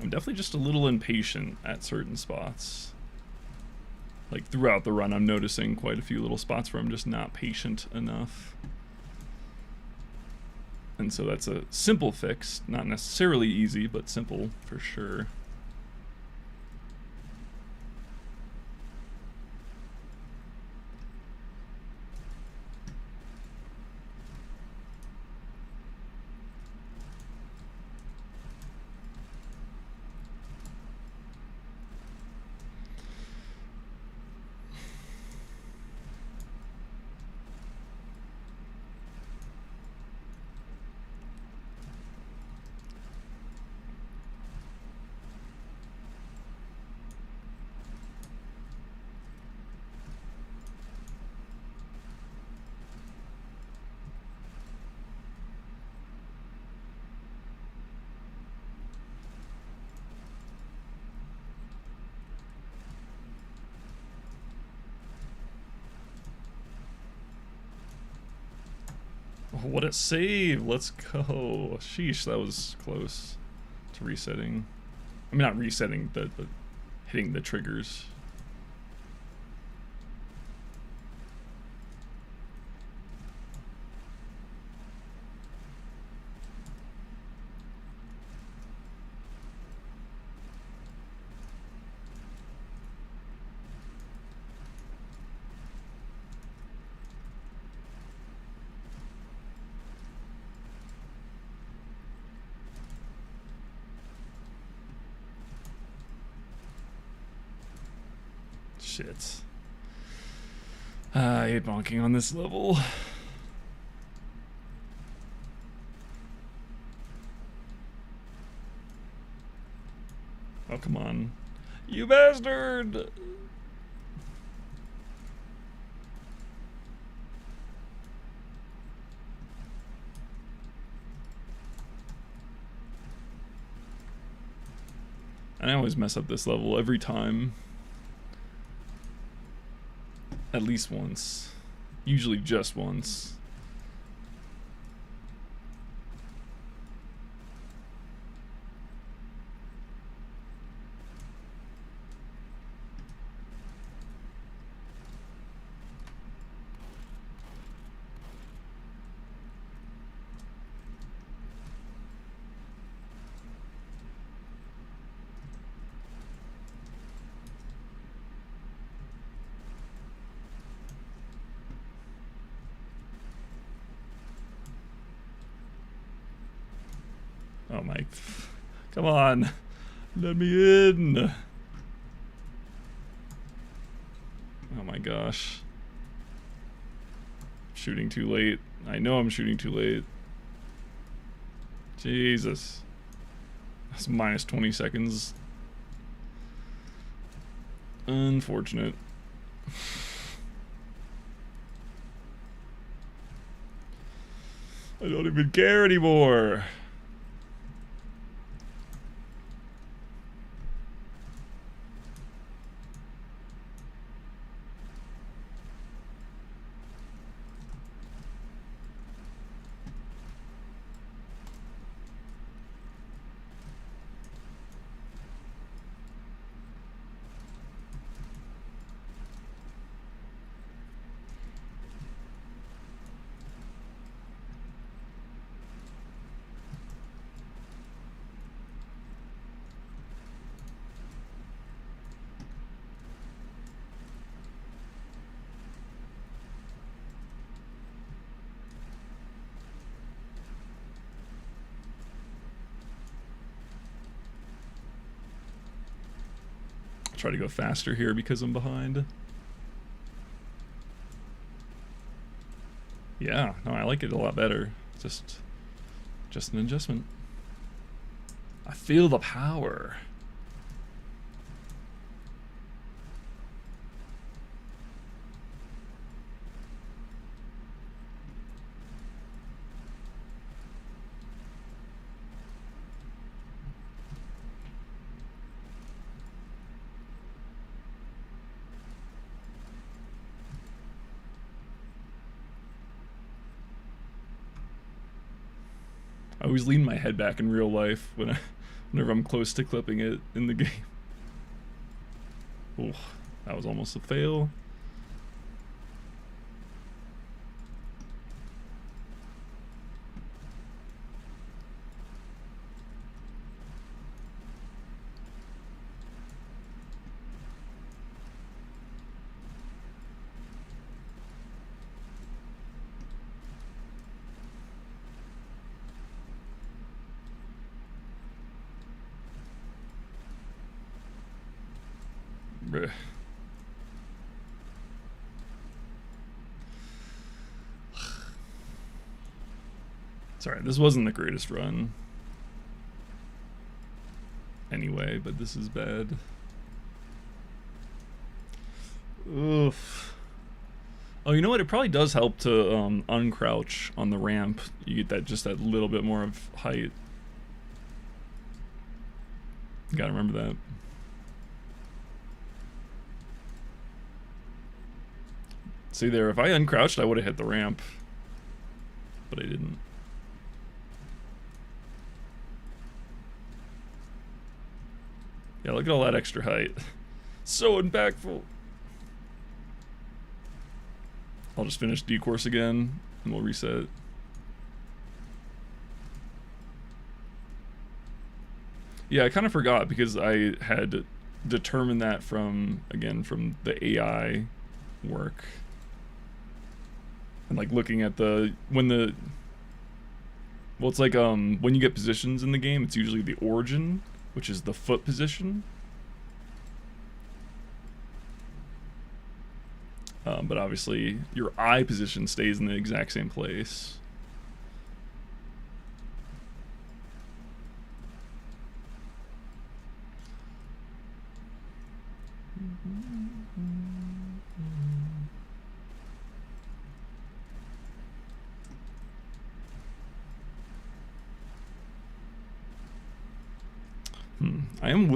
I'm definitely just a little impatient at certain spots. Like throughout the run, I'm noticing quite a few little spots where I'm just not patient enough. And so that's a simple fix, not necessarily easy, but simple for sure. what a save. Let's go. Sheesh, that was close to resetting. I mean, not resetting, but hitting the triggers. Shit. I hate bonking on this level. Oh, come on. You bastard! I always mess up this level every time. At least once. Usually just once. Oh my, come on, let me in. Oh my gosh. Shooting too late. I know I'm shooting too late. Jesus. That's minus 20 seconds. Unfortunate. I don't even care anymore. Try to go faster here because I'm behind. Yeah, no, I like it a lot better. Just an adjustment. I feel the power. I always lean my head back in real life whenever I'm close to clipping it in the game. Oh, that was almost a fail. Bruh. Sorry, this wasn't the greatest run. Anyway, but this is bad. Oof. Oh, you know what? It probably does help to uncrouch on the ramp. You get that just that little bit more of height. You gotta remember that. See there, if I uncrouched, I would have hit the ramp. but I didn't. Yeah, look at all that extra height. So impactful. I'll just finish D-course again, and we'll reset. Yeah, I kind of forgot because I had determined that from, again, from the AI work. And like looking at the, well, it's like when you get positions in the game, it's usually the origin, which is the foot position. But obviously your eye position stays in the exact same place.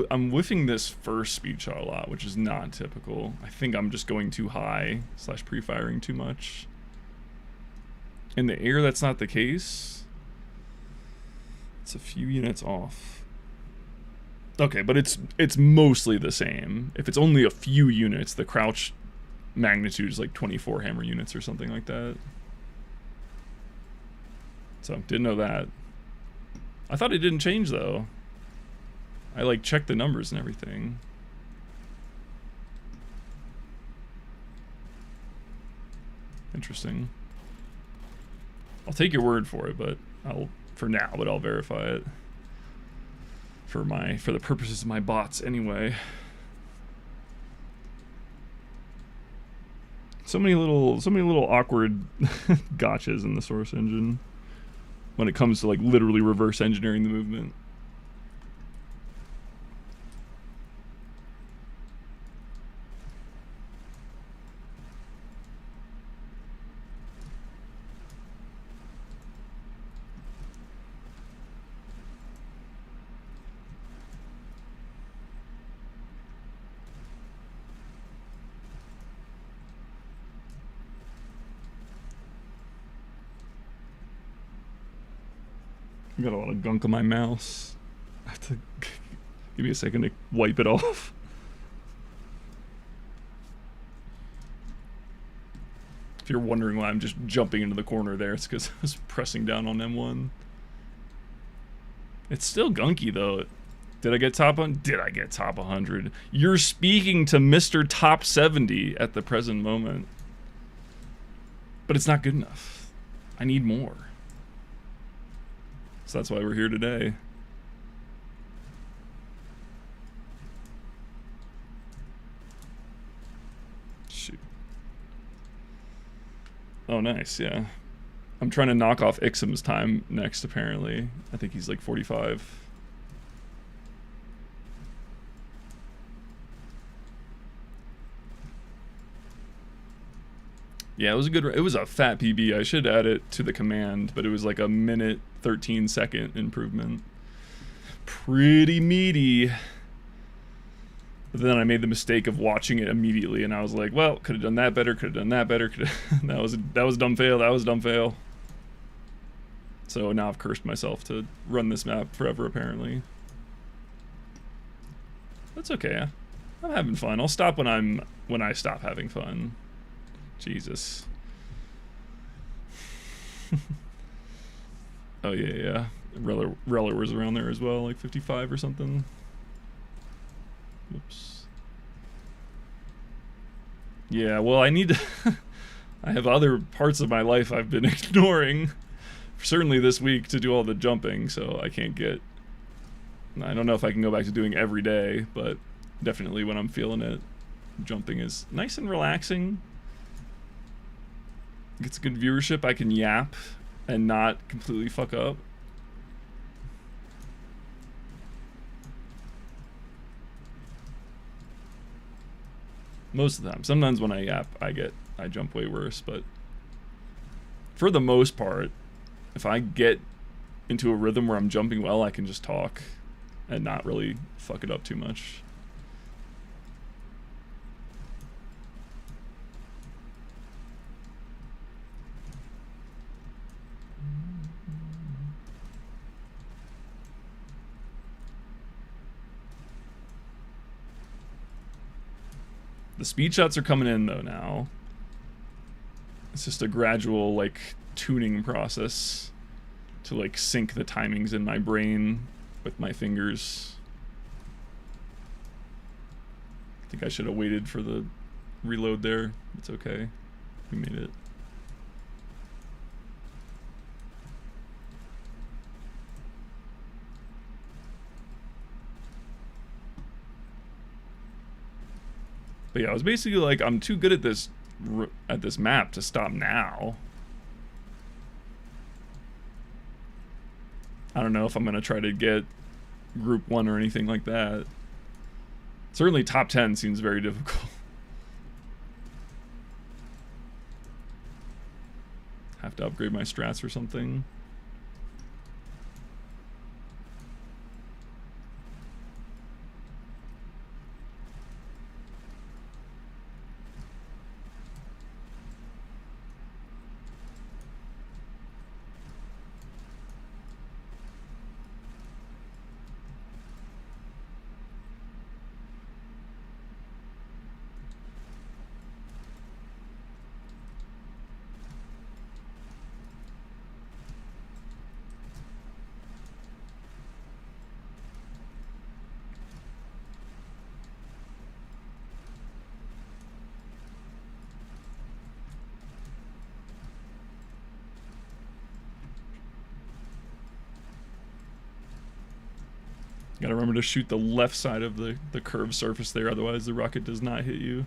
I'm whiffing this first speed shot a lot, which is not typical. I think I'm just going too high / pre-firing too much. In the air, that's not the case. It's a few units off. Okay, but it's mostly the same. If it's only a few units, the crouch magnitude is like 24 hammer units or something like that. So, didn't know that. I thought it didn't change though. I like checked the numbers and everything. Interesting. I'll take your word for it, but I'll verify it for the purposes of my bots anyway. So many little awkward gotchas in the source engine when it comes to like literally reverse engineering the movement. I got a lot of gunk on my mouse. I have to give me a second to wipe it off. If you're wondering why I'm just jumping into the corner there, it's because I was pressing down on M1. It's still gunky though. Did I get top 100? You're speaking to Mr. Top 70 at the present moment. But it's not good enough. I need more. So that's why we're here today. Shoot. Oh, nice, yeah. I'm trying to knock off Ixom's time next, apparently. I think he's like 45. Yeah, it was a fat PB. I should add it to the command, but it was like a minute 13-second improvement. Pretty meaty. But then I made the mistake of watching it immediately, and I was like, well, could have done that better, could have done that better, that was a dumb fail, that was a dumb fail. So now I've cursed myself to run this map forever, apparently. That's okay. I'm having fun. I'll stop when I stop having fun. Jesus. Oh yeah. Reller was around there as well, like 55 or something. Whoops. Yeah, well, I need to I have other parts of my life I've been ignoring, certainly this week, to do all the jumping, so I can't get... I don't know if I can go back to doing every day, but definitely when I'm feeling it, jumping is nice and relaxing. Gets good viewership, I can yap and not completely fuck up. Most of the time. Sometimes when I yap, I jump way worse, but for the most part, if I get into a rhythm where I'm jumping well, I can just talk and not really fuck it up too much. The speed shots are coming in though now. It's just a gradual like tuning process to like sync the timings in my brain with my fingers. I think I should have waited for the reload there. It's okay. We made it. But yeah, I was basically like, I'm too good at this map to stop now. I don't know if I'm gonna try to get group 1 or anything like that. Certainly top 10 seems very difficult. Have to upgrade my strats or something. Gotta remember to shoot the left side of the curved surface there, otherwise the rocket does not hit you.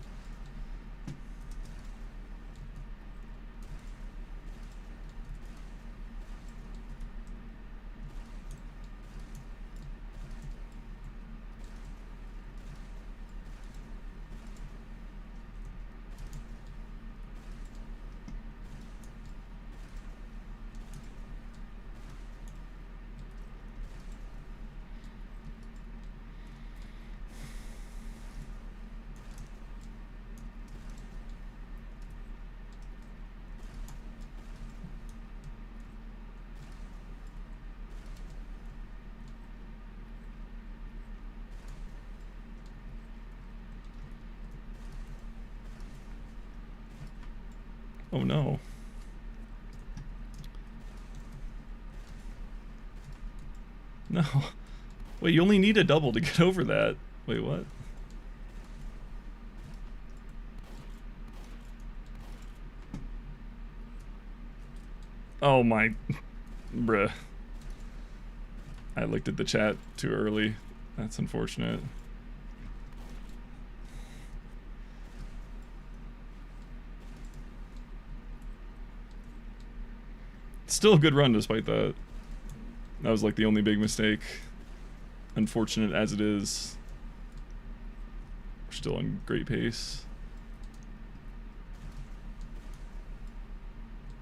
Oh no. No. Wait, you only need a double to get over that. Wait, what? Oh my... Bruh. I looked at the chat too early. That's unfortunate. Still a good run despite that. That was like the only big mistake. Unfortunate as it is. We're still on great pace.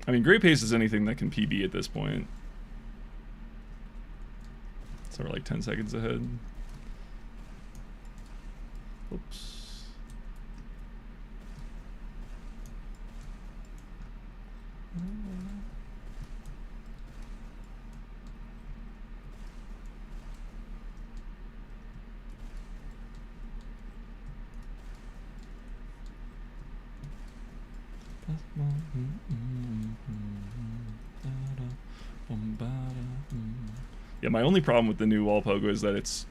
I mean, great pace is anything that can PB at this point. So we're like 10 seconds ahead. Oops. Yeah, my only problem with the new wall pogo is that it's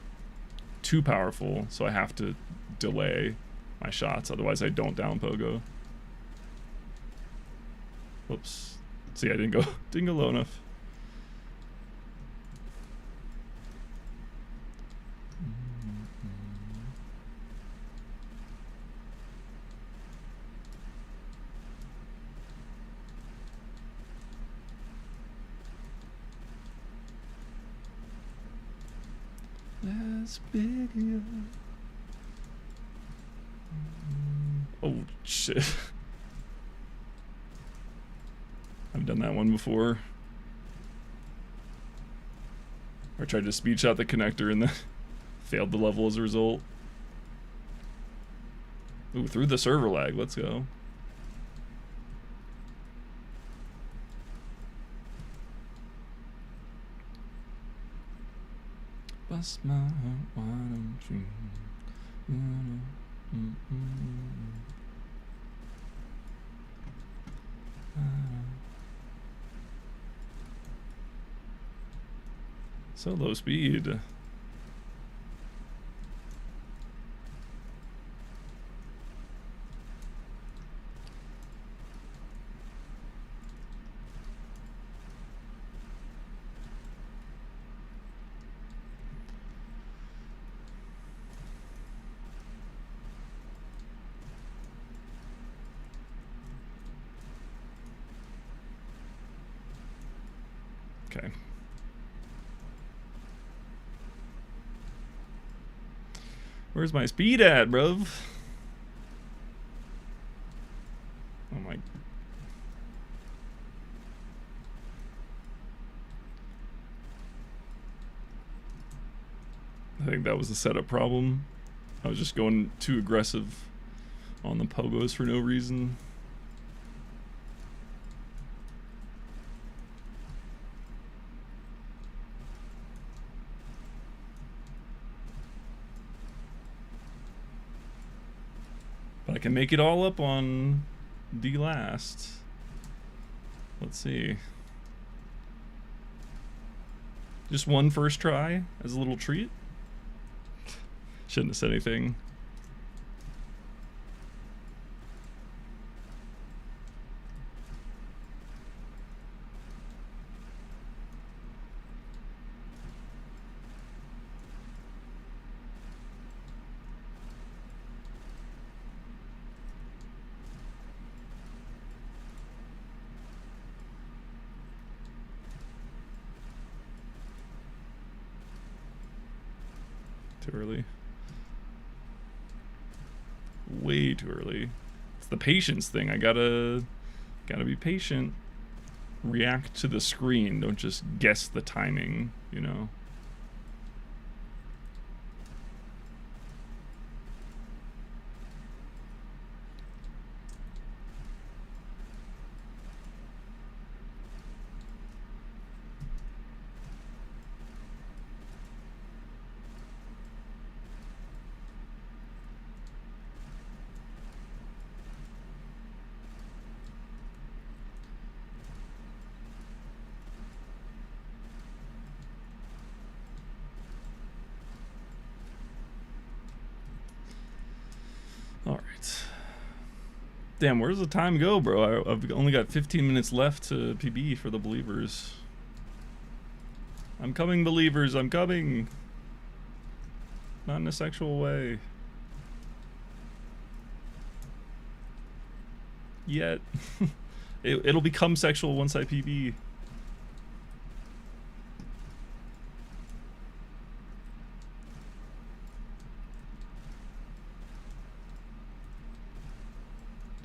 too powerful, so I have to delay my shots, otherwise I don't down pogo. Whoops. See, I didn't go low enough. Oh shit. I've done that one before. I tried to speed shot the connector and then failed the level as a result. Ooh, through the server lag, let's go. Bust my heart, why don't you? So low speed. Okay. Where's my speed at, bruv? Oh my. I think that was a setup problem. I was just going too aggressive on the pogos for no reason. But I can make it all up on the last. Let's see. Just one first try as a little treat. Shouldn't have said anything. Too early. Way too early. It's the patience thing. I gotta be patient. React to the screen. Don't just guess the timing, you know. Alright. Damn, where's the time go, bro? I've only got 15 minutes left to PB for the believers. I'm coming, believers, I'm coming! Not in a sexual way. Yet. It'll become sexual once I PB.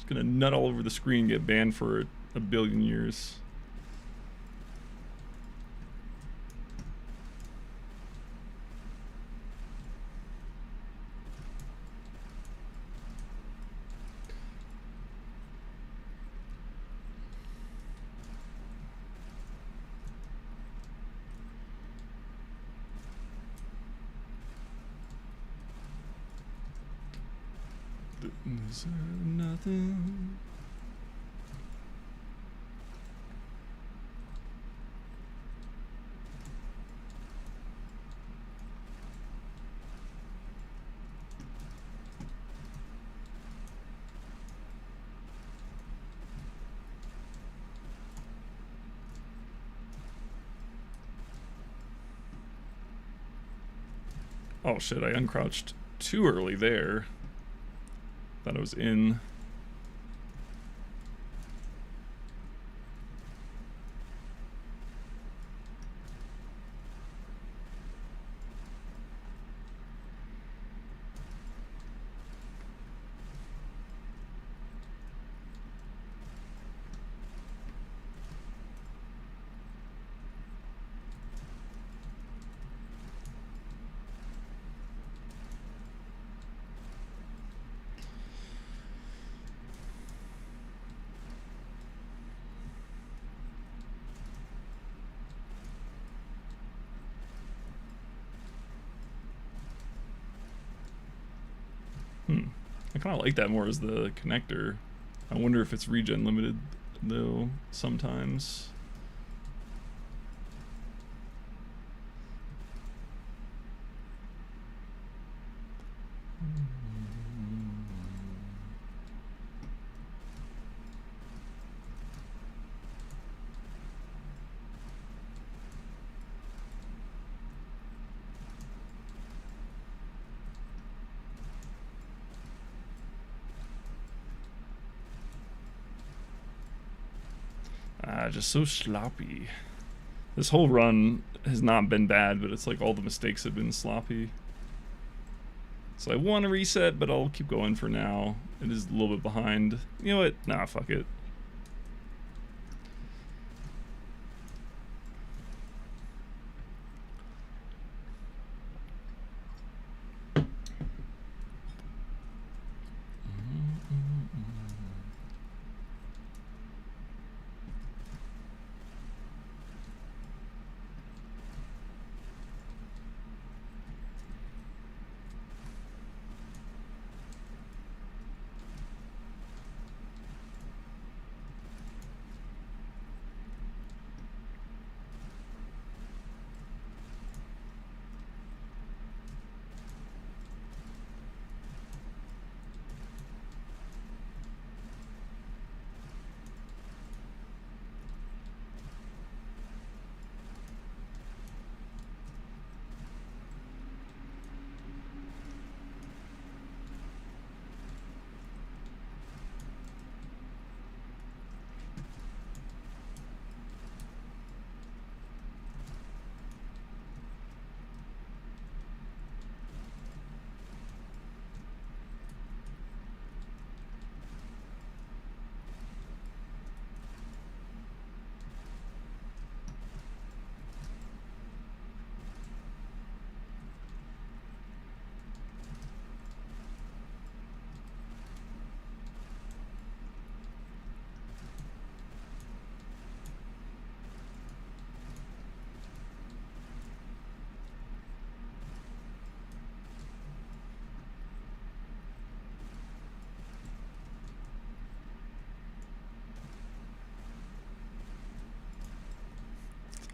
Gonna nut all over the screen, get banned for a billion years. Didn't deserve nothing. Oh shit, I uncrouched too early there. Thought I was in. I kind of like that more as the connector. I wonder if it's regen limited though sometimes. Just so sloppy. This whole run has not been bad, but it's like all the mistakes have been sloppy. So I want to reset, but I'll keep going for now. It is a little bit behind. You know what? Nah, fuck it.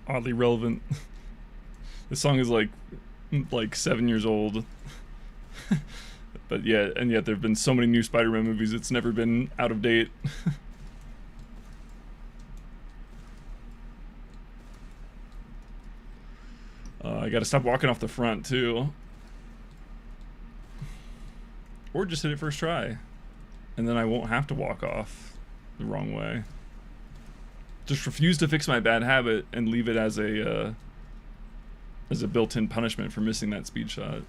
Oddly relevant. This song is like 7 years old. But yet there have been so many new Spider-Man movies, it's never been out of date. I gotta stop walking off the front too. Or just hit it first try. And then I won't have to walk off the wrong way. Just refuse to fix my bad habit and leave it as a built-in punishment for missing that speed shot.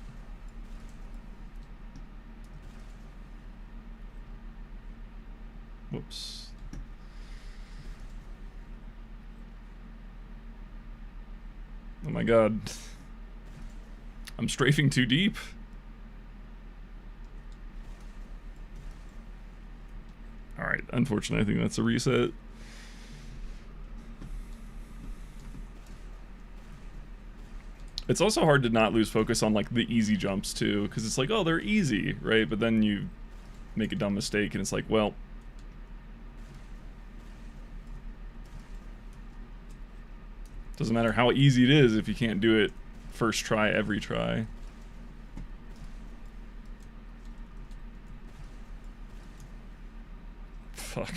Whoops. Oh my god. I'm strafing too deep. Alright, unfortunately I think that's a reset. It's also hard to not lose focus on like the easy jumps too, because it's like, oh, they're easy, right? But then you make a dumb mistake and it's like, well, doesn't matter how easy it is if you can't do it first try every try. Fuck.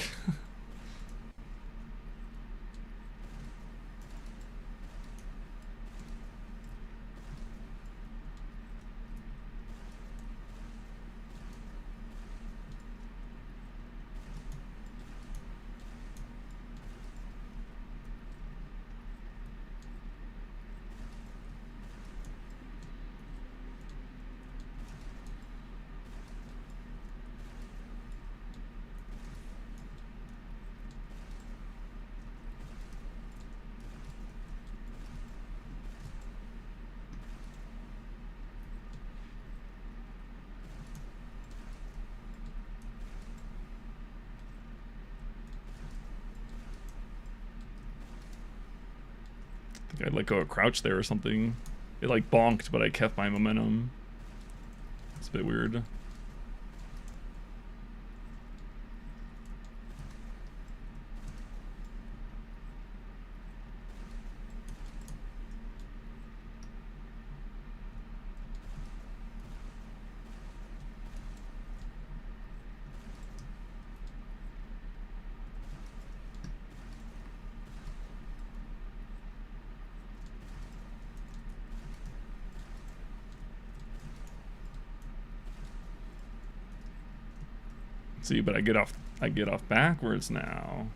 I think I let go of crouch there or something. It like bonked, but I kept my momentum. It's a bit weird. See, but I get off backwards now.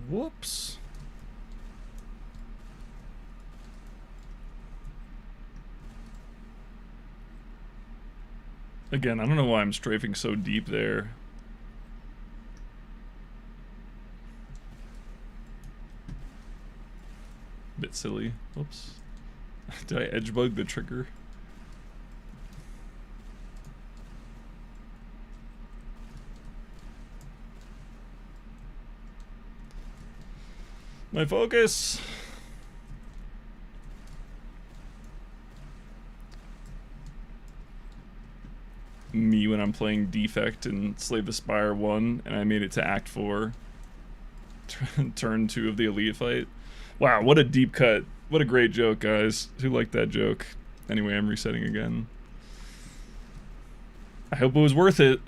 Whoops. Again, I don't know why I'm strafing so deep there. Bit silly. Whoops. Did I edge bug the trigger? My focus. Me when I'm playing Defect in Slay the Spire 1 and I made it to Act 4. Turn 2 of the Elite fight. Wow, what a deep cut. What a great joke, guys. Who liked that joke? Anyway, I'm resetting again. I hope it was worth it.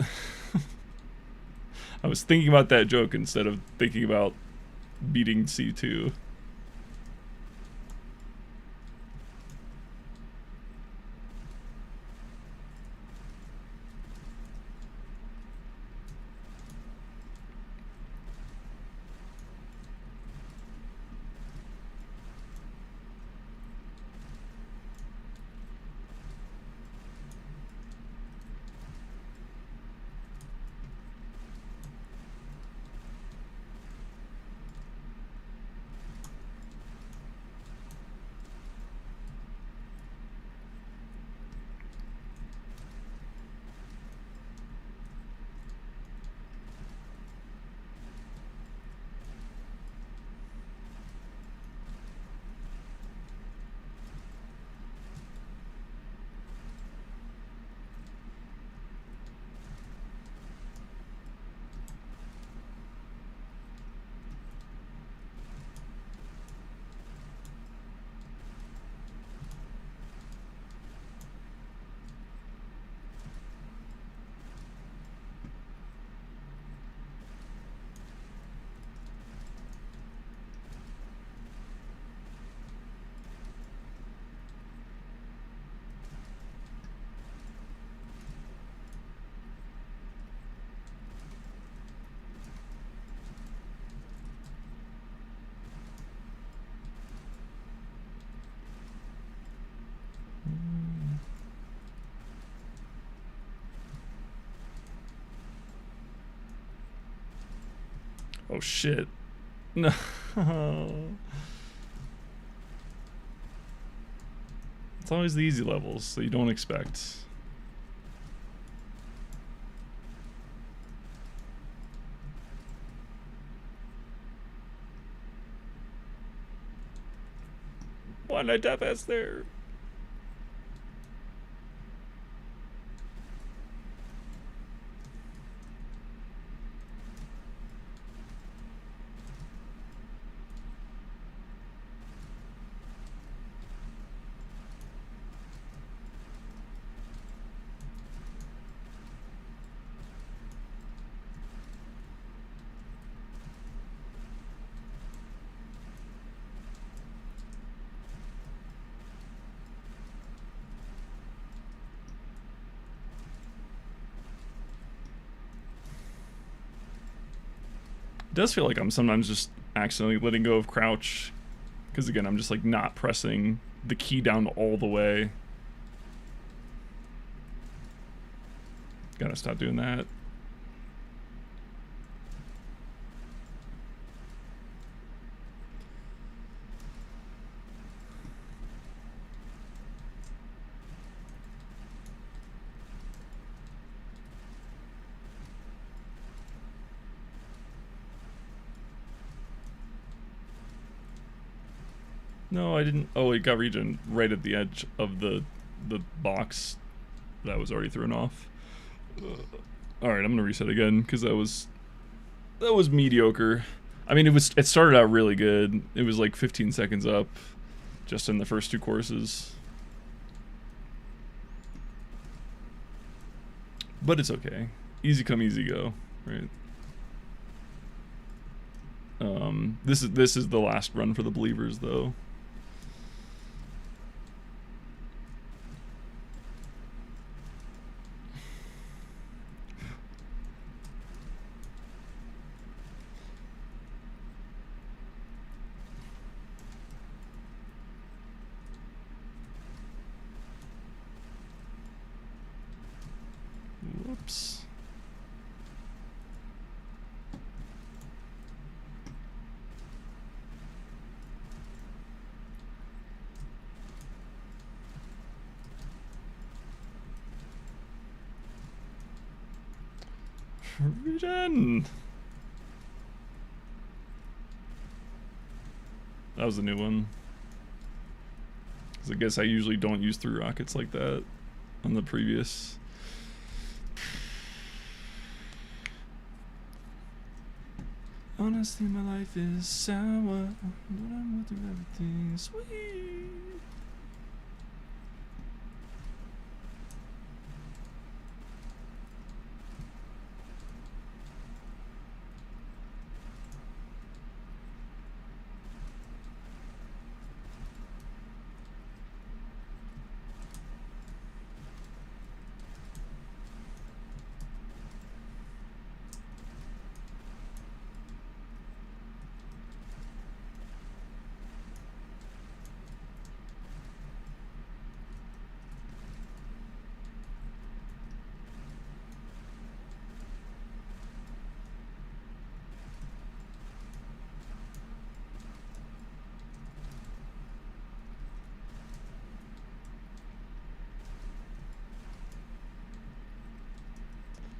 I was thinking about that joke instead of thinking about beating C2. Oh shit. No. It's always the easy levels that you don't expect. Why did I tap S there? It does feel like I'm sometimes just accidentally letting go of crouch, because again, I'm just like not pressing the key down all the way. Gotta stop doing that. No, I didn't. Oh, it got regen right at the edge of the box that was already thrown off. All right, I'm gonna reset again because that was mediocre. I mean, it started out really good. It was like 15 seconds up just in the first two courses. But it's okay. Easy come, easy go, right? This is the last run for the believers, though. Whoops. Regen. That was the new one. 'Cause I guess I usually don't use 3 rockets like that on the previous. Honestly, my life is sour, but I'm going through everything sweet.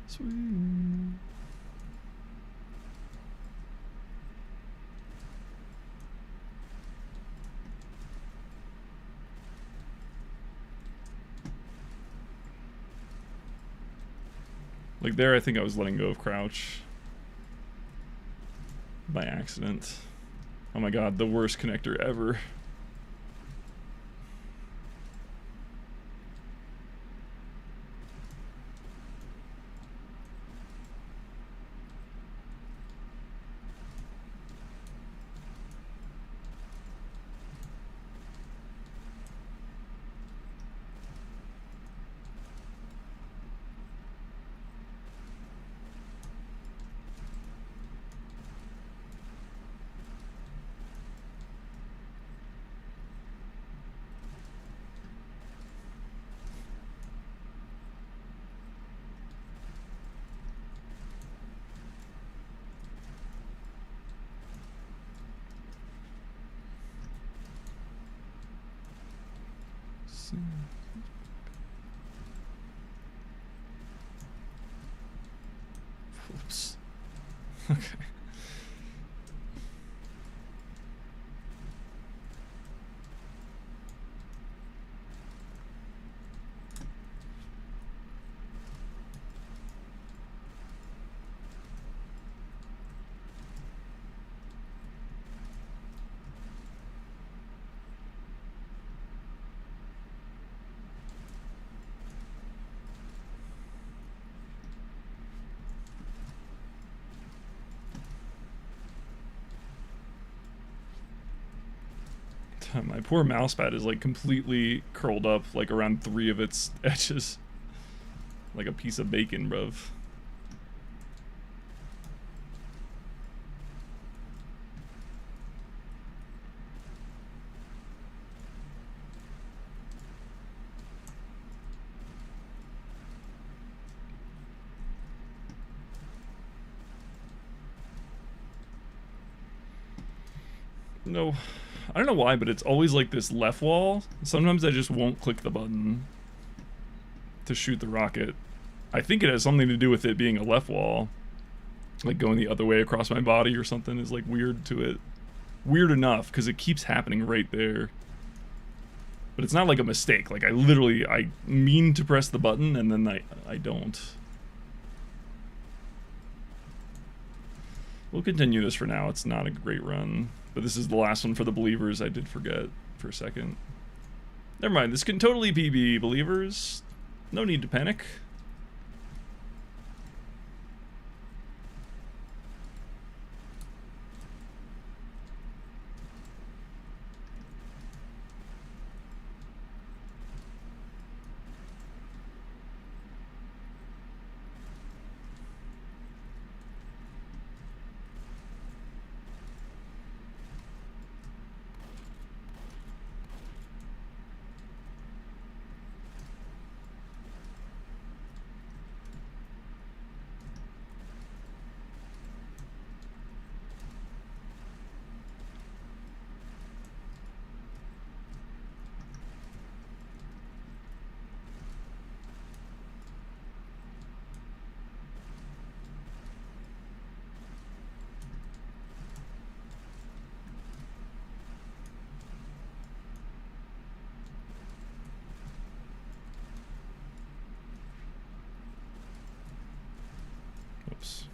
Sweet. Like there, I think I was letting go of crouch by accident. Oh my god, the worst connector ever. Oops. Okay. My poor mouse pad is like completely curled up like around 3 of its edges. Like a piece of bacon, bruv. No. I don't know why, but it's always like this left wall. Sometimes I just won't click the button to shoot the rocket. I think it has something to do with it being a left wall. Like going the other way across my body or something is like weird to it. Weird enough, because it keeps happening right there. But it's not like a mistake. Like I mean to press the button and then I don't. We'll continue this for now. It's not a great run. But this is the last one for the believers. I did forget for a second. Never mind. This can totally PB, believers. No need to panic. Oops.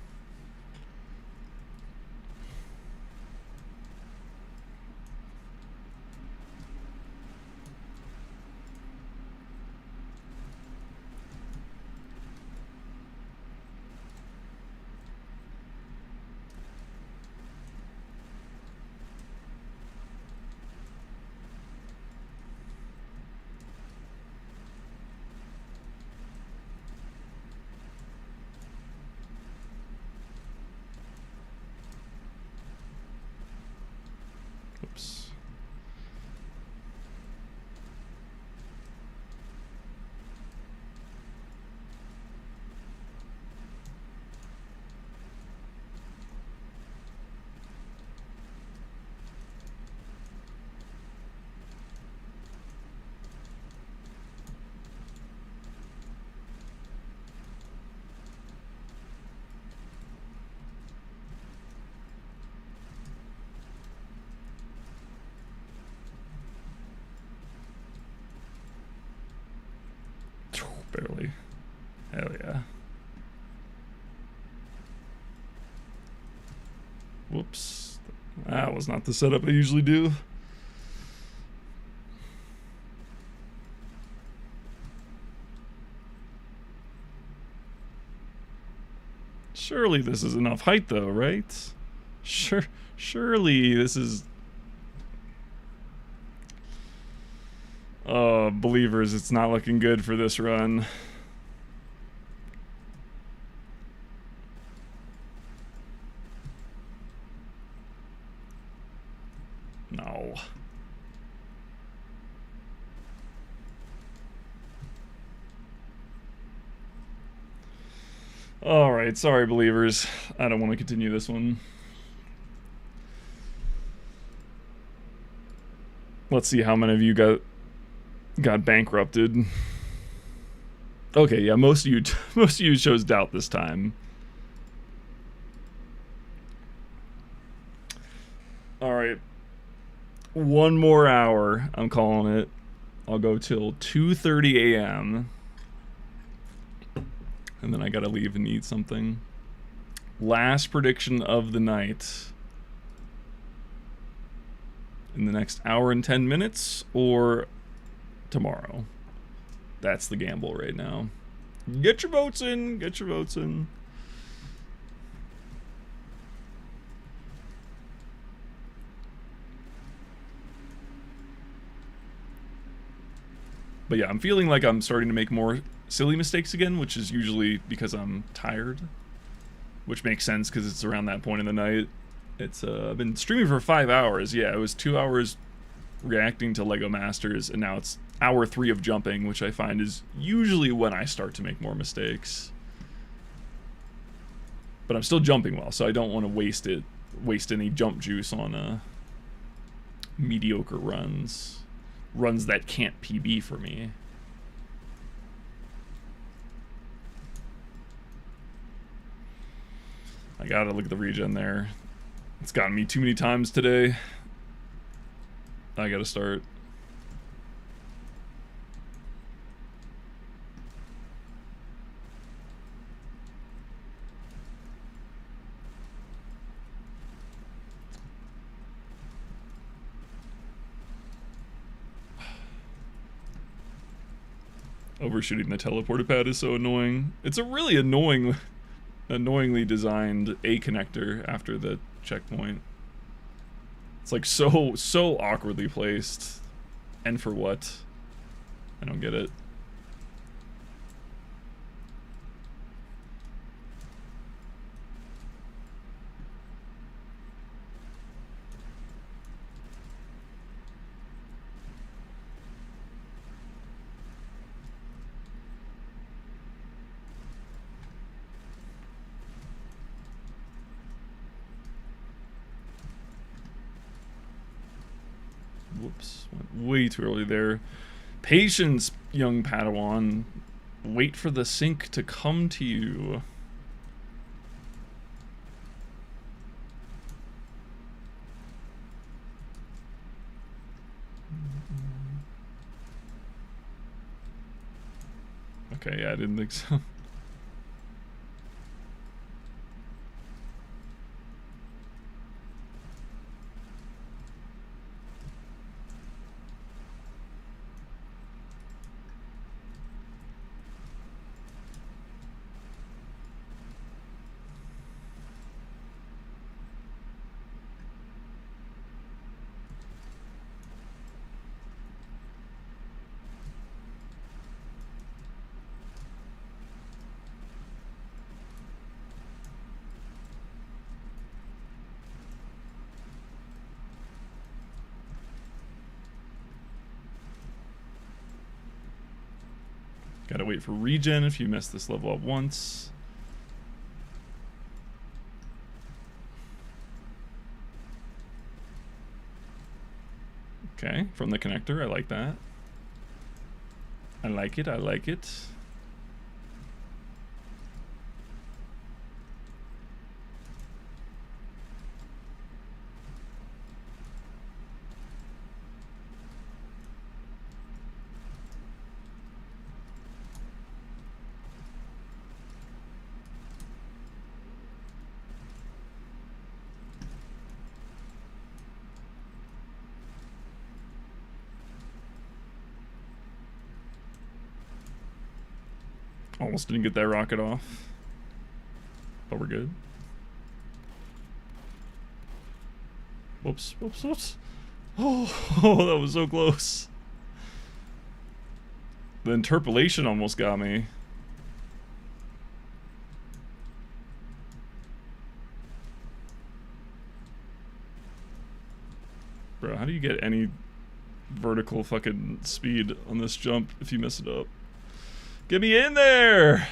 Oops. Barely. Hell yeah. Whoops. That was not the setup I usually do. Surely this is enough height though, right? Surely this is... Oh, believers, it's not looking good for this run. No. Alright, sorry believers. I don't want to continue this one. Let's see how many of you got bankrupted. Okay, yeah, most of you chose doubt this time. Alright. One more hour, I'm calling it. I'll go till 2:30 a.m. And then I gotta leave and eat something. Last prediction of the night. In the next hour and 10 minutes, or tomorrow. That's the gamble right now. Get your votes in, get your votes in. But yeah, I'm feeling like I'm starting to make more silly mistakes again, which is usually because I'm tired. Which makes sense because it's around that point in the night. It's I've been streaming for 5 hours. Yeah, it was 2 hours reacting to Lego Masters, and now it's hour 3 of jumping, which I find is usually when I start to make more mistakes. But I'm still jumping well, so I don't want to waste any jump juice on mediocre runs. Runs that can't PB for me. I gotta look at the regen there. It's gotten me too many times today. I gotta start. Overshooting the teleporter pad is so annoying. It's a really annoyingly designed A connector after the checkpoint. It's like so awkwardly placed. And for what? I don't get it. Whoops, went way too early there. Patience, young Padawan. Wait for the sync to come to you. Okay, yeah, I didn't think so. Gotta wait for regen if you mess this level up once. Okay, from the connector, I like that. I like it, I like it. Almost didn't get that rocket off, but we're good. Whoops, whoops, whoops. Oh, that was so close. The interpolation almost got me. Bro, how do you get any vertical fucking speed on this jump if you mess it up? Get me in there!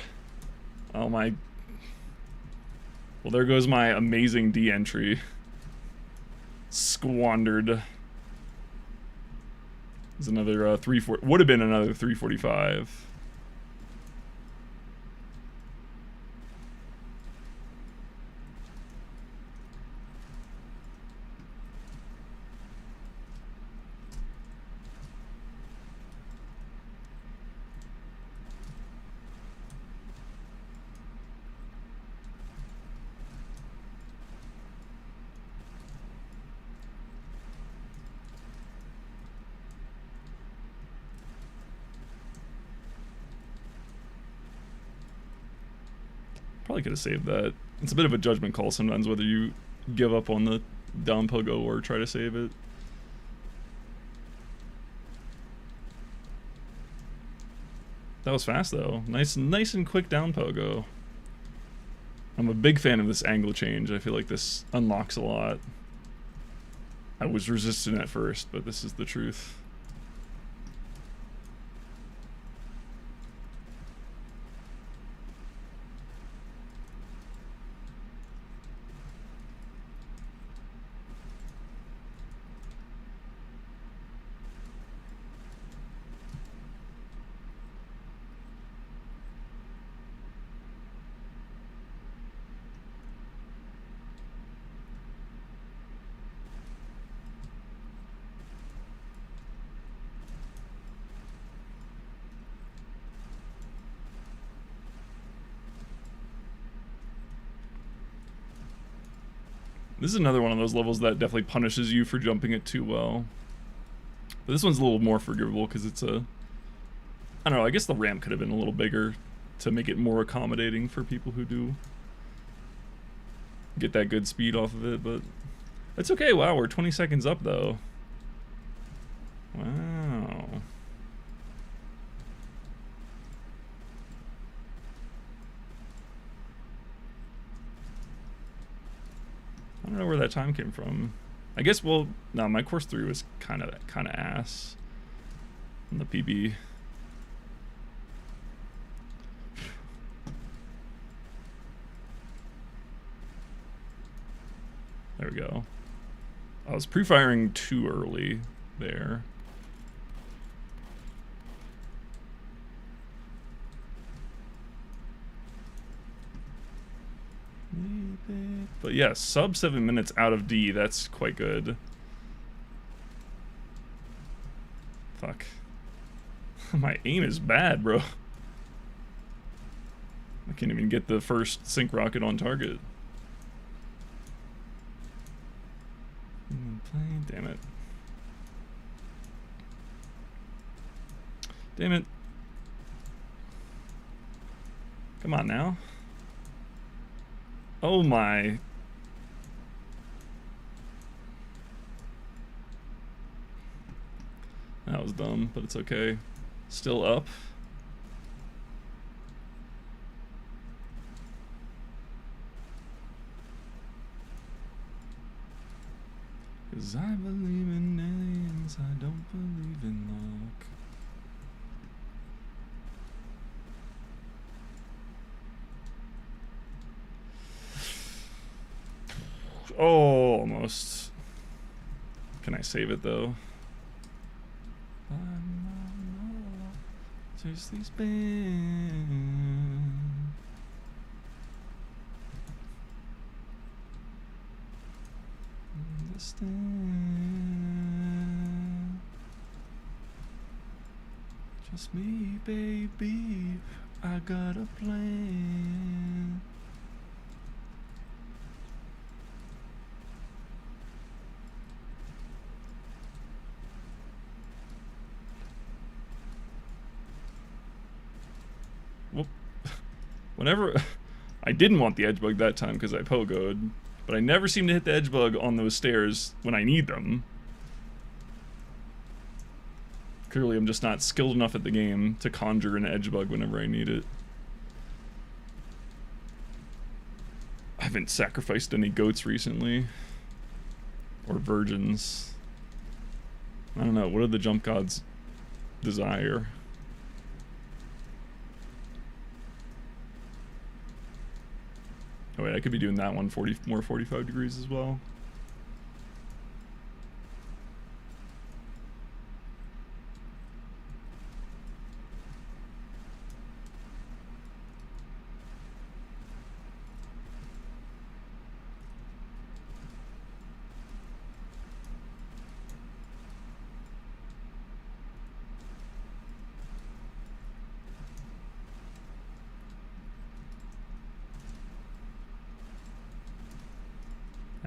Oh my... Well, there goes my amazing D entry. Squandered. There's another 340... Would have been another 345. Probably could have saved that. It's a bit of a judgment call sometimes whether you give up on the down pogo or try to save it. That was fast though. Nice and quick down pogo. I'm a big fan of this angle change. I feel like this unlocks a lot. I was resistant at first, but this is the truth. This is another one of those levels that definitely punishes you for jumping it too well. But this one's a little more forgivable because it's a... I don't know, I guess the ramp could have been a little bigger to make it more accommodating for people who do get that good speed off of it, but... It's okay, wow, we're 20 seconds up though. Wow. I don't know where that time came from. I guess, well, no, my course 3 was kind of ass on the PB. There we go. I was pre-firing too early there. But yeah, sub 7 minutes out of D, that's quite good. Fuck. My aim is bad, bro. I can't even get the first sync rocket on target. Damn it. Damn it. Come on now. Oh my. That was dumb, but it's okay. Still up. Cause I believe in aliens, I don't believe in luck. Oh, almost. Can I save it though? There's these just me, baby. I got a plan. Well, whenever I didn't want the edge bug that time because I pogoed, but I never seem to hit the edge bug on those stairs when I need them. Clearly I'm just not skilled enough at the game to conjure an edge bug whenever I need it. I haven't sacrificed any goats recently. Or virgins. I don't know, what do the jump gods desire? Oh wait, I could be doing that one more 45 degrees as well.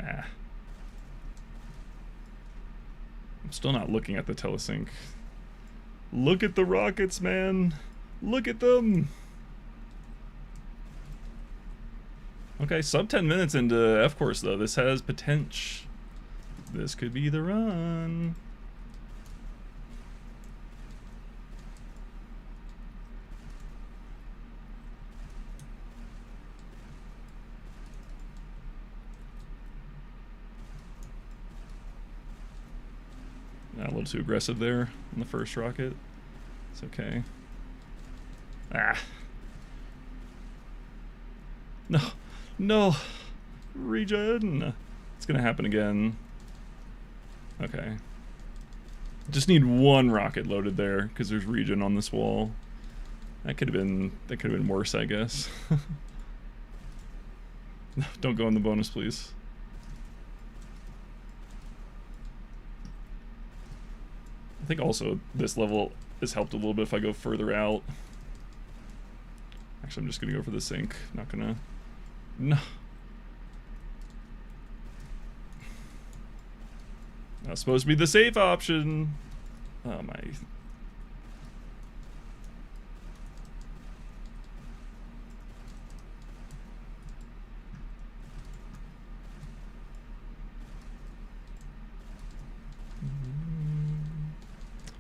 Ah. I'm still not looking at the telesync. Look at the rockets, man! Look at them! Okay, sub 10 minutes into F-Course though. This has potential. This could be the run. A little too aggressive there on the first rocket. It's okay. Ah. No. No. Regen. It's gonna happen again. Okay. Just need one rocket loaded there because there's regen on this wall. That could have been worse, I guess. No, don't go in the bonus, please. I think also this level is helped a little bit if I go further out. Actually, I'm just gonna go for the sink. Not gonna. No. That's supposed to be the safe option. Oh my.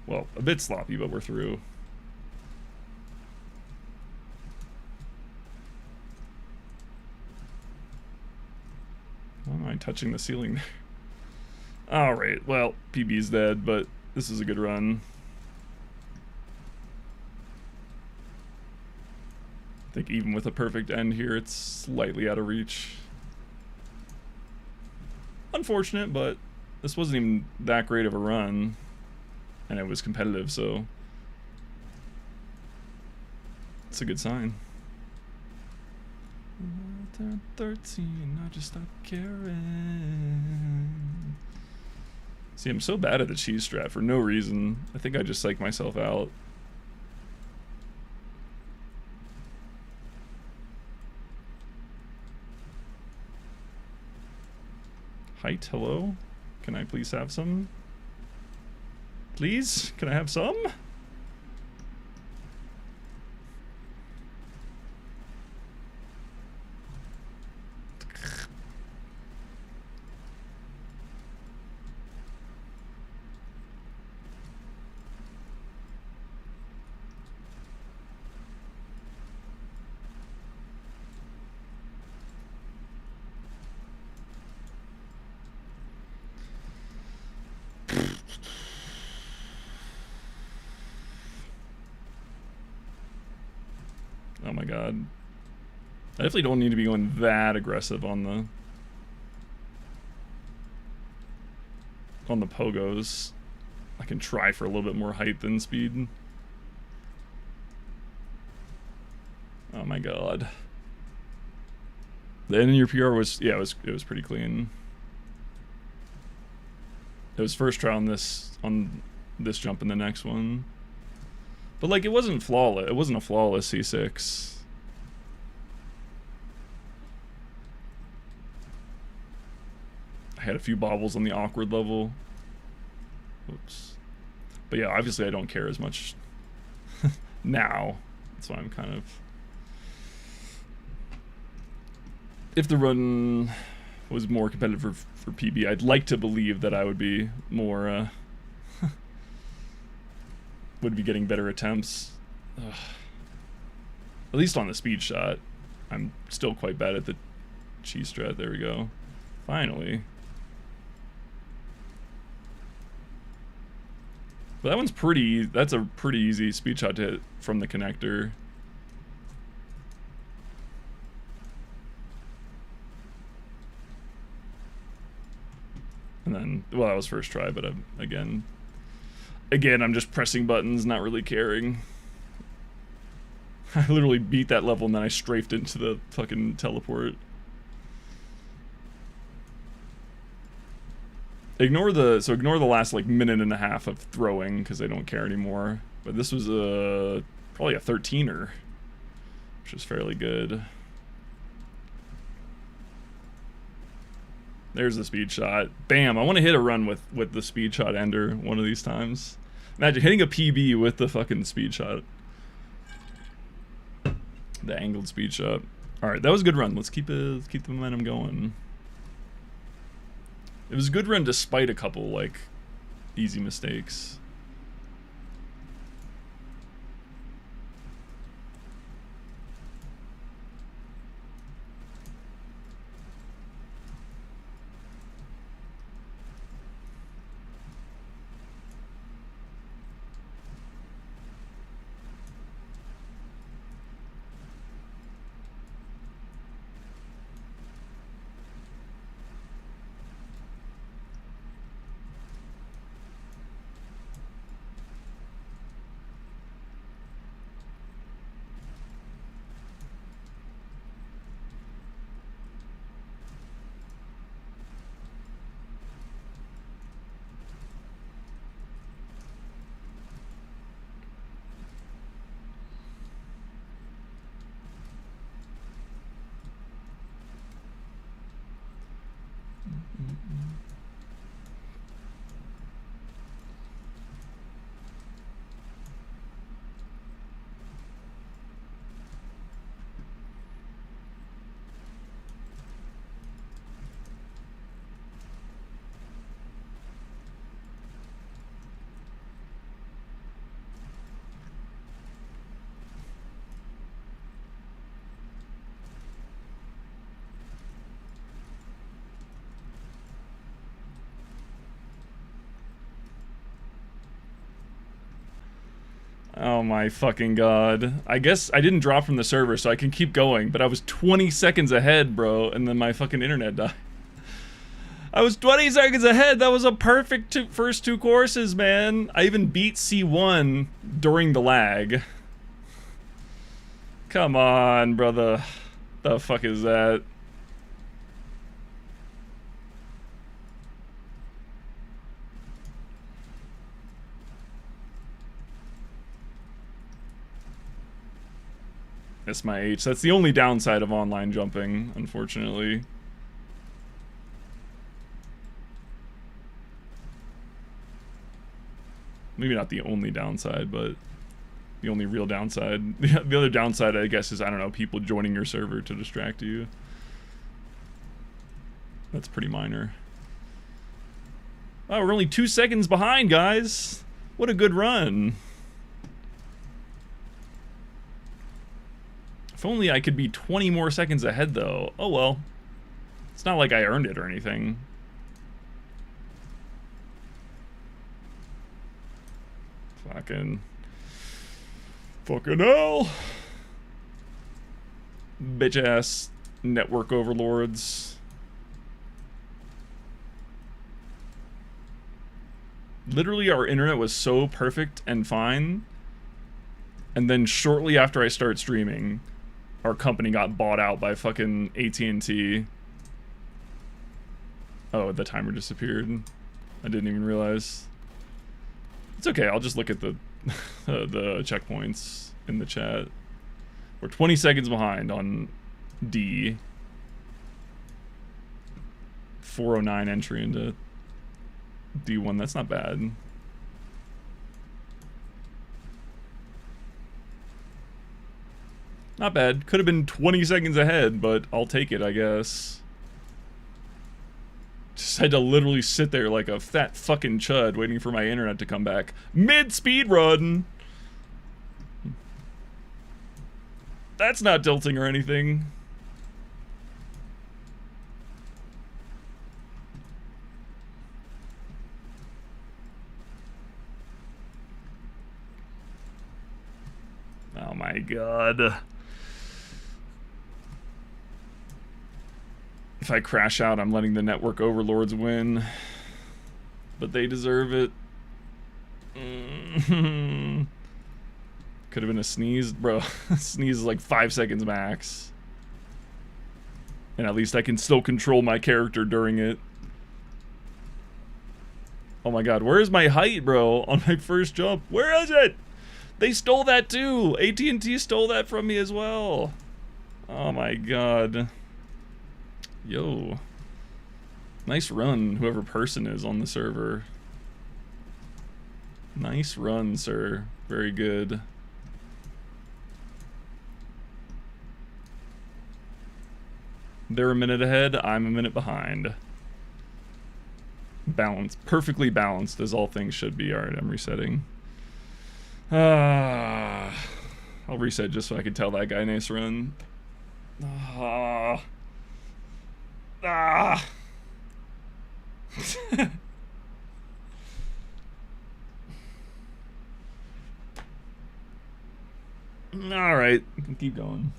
Well, a bit sloppy, but we're through. Why am I touching the ceiling there? Alright, well, PB's dead, but this is a good run. I think even with a perfect end here, it's slightly out of reach. Unfortunate, but this wasn't even that great of a run. And it was competitive, so it's a good sign. I turned 13, I just stopped caring. See, I'm so bad at the cheese strat for no reason. I think I just psych myself out. Height, hello? Can I please have some? Please? Can I have some? Oh my god. I definitely don't need to be going that aggressive on the on the pogos, I can try for a little bit more height than speed. Oh my god. The end of your PR was, yeah, it was pretty clean. It was first try on this jump and the next one. But like, it wasn't flawless. It wasn't a flawless C6. I had a few bobbles on the awkward level. Oops. But yeah, obviously I don't care as much now. That's why I'm kind of... If the run was more competitive for PB, I'd like to believe that I would be more, would be getting better attempts. Ugh. At least on the speed shot. I'm still quite bad at the cheese strat. There we go. Finally. But that one's pretty, that's a pretty easy speed shot to hit from the connector. And then, well, that was first try, but again, I'm just pressing buttons, not really caring. I literally beat that level and then I strafed into the fucking teleport. Ignore the last like minute and a half of throwing because I don't care anymore. But this was probably a 13er, which is fairly good. There's the speed shot. Bam! I want to hit a run with the speed shot ender one of these times. Imagine hitting a PB with the fucking speed shot. The angled speed shot. All right, that was a good run. Let's keep the momentum going. It was a good run despite a couple like easy mistakes. Oh my fucking god. I guess I didn't drop from the server, so I can keep going, but I was 20 seconds ahead, bro, and then my fucking internet died. I was 20 seconds ahead! That was a perfect first two courses, man! I even beat C1 during the lag. Come on, brother. The fuck is that? That's my H. That's the only downside of online jumping, unfortunately. Maybe not the only downside, but the only real downside. The other downside, I guess, is, I don't know, people joining your server to distract you. That's pretty minor. Oh, we're only 2 seconds behind, guys. What a good run. If only I could be 20 more seconds ahead, though. Oh well. It's not like I earned it or anything. Fucking hell. Bitch-ass network overlords. Literally, our internet was so perfect and fine, and then shortly after I start streaming, our company got bought out by fucking AT&T. Oh, the timer disappeared. I didn't even realize. It's okay, I'll just look at the the checkpoints in the chat. We're 20 seconds behind on D. 409 entry into D1, that's not bad. Not bad. Could have been 20 seconds ahead, but I'll take it, I guess. Just had to literally sit there like a fat fucking chud waiting for my internet to come back. Mid-speedrun! That's not tilting or anything. Oh my god. If I crash out, I'm letting the network overlords win. But they deserve it. Could have been a sneeze. Bro, sneeze is like 5 seconds max. And at least I can still control my character during it. Oh my god, where is my height, bro? On my first jump. Where is it? They stole that too! AT&T stole that from me as well. Oh my god. Yo. Nice run, whoever person is on the server. Nice run, sir. Very good. They're a minute ahead, I'm a minute behind. Balanced. Perfectly balanced, as all things should be. Alright, I'm resetting. I'll reset just so I can tell that guy nice run. Alright, keep going.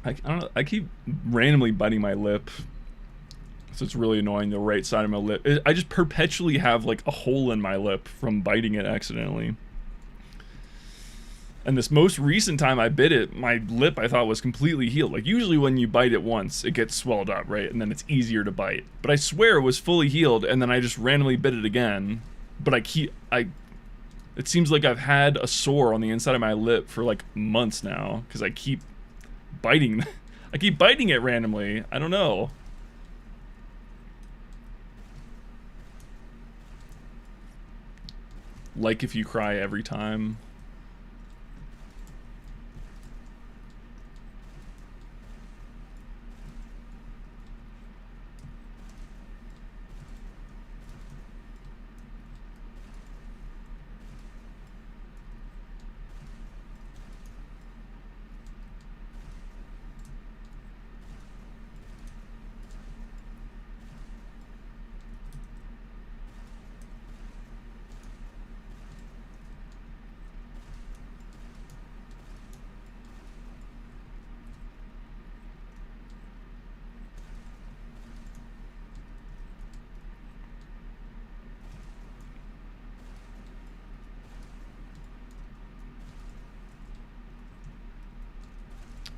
I don't know, I keep randomly biting my lip. So it's really annoying, the right side of my lip. I just perpetually have like a hole in my lip from biting it accidentally. And this most recent time I bit it, my lip I thought was completely healed. Like usually when you bite it once, it gets swelled up, right? And then it's easier to bite. But I swear it was fully healed and then I just randomly bit it again. But it seems like I've had a sore on the inside of my lip for like months now. Because I keep biting, I keep biting it randomly. I don't know. Like if you cry every time.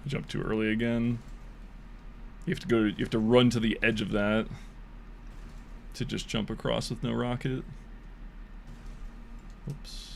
Jump too early again. You have to run to the edge of that to just jump across with no rocket. Oops.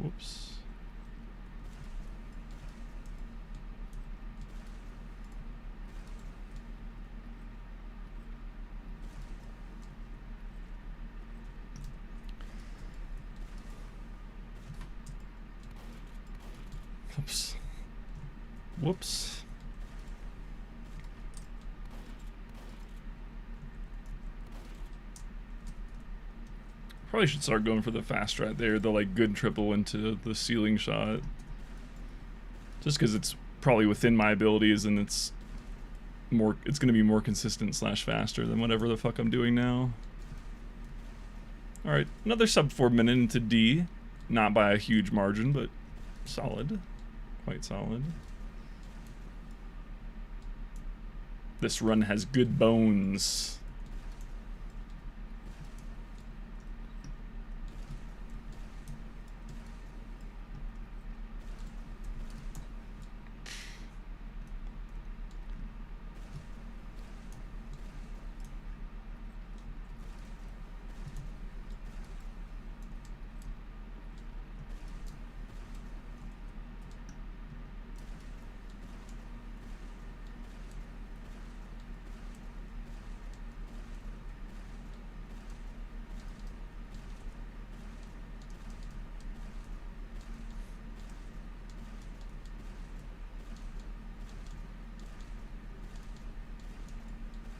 Whoops. Oops. Whoops. Probably should start going for the fast strat there, the like good triple into the ceiling shot. Just because it's probably within my abilities and it's gonna be more consistent / faster than whatever the fuck I'm doing now. Alright, another sub 4 minute into D. Not by a huge margin, but solid. Quite solid. This run has good bones.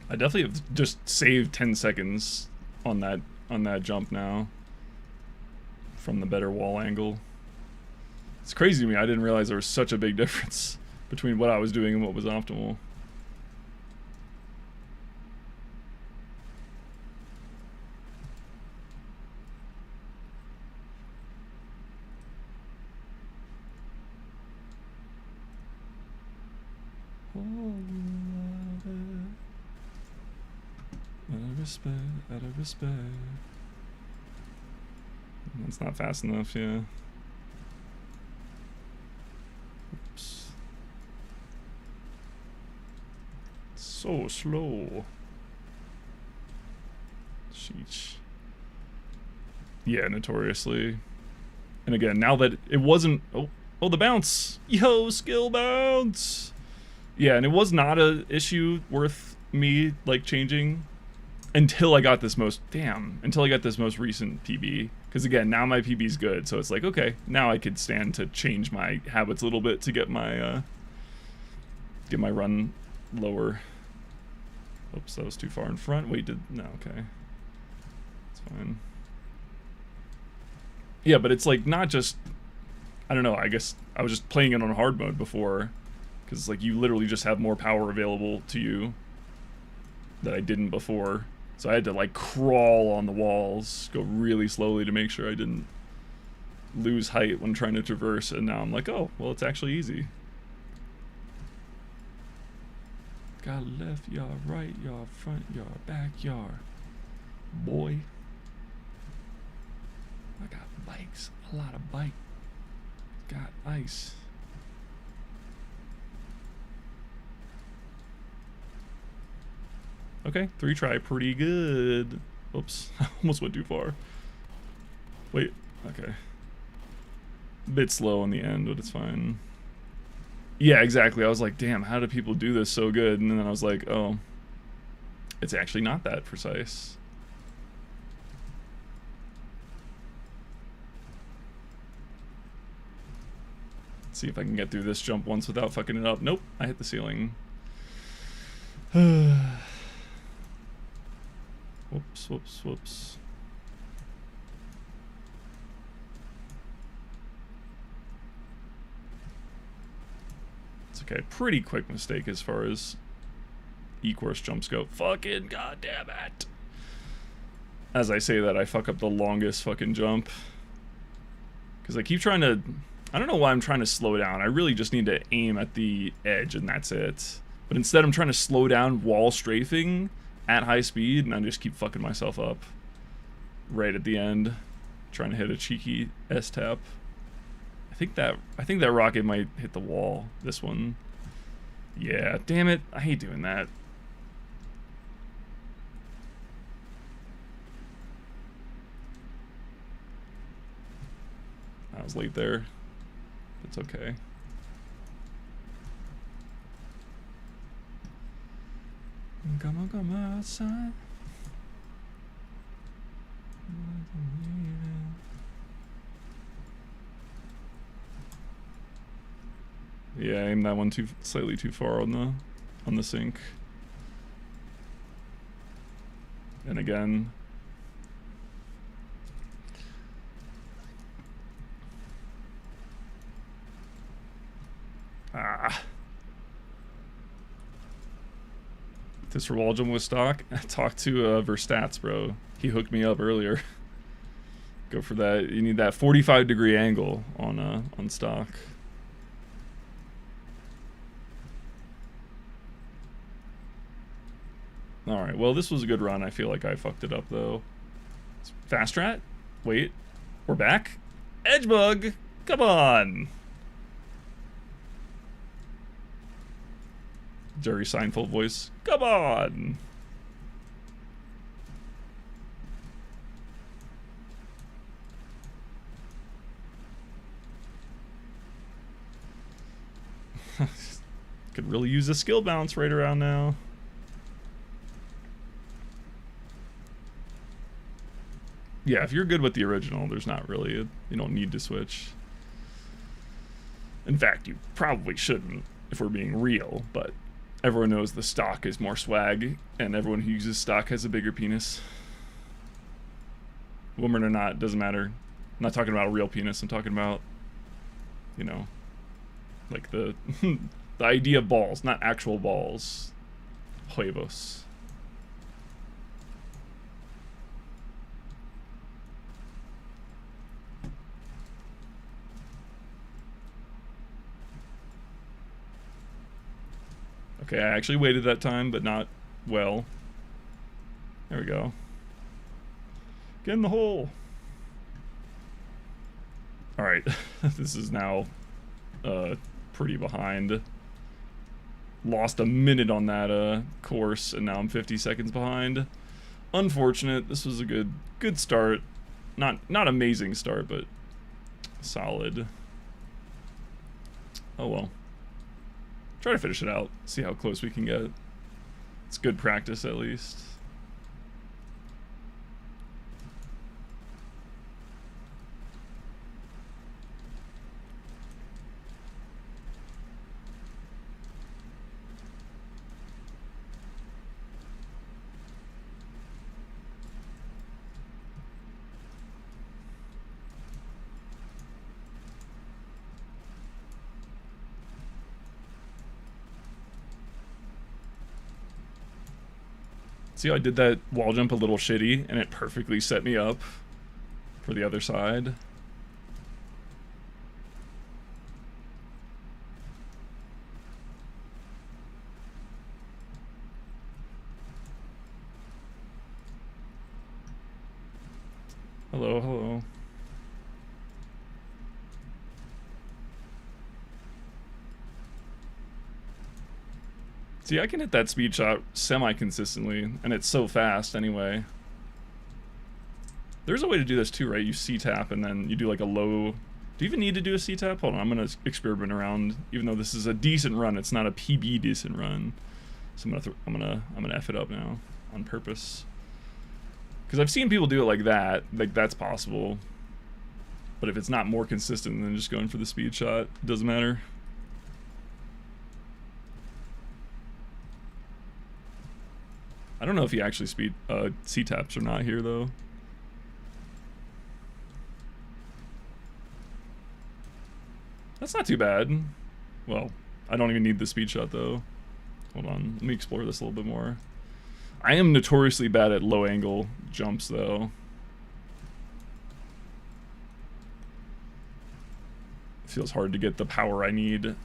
I definitely have just saved 10 seconds on that jump now from the better wall angle. It's crazy to me. I didn't realize there was such a big difference between what I was doing and what was optimal. Out of respect. That's not fast enough, yeah. Oops. So slow. Sheesh. Yeah, notoriously. And again, now that it wasn't... Oh, the bounce! Yo, skill bounce! Yeah, and it was not a issue worth me, like, changing until I got this most recent PB. Because again, now my PB's good, so it's like, okay, now I could stand to change my habits a little bit to get my run lower. Oops, that was too far in front. Wait, no, okay. It's fine. Yeah, but it's like not just, I don't know, I guess I was just playing it on hard mode before. Because like you literally just have more power available to you that I didn't before. So I had to like crawl on the walls, go really slowly to make sure I didn't lose height when trying to traverse, and now I'm like, oh, well, it's actually easy. Got left yard, right yard, front yard, backyard. Boy. I got bikes, a lot of bike. Got ice. Okay, 3 try, pretty good. Oops, I almost went too far. Wait, okay. Bit slow in the end, but it's fine. Yeah, exactly. I was like, damn, how do people do this so good? And then I was like, oh, it's actually not that precise. Let's see if I can get through this jump once without fucking it up. Nope, I hit the ceiling. Whoops, whoops, whoops. It's okay. Pretty quick mistake as far as E-course jumps go. Fucking goddamn it. As I say that, I fuck up the longest fucking jump. Because I keep trying to... I don't know why I'm trying to slow down. I really just need to aim at the edge and that's it. But instead I'm trying to slow down wall strafing at high speed, and I just keep fucking myself up right at the end, trying to hit a cheeky S-tap. I think that rocket might hit the wall. This one. Yeah, damn it. I hate doing that. I was late there. It's okay. Come outside. Yeah, aim that one slightly too far on the sink. And again. Ah. This wall jump with stock. Talk to Verstats, bro. He hooked me up earlier. Go for that. You need that 45-degree angle on stock. All right. Well, this was a good run. I feel like I fucked it up though. Fast strat. Wait. We're back. Edge bug. Come on. Jerry Seinfeld voice. Come on. Could really use a skill bounce right around now. Yeah, if you're good with the original, there's not really you don't need to switch. In fact, you probably shouldn't if we're being real, but everyone knows the stock is more swag, and everyone who uses stock has a bigger penis. Woman or not, doesn't matter. I'm not talking about a real penis, I'm talking about, you know, like the the idea of balls, not actual balls. Huevos. Okay, I actually waited that time, but not well. There we go. Get in the hole. Alright, this is now pretty behind. Lost a minute on that course, and now I'm 50 seconds behind. Unfortunate. This was a good start. Not amazing start, but solid. Oh well. Try to finish it out, see how close we can get. It's good practice at least. See how I did that wall jump a little shitty, and it perfectly set me up for the other side. Hello, hello. See, I can hit that speed shot semi-consistently, and it's so fast anyway. There's a way to do this too, right? You C-tap and then you do like a low... Do you even need to do a C-tap? Hold on, I'm gonna experiment around. Even though this is a decent run, it's not a PB decent run. So I'm gonna F it up now on purpose. Because I've seen people do it like that. Like, that's possible. But if it's not more consistent than just going for the speed shot, it doesn't matter. I don't know if he actually C-taps or not here, though. That's not too bad. Well, I don't even need the speed shot, though. Hold on, let me explore this a little bit more. I am notoriously bad at low angle jumps, though. It feels hard to get the power I need.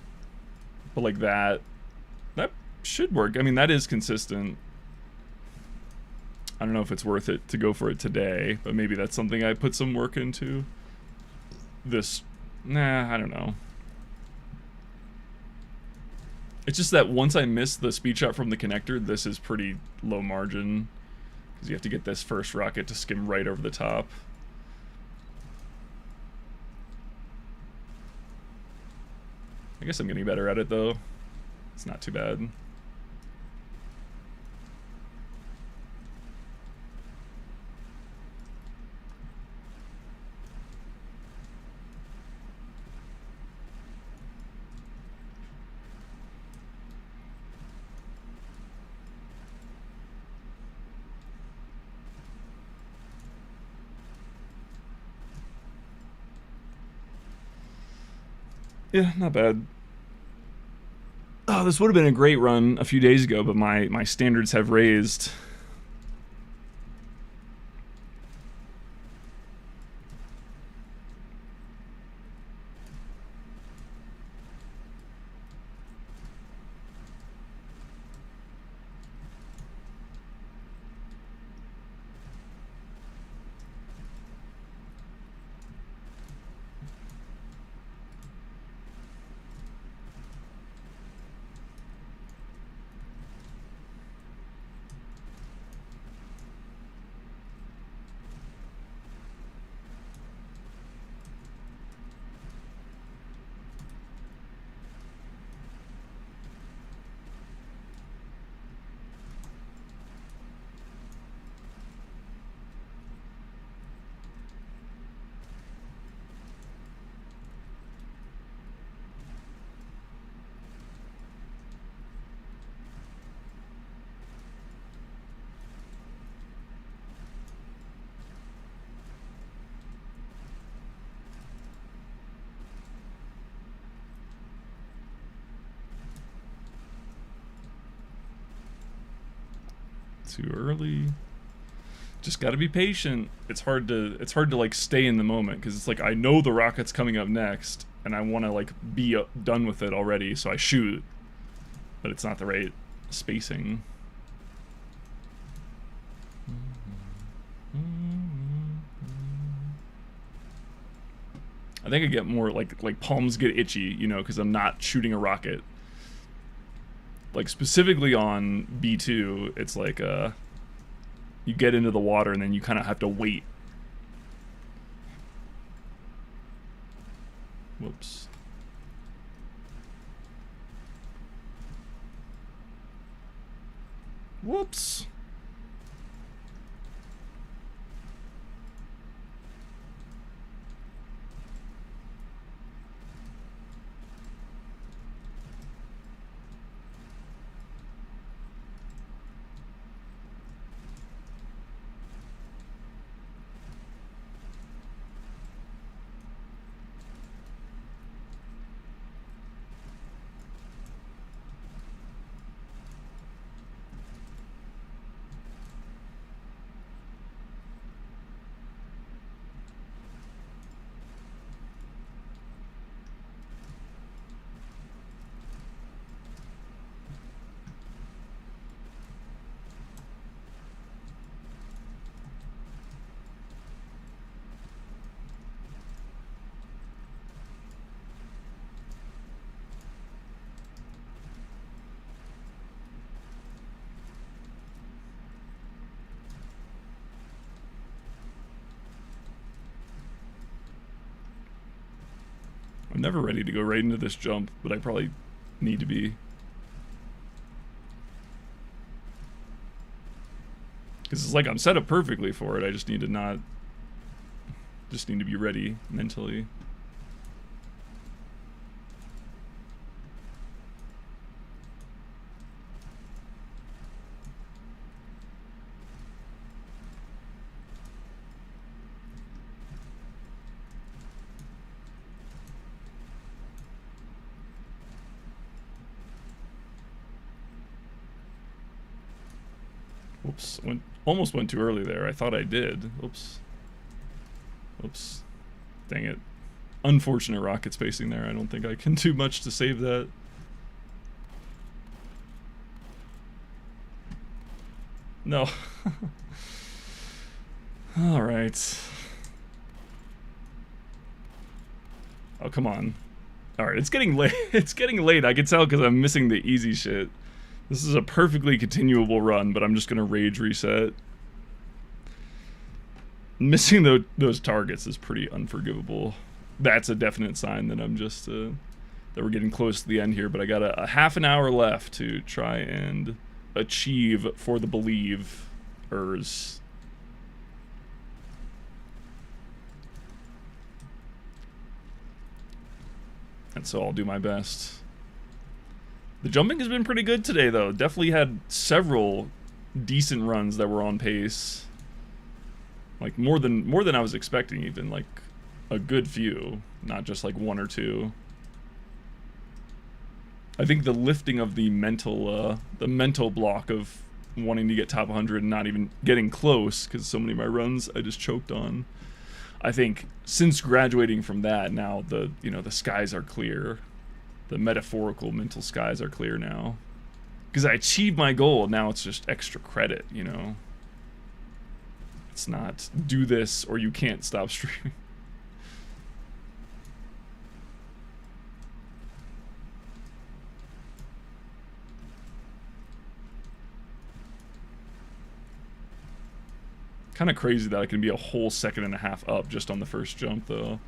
But like that should work. I mean, that is consistent. I don't know if it's worth it to go for it today, but maybe that's something I put some work into. Nah, I don't know. It's just that once I miss the speed shot from the connector, this is pretty low margin. Because you have to get this first rocket to skim right over the top. I guess I'm getting better at it, though. It's not too bad. Yeah, not bad. Oh, this would have been a great run a few days ago, but my standards have raised. Too early. Just gotta be patient. It's hard to like stay in the moment, because it's like I know the rocket's coming up next and I want to like be done with it already, so I shoot, but it's not the right spacing. I think I get more like palms get itchy, you know, because I'm not shooting a rocket. Like specifically on B2, it's like you get into the water and then you kind of have to wait. Whoops. Whoops. I'm never ready to go right into this jump, but I probably need to be. Because it's like I'm set up perfectly for it, I just need to not... Just need to be ready mentally. Oops, almost went too early there. I thought I did. Oops. Oops. Dang it. Unfortunate rocket spacing there. I don't think I can do much to save that. No. Alright. Oh, come on. Alright, it's getting late. It's getting late. I can tell because I'm missing the easy shit. This is a perfectly continuable run, but I'm just going to rage reset. Missing those targets is pretty unforgivable. That's a definite sign that I'm just that we're getting close to the end here, but I got a half an hour left to try and achieve for the believers. And so I'll do my best. The jumping has been pretty good today, though. Definitely had several decent runs that were on pace. Like more than I was expecting, even like a good few, not just like one or two. I think the lifting of the mental block of wanting to get top 100 and not even getting close, because so many of my runs I just choked on. I think since graduating from that, now the skies are clear. The metaphorical mental skies are clear now. Because I achieved my goal, now it's just extra credit, you know? It's not do this or you can't stop streaming. Kind of crazy that I can be a whole second and a half up just on the first jump, though.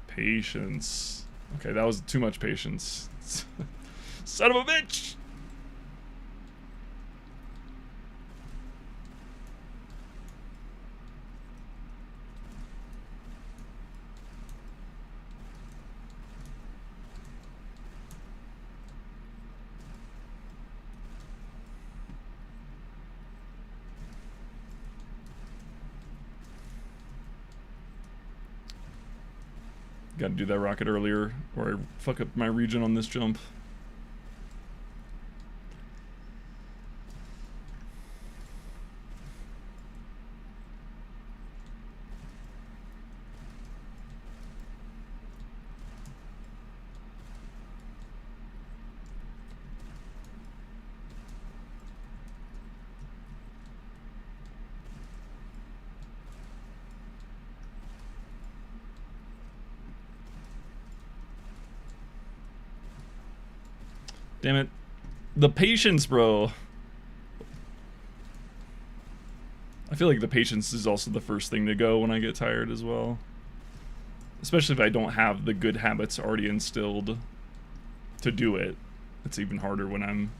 Patience. Okay, that was too much patience. Son of a bitch! Gotta do that rocket earlier, or I fuck up my region on this jump. Damn it. The patience, bro. I feel like the patience is also the first thing to go when I get tired as well. Especially if I don't have the good habits already instilled to do it. It's even harder when I'm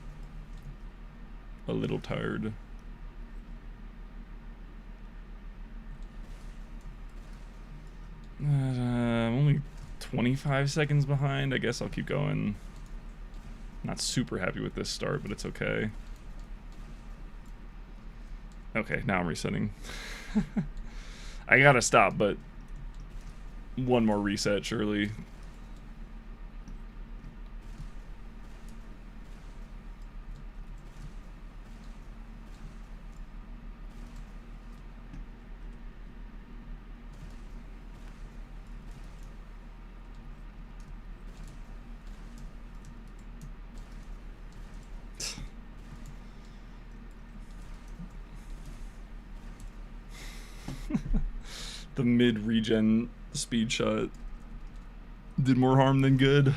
a little tired. I'm only 25 seconds behind. I guess I'll keep going. Not super happy with this start, but it's okay. Okay, now I'm resetting. I gotta stop, but one more reset, surely. The mid-regen speed shot did more harm than good.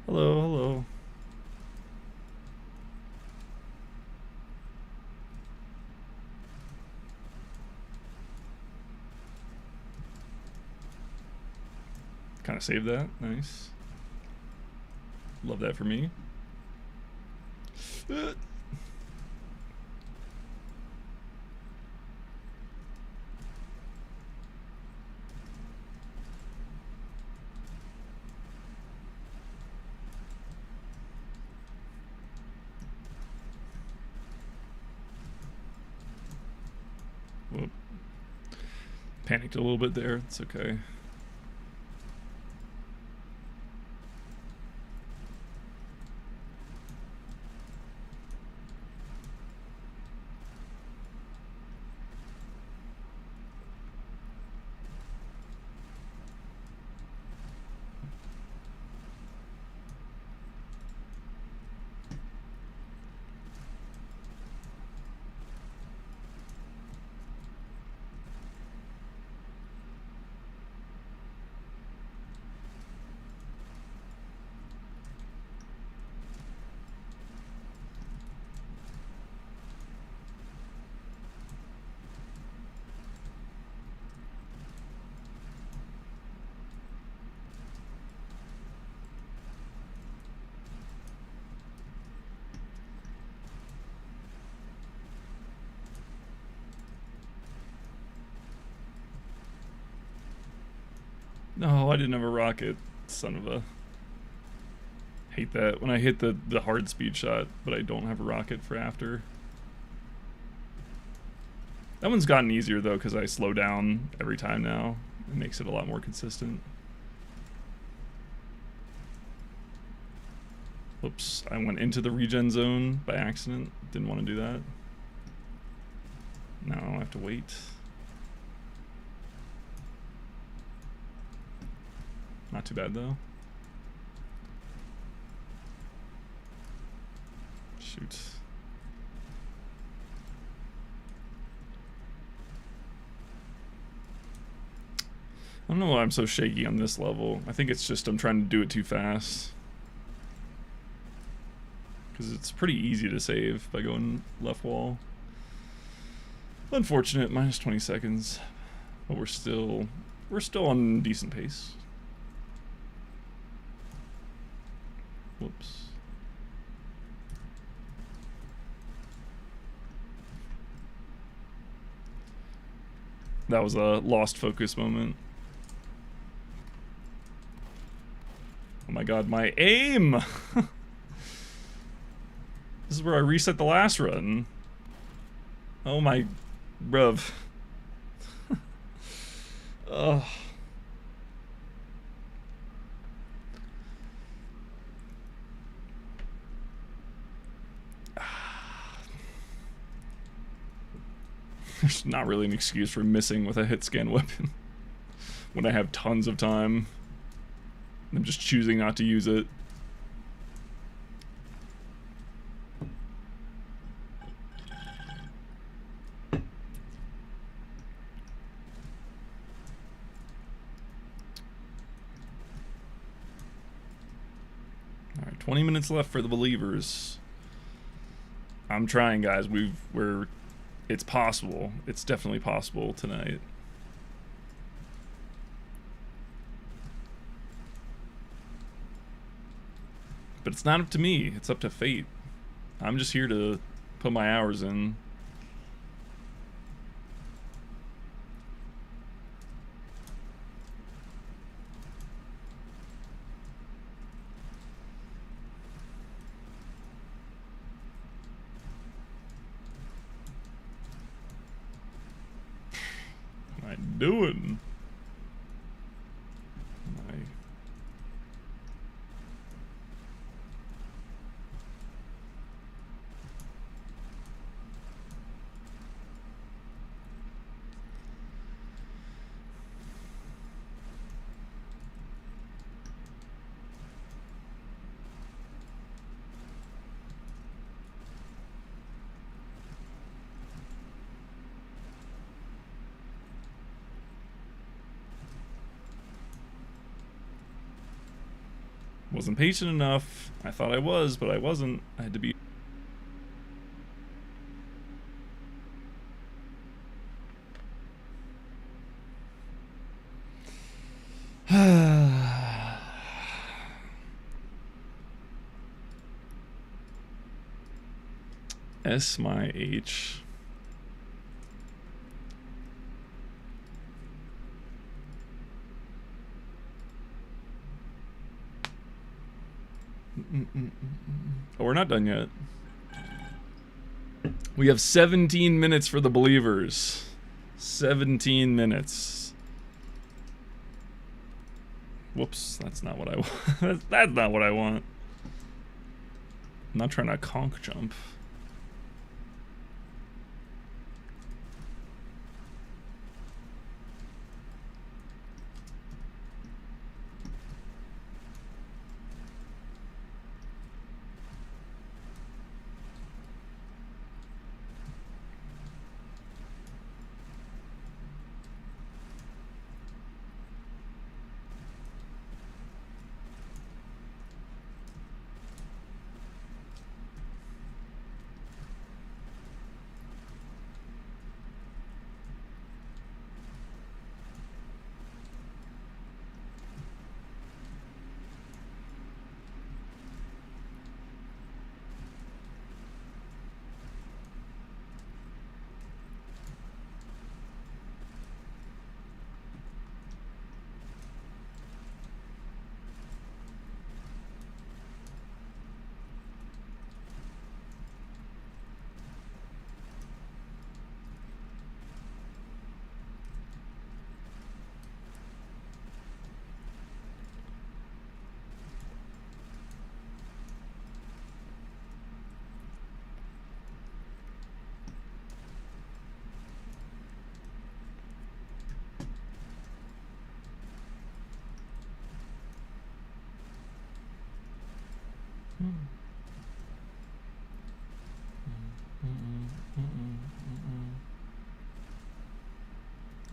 Hello, hello. Kind of saved that. Nice. Love that for me. Whoop. Panicked a little bit there. It's okay. No, I didn't have a rocket. Son of a... Hate that. When I hit the hard speed shot, but I don't have a rocket for after. That one's gotten easier, though, because I slow down every time now. It makes it a lot more consistent. Whoops, I went into the regen zone by accident. Didn't want to do that. Now I have to wait. Not too bad, though. Shoot. I don't know why I'm so shaky on this level. I think it's just I'm trying to do it too fast. Because it's pretty easy to save by going left wall. Unfortunate, minus 20 seconds. But we're still on decent pace. Whoops. That was a lost focus moment. Oh my god, my aim! This is where I reset the last run. Oh my... bruv. Ugh. There's not really an excuse for missing with a hit scan weapon when I have tons of time. I'm just choosing not to use it. Alright, 20 minutes left for the believers. I'm trying, guys. It's possible. It's definitely possible tonight. But it's not up to me. It's up to fate. I'm just here to put my hours in. What am I doing? Wasn't patient enough. I thought I was, but I wasn't. I had to be. S my H. Oh, we're not done yet. We have 17 minutes for the believers. 17 minutes. Whoops, that's not what I want. That's not what I want. I'm not trying to conk jump.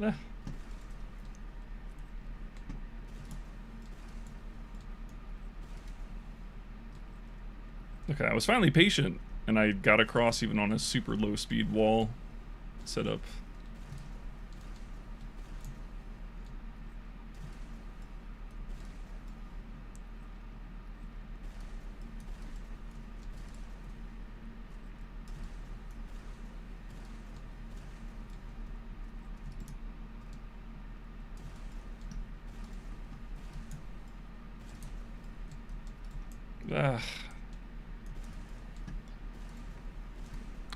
Eh. Okay, I was finally patient, and I got across even on a super low speed wall setup. Ah.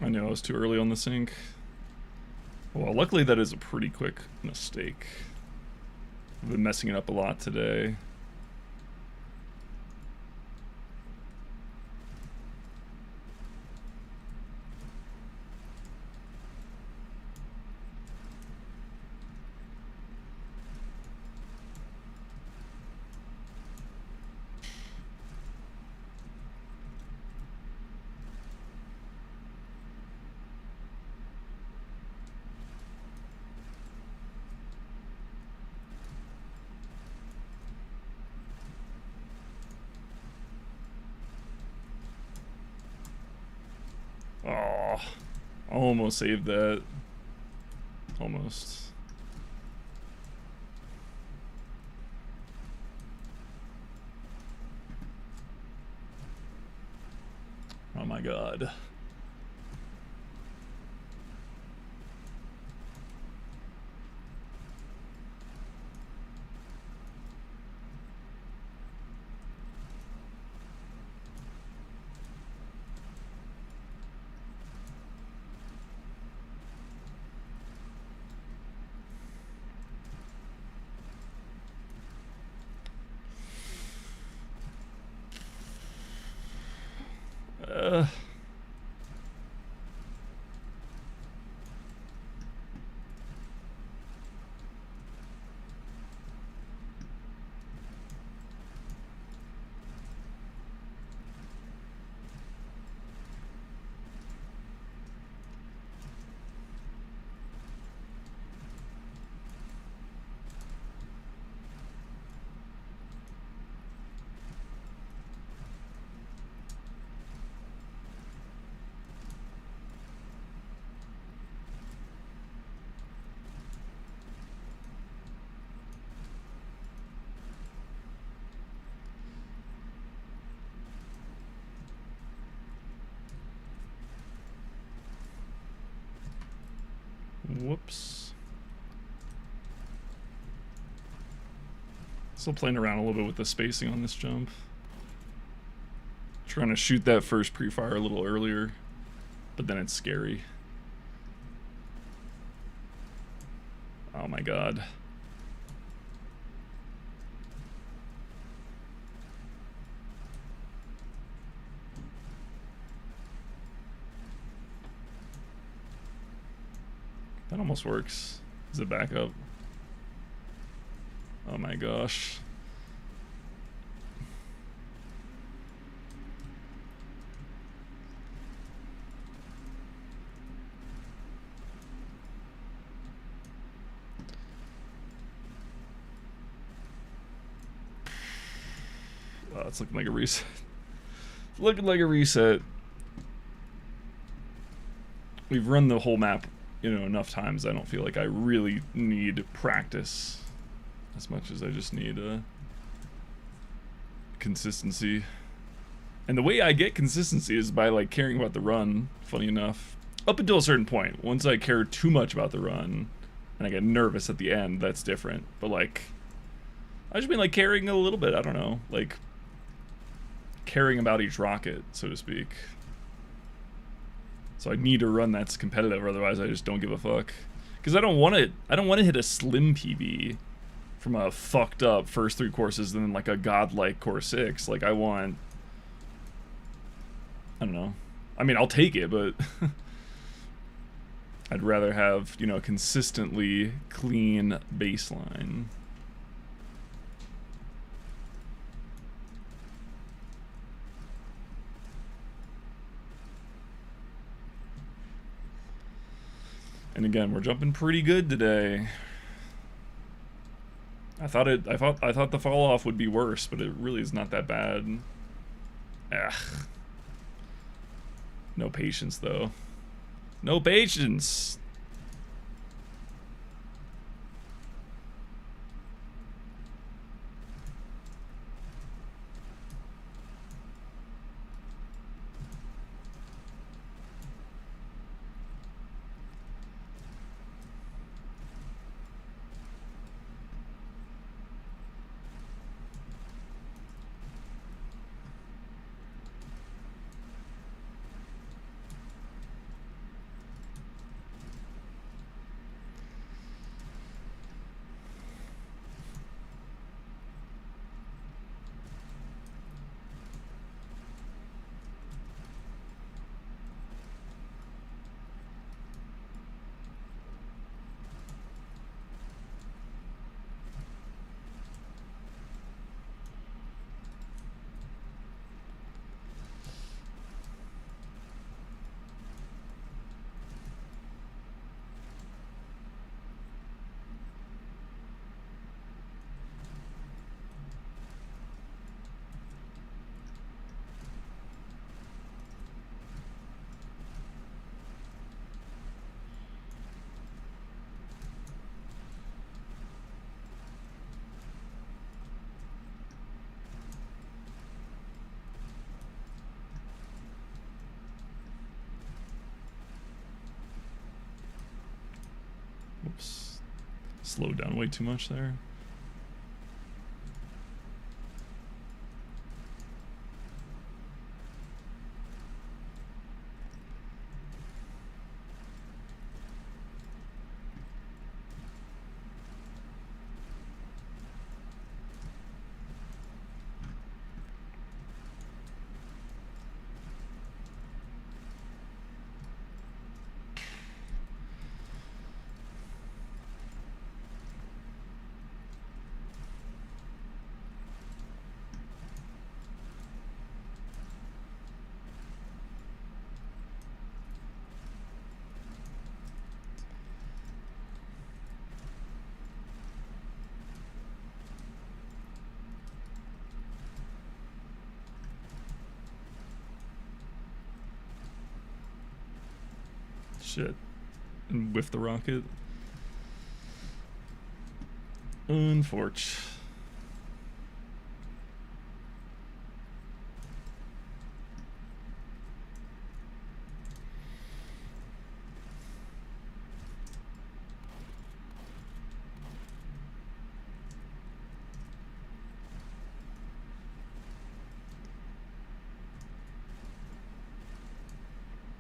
I know I was too early on the sink. Well, luckily that is a pretty quick mistake. I've been messing it up a lot today. Oh, almost saved that. Almost. Oh my god. Uh... Whoops. Still playing around a little bit with the spacing on this jump. Trying to shoot that first pre-fire a little earlier, but then it's scary. Oh my god. That almost works. Is it back up? Oh my gosh. Wow, it's looking like a reset. It's looking like a reset. We've run the whole map, you know, enough times. I don't feel like I really need practice as much as I just need consistency. And the way I get consistency is by like caring about the run, funny enough. Up until a certain point. Once I care too much about the run and I get nervous at the end, that's different. But like, I just mean like caring a little bit, I don't know. Like caring about each rocket, so to speak. So I need a run that's competitive, otherwise I just don't give a fuck. Because I don't want to hit a slim PB from a fucked up first 3 courses and then like a godlike course 6. Like I don't know. I mean, I'll take it, but I'd rather have, you know, a consistently clean baseline. And again, we're jumping pretty good today. I thought the fall off would be worse, but it really is not that bad. Ugh. No patience though. No patience. Oops. Slowed down way too much there. Shit. And whiff the rocket. Unfortunate.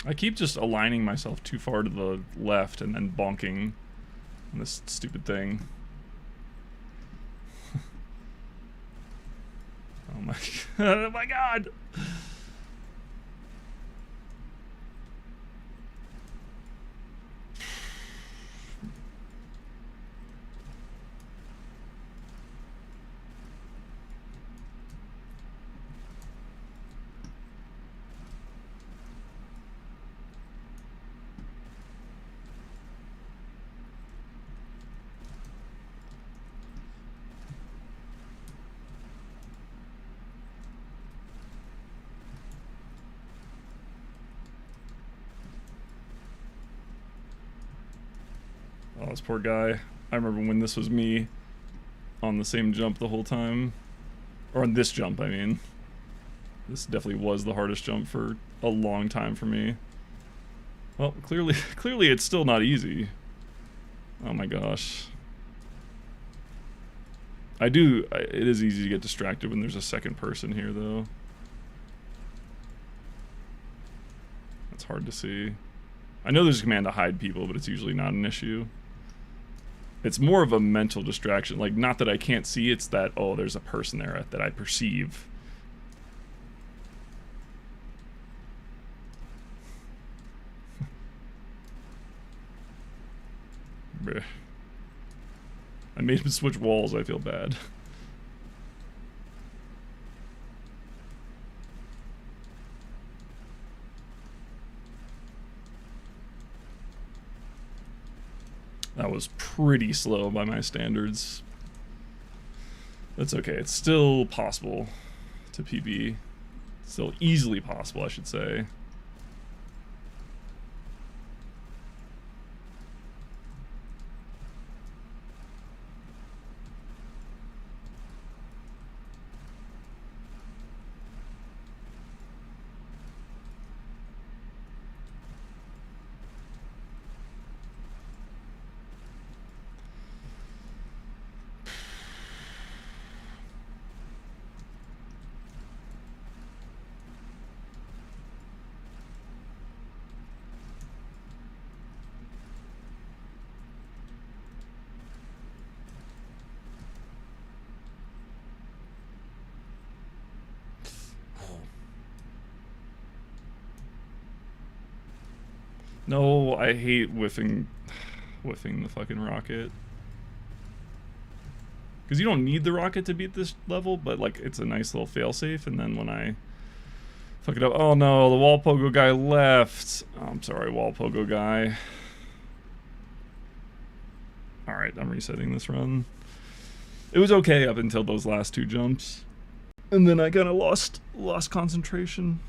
I keep just aligning myself too far to the left and then bonking on this stupid thing. Oh my, oh my god! Oh, this poor guy. I remember when this was me on the same jump the whole time. Or on this jump, I mean. This definitely was the hardest jump for a long time for me. Well, clearly it's still not easy. Oh my gosh. It is easy to get distracted when there's a second person here, though. That's hard to see. I know there's a command to hide people, but it's usually not an issue. It's more of a mental distraction. Like, not that I can't see, it's that, oh, there's a person there that I perceive. I made him switch walls, I feel bad. That was pretty slow by my standards. That's okay, it's still possible to PB. Still easily possible, I should say. No, I hate whiffing the fucking rocket. Because you don't need the rocket to beat this level, but like it's a nice little failsafe, and then when I fuck it up, oh no, the wall pogo guy left. Oh, I'm sorry, wall pogo guy. Alright, I'm resetting this run. It was okay up until those last two jumps. And then I kind of lost concentration.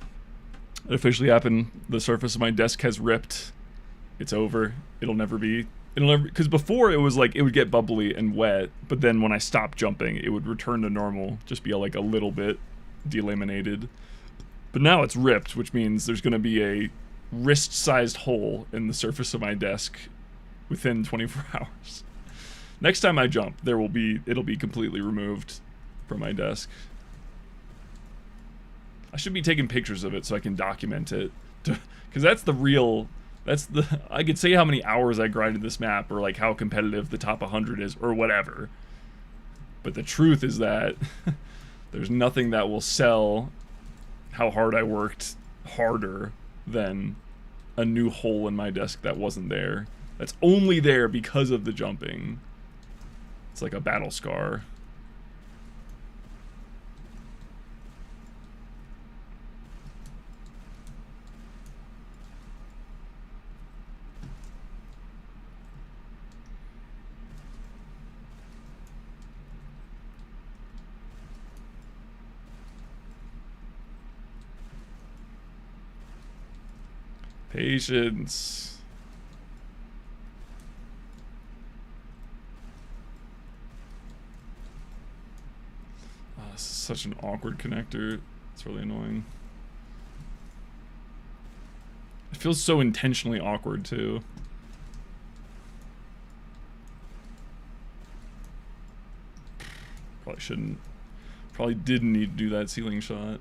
It officially happened. The surface of my desk has ripped. It's over. It'll never, because before it was like, it would get bubbly and wet, but then when I stopped jumping, it would return to normal, just be like a little bit delaminated. But now it's ripped, which means there's gonna be a wrist-sized hole in the surface of my desk within 24 hours. Next time I jump, it'll be completely removed from my desk. I should be taking pictures of it so I can document it, because I could say how many hours I grinded this map, or like how competitive the top 100 is, or whatever. But the truth is that there's nothing that will sell how hard I worked harder than a new hole in my desk that wasn't there. That's only there because of the jumping. It's like a battle scar. Patience. Oh, this is such an awkward connector. It's really annoying. It feels so intentionally awkward, too. Probably shouldn't. Probably didn't need to do that ceiling shot.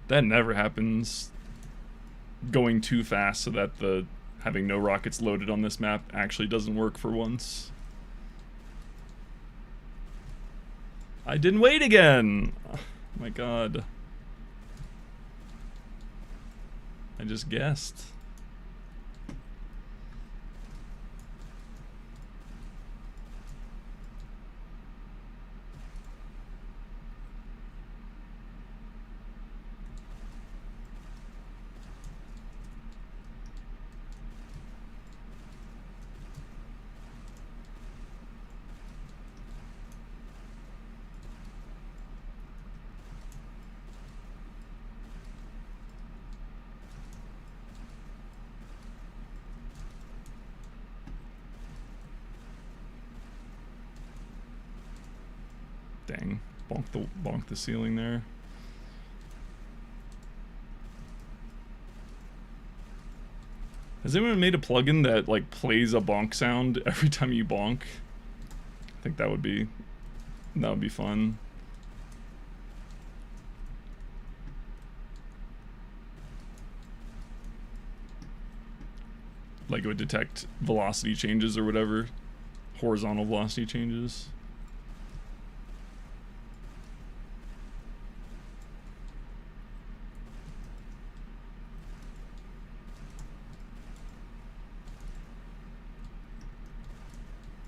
That never happens. Going too fast so that the having no rockets loaded on this map actually doesn't work for once. I didn't wait again! Oh my god. I just guessed. Dang, bonk the ceiling there. Has anyone made a plugin that like plays a bonk sound every time you bonk? I think that would be fun. Like it would detect velocity changes or whatever. Horizontal velocity changes.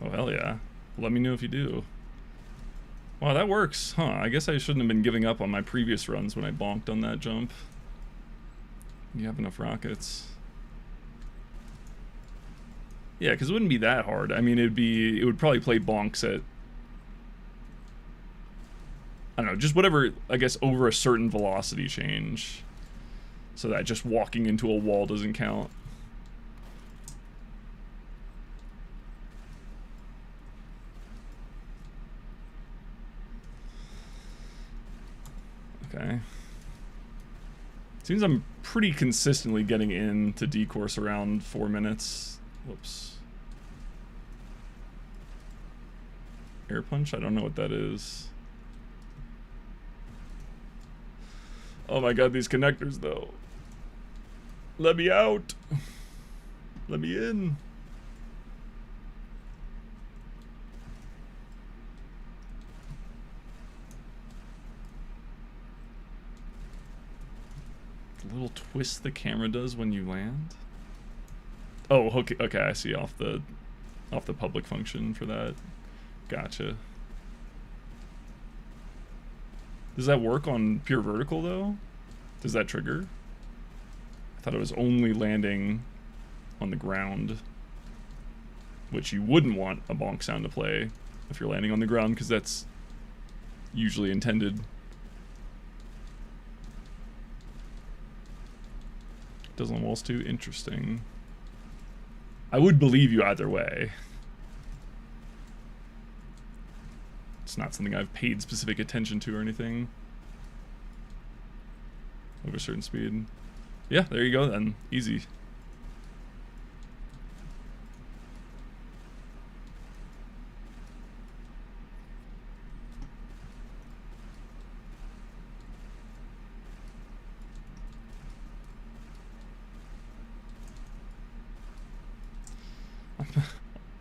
Oh, hell yeah. Let me know if you do. Wow, that works, huh? I guess I shouldn't have been giving up on my previous runs when I bonked on that jump. You have enough rockets. Yeah, because it wouldn't be that hard. I mean, it would probably play bonks at, I don't know, just whatever, I guess, over a certain velocity change. So that just walking into a wall doesn't count. Okay. Seems I'm pretty consistently getting into D-course around 4 minutes. Whoops. Air punch? I don't know what that is. Oh my god, these connectors though. Let me out. Let me in. The little twist the camera does when you land. Oh, okay, okay, I see off the public function for that. Gotcha. Does that work on pure vertical though? Does that trigger? I thought it was only landing on the ground, which you wouldn't want a bonk sound to play if you're landing on the ground, because that's usually intended. Doesn't on walls too? Interesting. I would believe you either way. It's not something I've paid specific attention to or anything. Over a certain speed. Yeah, there you go then. Easy.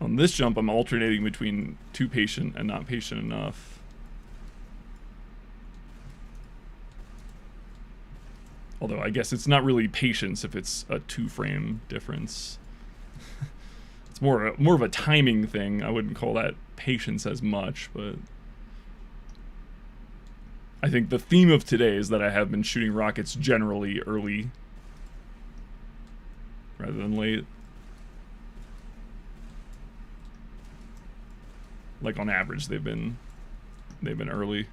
On this jump, I'm alternating between too patient and not patient enough. Although I guess it's not really patience if it's a 2-frame difference. It's more of a timing thing. I wouldn't call that patience as much, but I think the theme of today is that I have been shooting rockets generally early rather than late. Like on average, they've been early.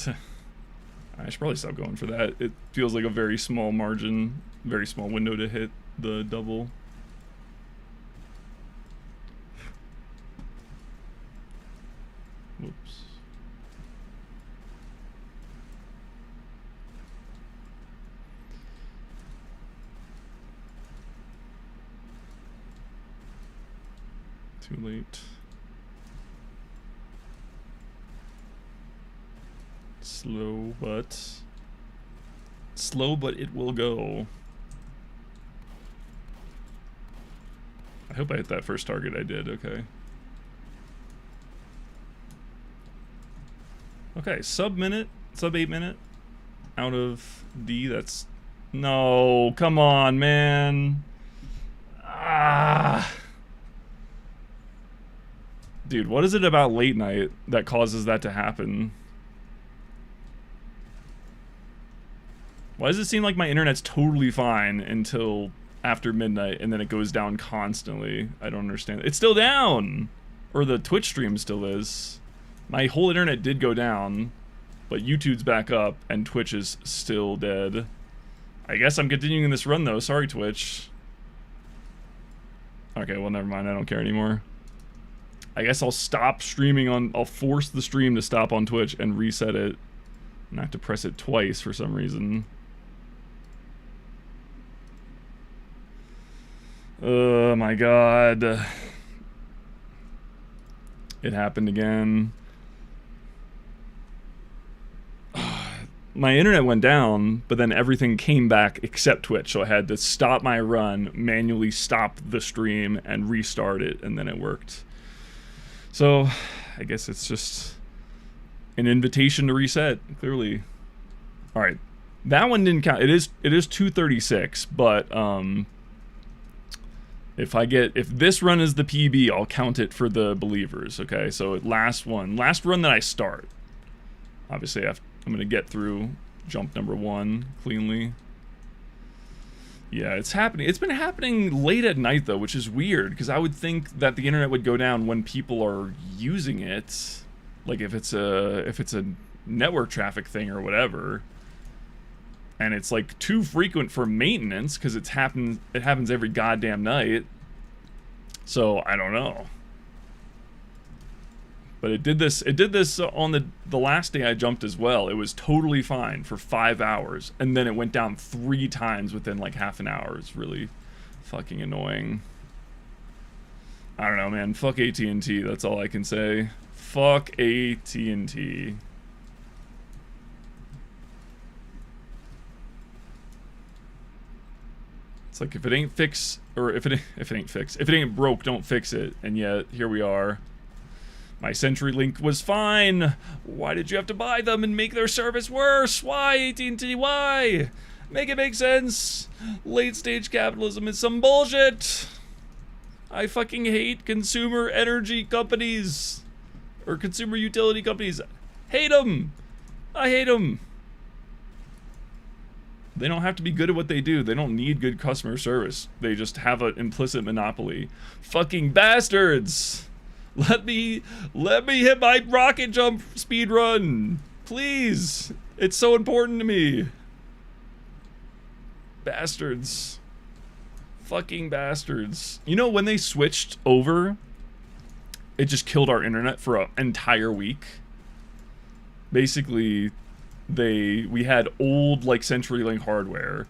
I should probably stop going for that. It feels like a very small margin, very small window to hit the double. Whoops. Too late. Slow, but it will go. I hope I hit that first target. I did. Okay. Okay, sub 8 minute out of D. That's no, come on, man. Ah. Dude, what is it about late night that causes that to happen? Why does it seem like my internet's totally fine until after midnight and then it goes down constantly? I don't understand. It's still down! Or the Twitch stream still is. My whole internet did go down, but YouTube's back up and Twitch is still dead. I guess I'm continuing this run though. Sorry, Twitch. Okay, well, never mind. I don't care anymore. I guess I'll stop streaming on... I'll force the stream to stop on Twitch and reset it. And I have to press it twice for some reason. Oh my god. It happened again. My internet went down, but then everything came back except Twitch, so I had to stop my run, manually stop the stream, and restart it, and then it worked. So, I guess it's just an invitation to reset, clearly. Alright, that one didn't count. It is 236, but, if this run is the PB, I'll count it for the believers, okay? So, last run that I start. Obviously, I'm gonna get through jump number 1 cleanly. Yeah, it's happening. It's been happening late at night though, which is weird because I would think that the internet would go down when people are using it, like if it's a network traffic thing or whatever. And it's like too frequent for maintenance because it happens every goddamn night. So I don't know. But it did this on the last day I jumped as well. It was totally fine for 5 hours. And then it went down 3 times within like half an hour. It's really fucking annoying. I don't know, man. Fuck AT&T. That's all I can say. Fuck AT&T. It's like if it ain't fixed, or if it ain't broke, don't fix it. And yet, here we are. My CenturyLink was fine. Why did you have to buy them and make their service worse? Why, AT&T? Why? Make it make sense. Late stage capitalism is some bullshit. I fucking hate consumer energy companies. Or consumer utility companies. Hate them. I hate them. They don't have to be good at what they do. They don't need good customer service. They just have an implicit monopoly. Fucking bastards. Let me hit my rocket jump speedrun, please. It's so important to me. Bastards. Fucking bastards. You know, when they switched over, it just killed our internet for an entire week. Basically, we had old, like, CenturyLink hardware.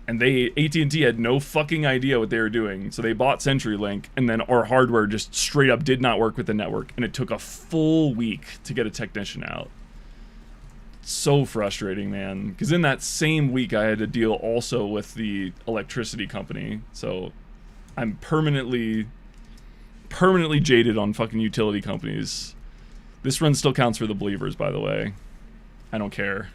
And AT&T had no fucking idea what they were doing, so they bought CenturyLink, and then our hardware just straight up did not work with the network, and it took a full week to get a technician out. So frustrating, man. Because in that same week, I had to deal also with the electricity company, so I'm permanently jaded on fucking utility companies. This run still counts for the believers, by the way. I don't care.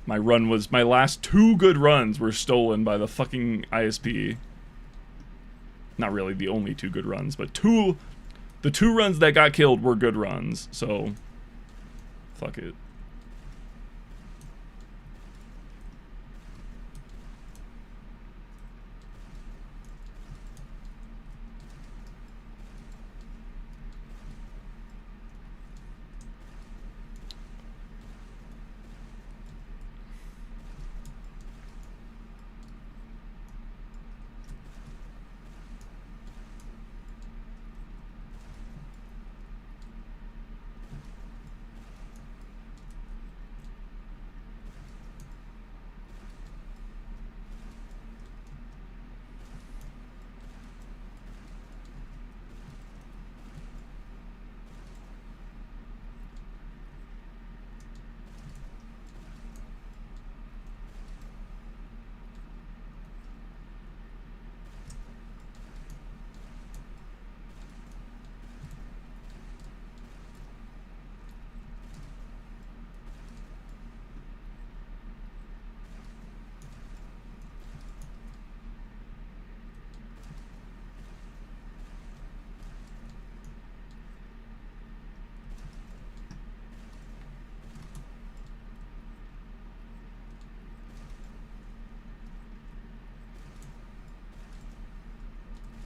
My last 2 good runs were stolen by the fucking ISP. Not really the only 2 good runs, but the 2 runs that got killed were good runs, so fuck it.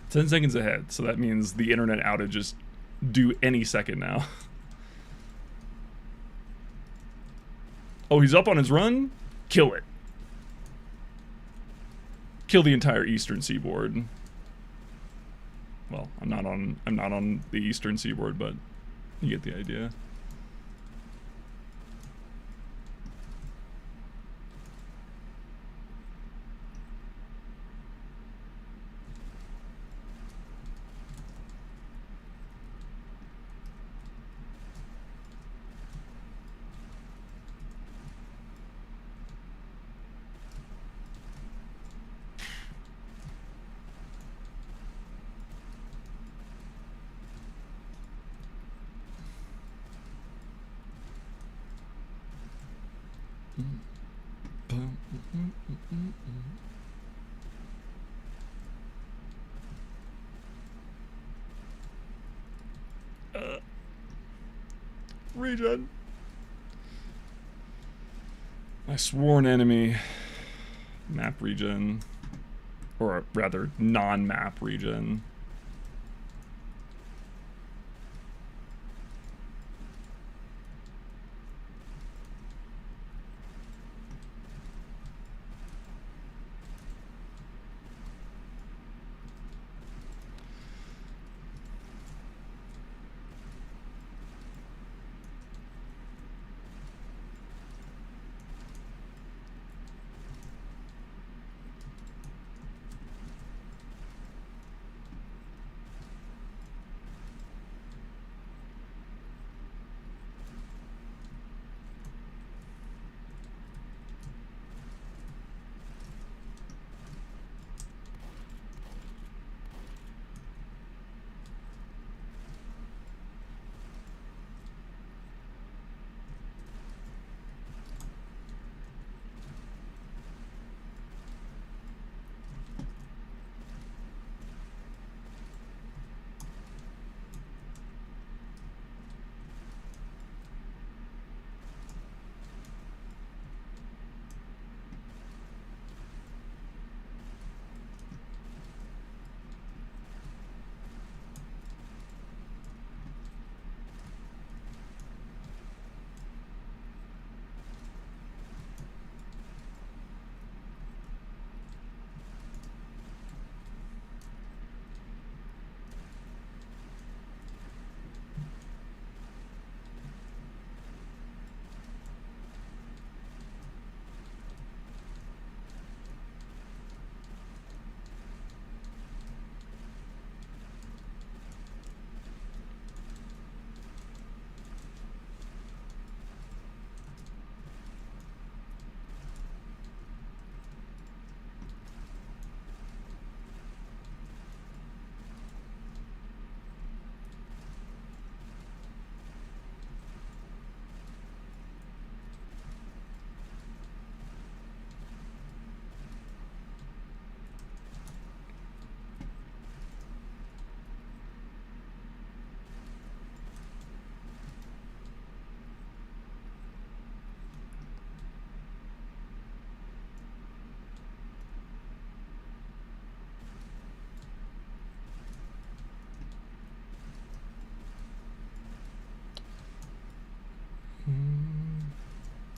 10 seconds ahead, so that means the internet outage is due any second now. Oh, he's up on his run? Kill it. Kill the entire eastern seaboard. Well, I'm not on the eastern seaboard, but you get the idea. Regen. My sworn enemy. Map regen. Or rather, non-map regen.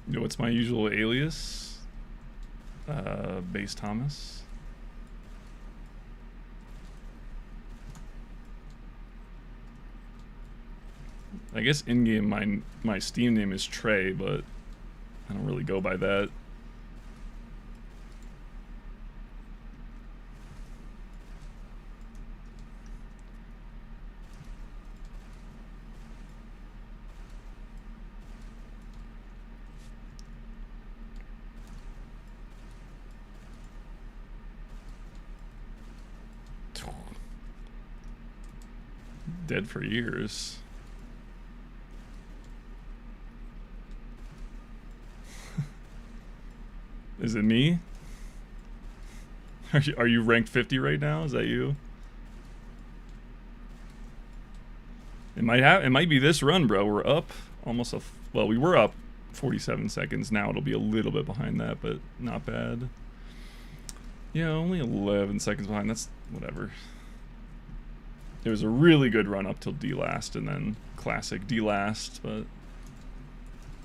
You know what's my usual alias? Base Thomas. I guess in-game my Steam name is Trey, but I don't really go by that. Dead for years. Is it me? Are you ranked 50 right now? Is that you? It might be this run, bro. We're up almost well, we were up 47 seconds. Now it'll be a little bit behind that, but not bad. Yeah, only 11 seconds behind. That's whatever. It was a really good run up till D last, and then classic D last, but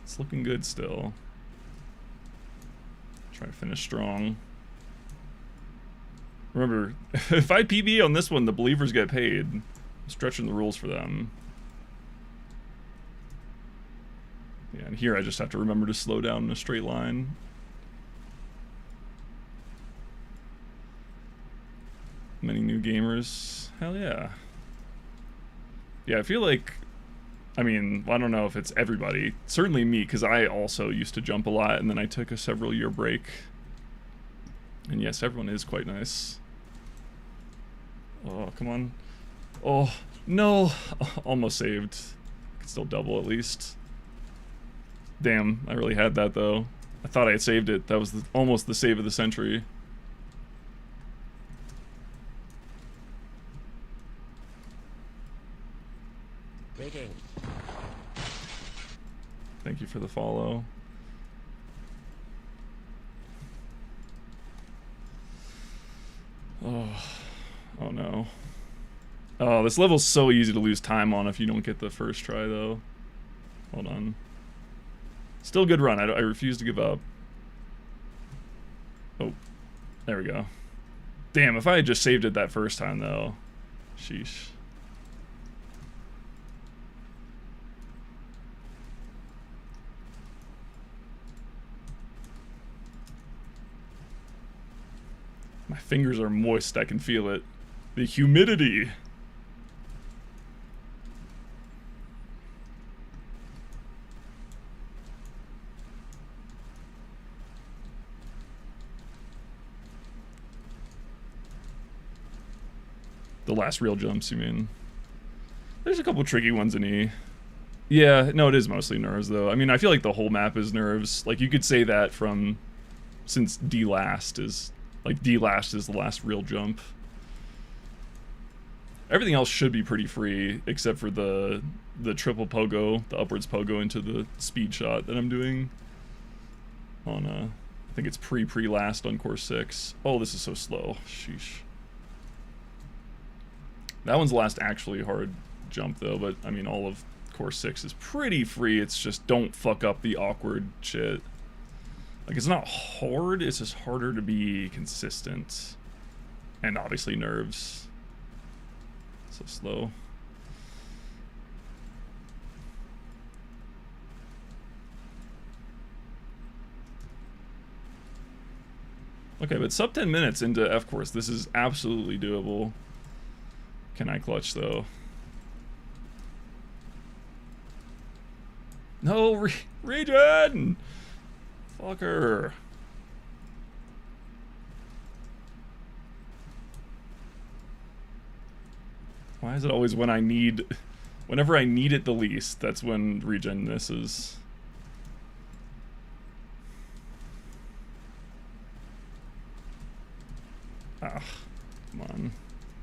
it's looking good still. Try to finish strong. Remember, if I PB on this one, the believers get paid. I'm stretching the rules for them. Yeah, and here I just have to remember to slow down in a straight line. Many new gamers. Hell yeah. Yeah, I feel like, I mean, I don't know if it's everybody. Certainly me, because I also used to jump a lot, and then I took a several-year break. And yes, everyone is quite nice. Oh, come on. Oh, no. Almost saved. Could still double at least. Damn, I really had that, though. I thought I had saved it. That was almost the save of the century. Rigging. Thank you for the follow. Oh no. Oh, this level's so easy to lose time on if you don't get the first try, though. Hold on. Still a good run. I refuse to give up. Oh, there we go. Damn, if I had just saved it that first time, though. Sheesh. My fingers are moist, I can feel it. The humidity. The last real jumps, you mean? There's a couple tricky ones in E. Yeah, no, it is mostly nerves, though. I mean, I feel like the whole map is nerves. Like, you could say that from... since D last is... like, D last is the last real jump. Everything else should be pretty free, except for the triple pogo, the upwards pogo into the speed shot that I'm doing. On, I think it's pre-last on course 6. Oh, this is so slow. Sheesh. That one's the last actually hard jump, though, but, I mean, all of course 6 is pretty free. It's just don't fuck up the awkward shit. Like, it's not hard, it's just harder to be consistent. And obviously nerves. So slow. Okay, but sub 10 minutes into F course, this is absolutely doable. Can I clutch, though? No, regen! Fucker. Why is it always when I need... whenever I need it the least, that's when regen misses. Ah, come on.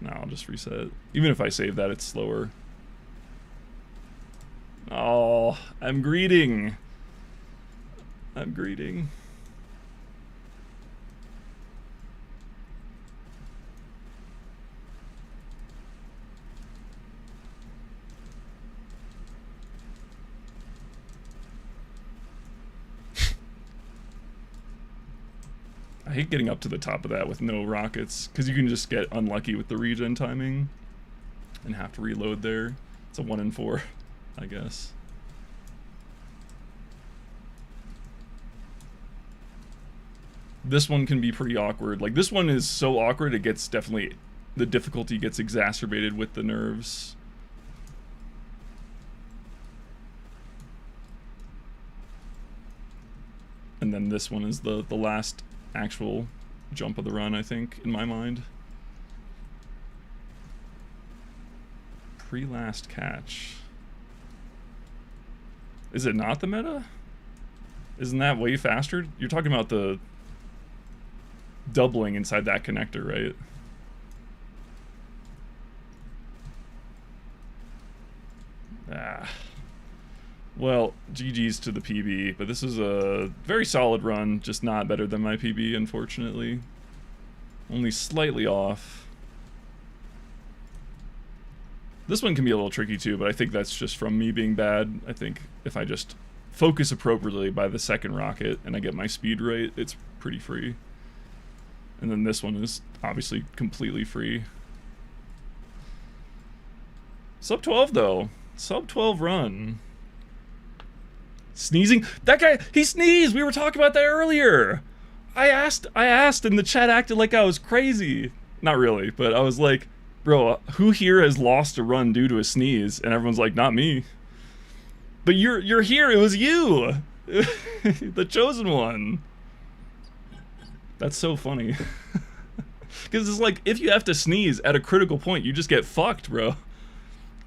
No, I'll just reset. Even if I save that, it's slower. Oh, I'm greeting. I'm greeting. I hate getting up to the top of that with no rockets, because you can just get unlucky with the regen timing and have to reload there. It's a 1 in 4, I guess. This one can be pretty awkward. Like, this one is so awkward, it gets definitely... the difficulty gets exacerbated with the nerves. And then this one is the last actual jump of the run, I think, in my mind. Pre-last catch. Is it not the meta? Isn't that way faster? You're talking about the doubling inside that connector, right? Ah. Well, GG's to the PB, but this is a very solid run, just not better than my PB, unfortunately. Only slightly off. This one can be a little tricky too, but I think that's just from me being bad. I think if I just focus appropriately by the second rocket and I get my speed right, it's pretty free. And then this one is obviously completely free. Sub 12 though. Sub 12 run. Sneezing. That guy, he sneezed. We were talking about that earlier. I asked and the chat acted like I was crazy. Not really, but I was like, bro, who here has lost a run due to a sneeze? And everyone's like, not me. But you're here. It was you. The chosen one. That's so funny. Because it's like, if you have to sneeze at a critical point, you just get fucked, bro.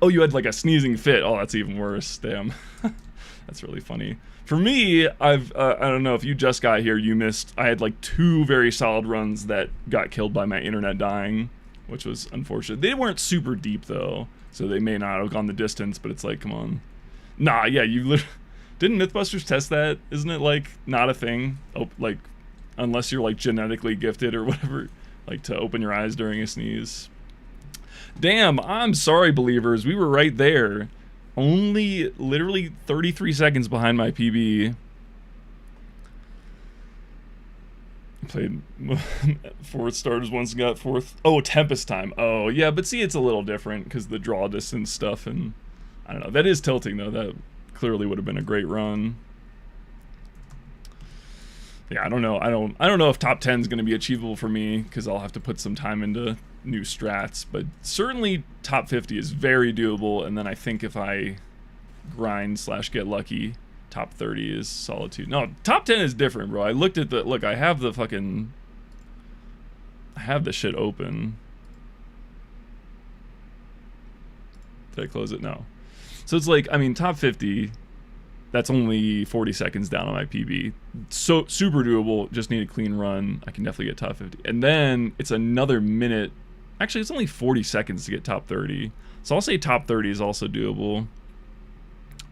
Oh, you had like a sneezing fit. Oh, that's even worse. Damn. That's really funny. For me, I don't know if you just got here, you missed. I had like 2 very solid runs that got killed by my internet dying, which was unfortunate. They weren't super deep though, so they may not have gone the distance, but it's like, come on. Nah, yeah, didn't Mythbusters test that? Isn't it like not a thing? Oh, like, unless you're like genetically gifted or whatever, like to open your eyes during a sneeze. Damn, I'm sorry, believers. We were right there. Only literally 33 seconds behind my PB. Played 4th starters once and got 4th. Oh, Tempest time. Oh, yeah, but see, it's a little different because the draw distance stuff, and I don't know. That is tilting, though. That clearly would have been a great run. Yeah, I don't know. I don't know if top 10 is going to be achievable for me because I'll have to put some time into new strats, but certainly top 50 is very doable. And then I think if I grind / get lucky, top 30 is solitude. No, top 10 is different, bro. I looked at the look. I have the shit open. Did I close it? No. So it's like, I mean, top 50. That's only 40 seconds down on my PB. So super doable. Just need a clean run. I can definitely get top 50. And then it's another minute. Actually, it's only 40 seconds to get top 30. So I'll say top 30 is also doable.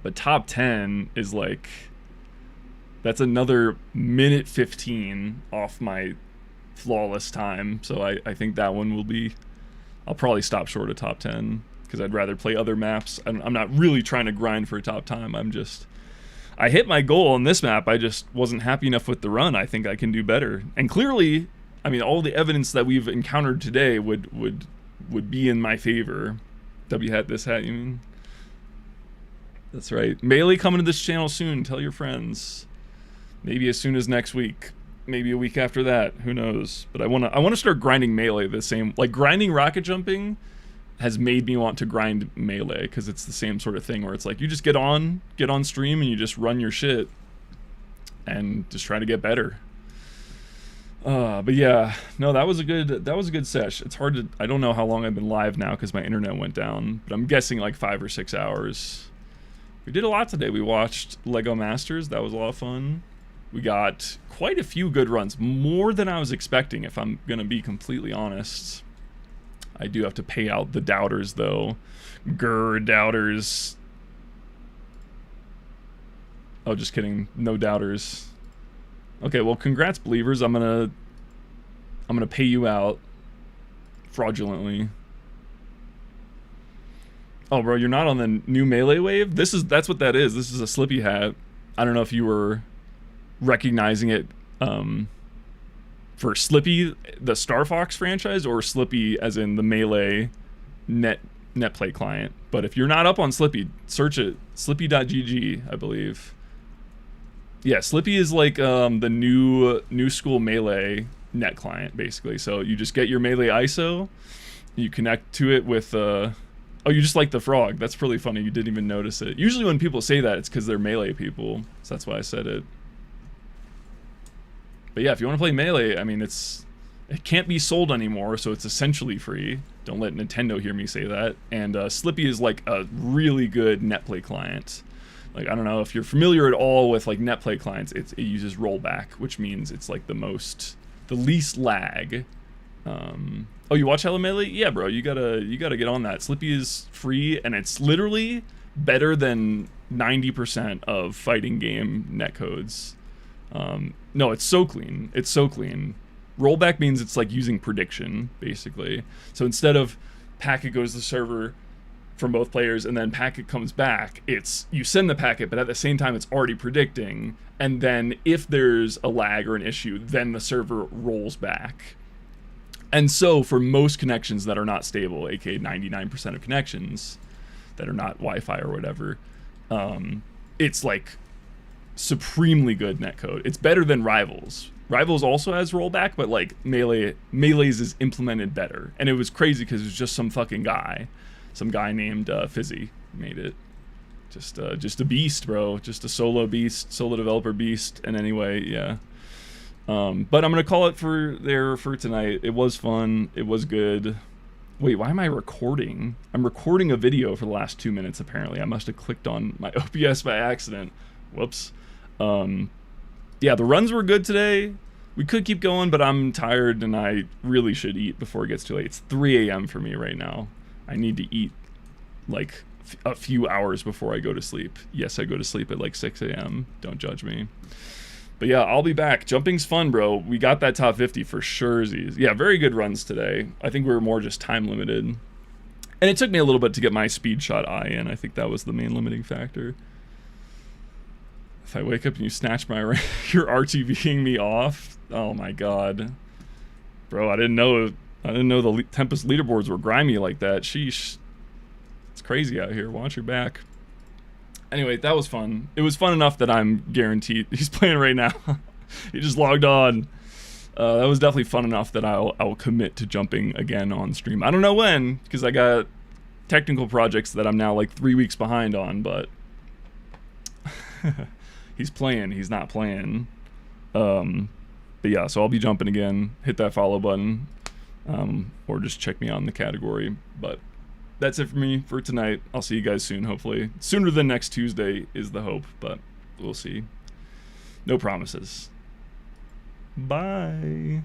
But top 10 is like, that's another minute 15 off my flawless time. So I think that one will be, I'll probably stop short of top 10 because I'd rather play other maps. I'm not really trying to grind for a top time. I hit my goal on this map. I just wasn't happy enough with the run. I think I can do better. And clearly, I mean, all the evidence that we've encountered today would be in my favor. W hat, this hat, you mean? That's right. Melee coming to this channel soon. Tell your friends. Maybe as soon as next week. Maybe a week after that. Who knows? But I wanna start grinding Melee the same. Like grinding rocket jumping has made me want to grind Melee because it's the same sort of thing where it's like you just get on stream and you just run your shit and just try to get better. But yeah, no, that was a good sesh. It's hard to, I don't know how long I've been live now because my internet went down, but I'm guessing like 5 or 6 hours. We did a lot today. We watched Lego Masters. That was a lot of fun. We got quite a few good runs, more than I was expecting, if I'm gonna be completely honest. I do have to pay out the doubters though. Grr, doubters. Oh, just kidding. No doubters. Okay, well, congrats, believers. I'm gonna pay you out fraudulently. Oh, bro, you're not on the new Melee wave? That's what that is. This is a Slippy hat. I don't know if you were recognizing it for Slippy, the Star Fox franchise, or Slippy as in the Melee netplay client. But if you're not up on Slippy, search it. Slippy.gg, I believe. Yeah, Slippy is like the new school Melee net client, basically. So you just get your Melee ISO, you connect to it with oh, you just like the frog. That's really funny. You didn't even notice it. Usually when people say that, it's because they're Melee people. So that's why I said it. But yeah, if you want to play Melee, I mean, it can't be sold anymore, so it's essentially free. Don't let Nintendo hear me say that. And Slippy is like a really good netplay client. Like, I don't know if you're familiar at all with like netplay clients. It uses rollback, which means it's like the least lag. Oh, you watch Hella Melee? Yeah, bro, you gotta get on that. Slippy is free, and it's literally better than 90% of fighting game netcodes. No, it's so clean. It's so clean. Rollback means it's like using prediction, basically. So instead of packet goes to the server from both players, and then packet comes back, it's you send the packet, but at the same time it's already predicting, and then if there's a lag or an issue, then the server rolls back. And so for most connections that are not stable, aka 99% of connections that are not Wi-Fi or whatever, it's like supremely good netcode. It's better than Rivals. Rivals also has rollback, but like Melee's is implemented better. And it was crazy because it was just some guy named Fizzy made it. Just a beast, bro. Just a solo developer beast. And anyway, yeah. But I'm gonna call it for tonight. It was fun. It was good. Wait, why am I recording? I'm recording a video for the last 2 minutes, apparently. I must have clicked on my OBS by accident. Whoops. Yeah, the runs were good today. We could keep going, but I'm tired and I really should eat before it gets too late. It's 3 a.m. for me right now. I need to eat like a few hours before I go to sleep. Yes, I go to sleep at like 6 a.m. Don't judge me. But yeah, I'll be back. Jumping's fun, bro. We got that top 50 for sure. Yeah, very good runs today. I think we were more just time limited. And it took me a little bit to get my speed shot eye in. I think that was the main limiting factor. If I wake up and you snatch my you're RTVing me off. Oh my god, bro! I didn't know the Tempest leaderboards were grimy like that. Sheesh, it's crazy out here. Watch your back. Anyway, that was fun. It was fun enough that I'm guaranteed he's playing right now. He just logged on. That was definitely fun enough that I'll commit to jumping again on stream. I don't know when, because I got technical projects that I'm now like 3 weeks behind on, but he's playing, he's not playing. But yeah, so I'll be jumping again. Hit that follow button, or just check me out in the category. But that's it for me for tonight. I'll see you guys soon, hopefully. Sooner than next Tuesday is the hope, but we'll see. No promises. Bye.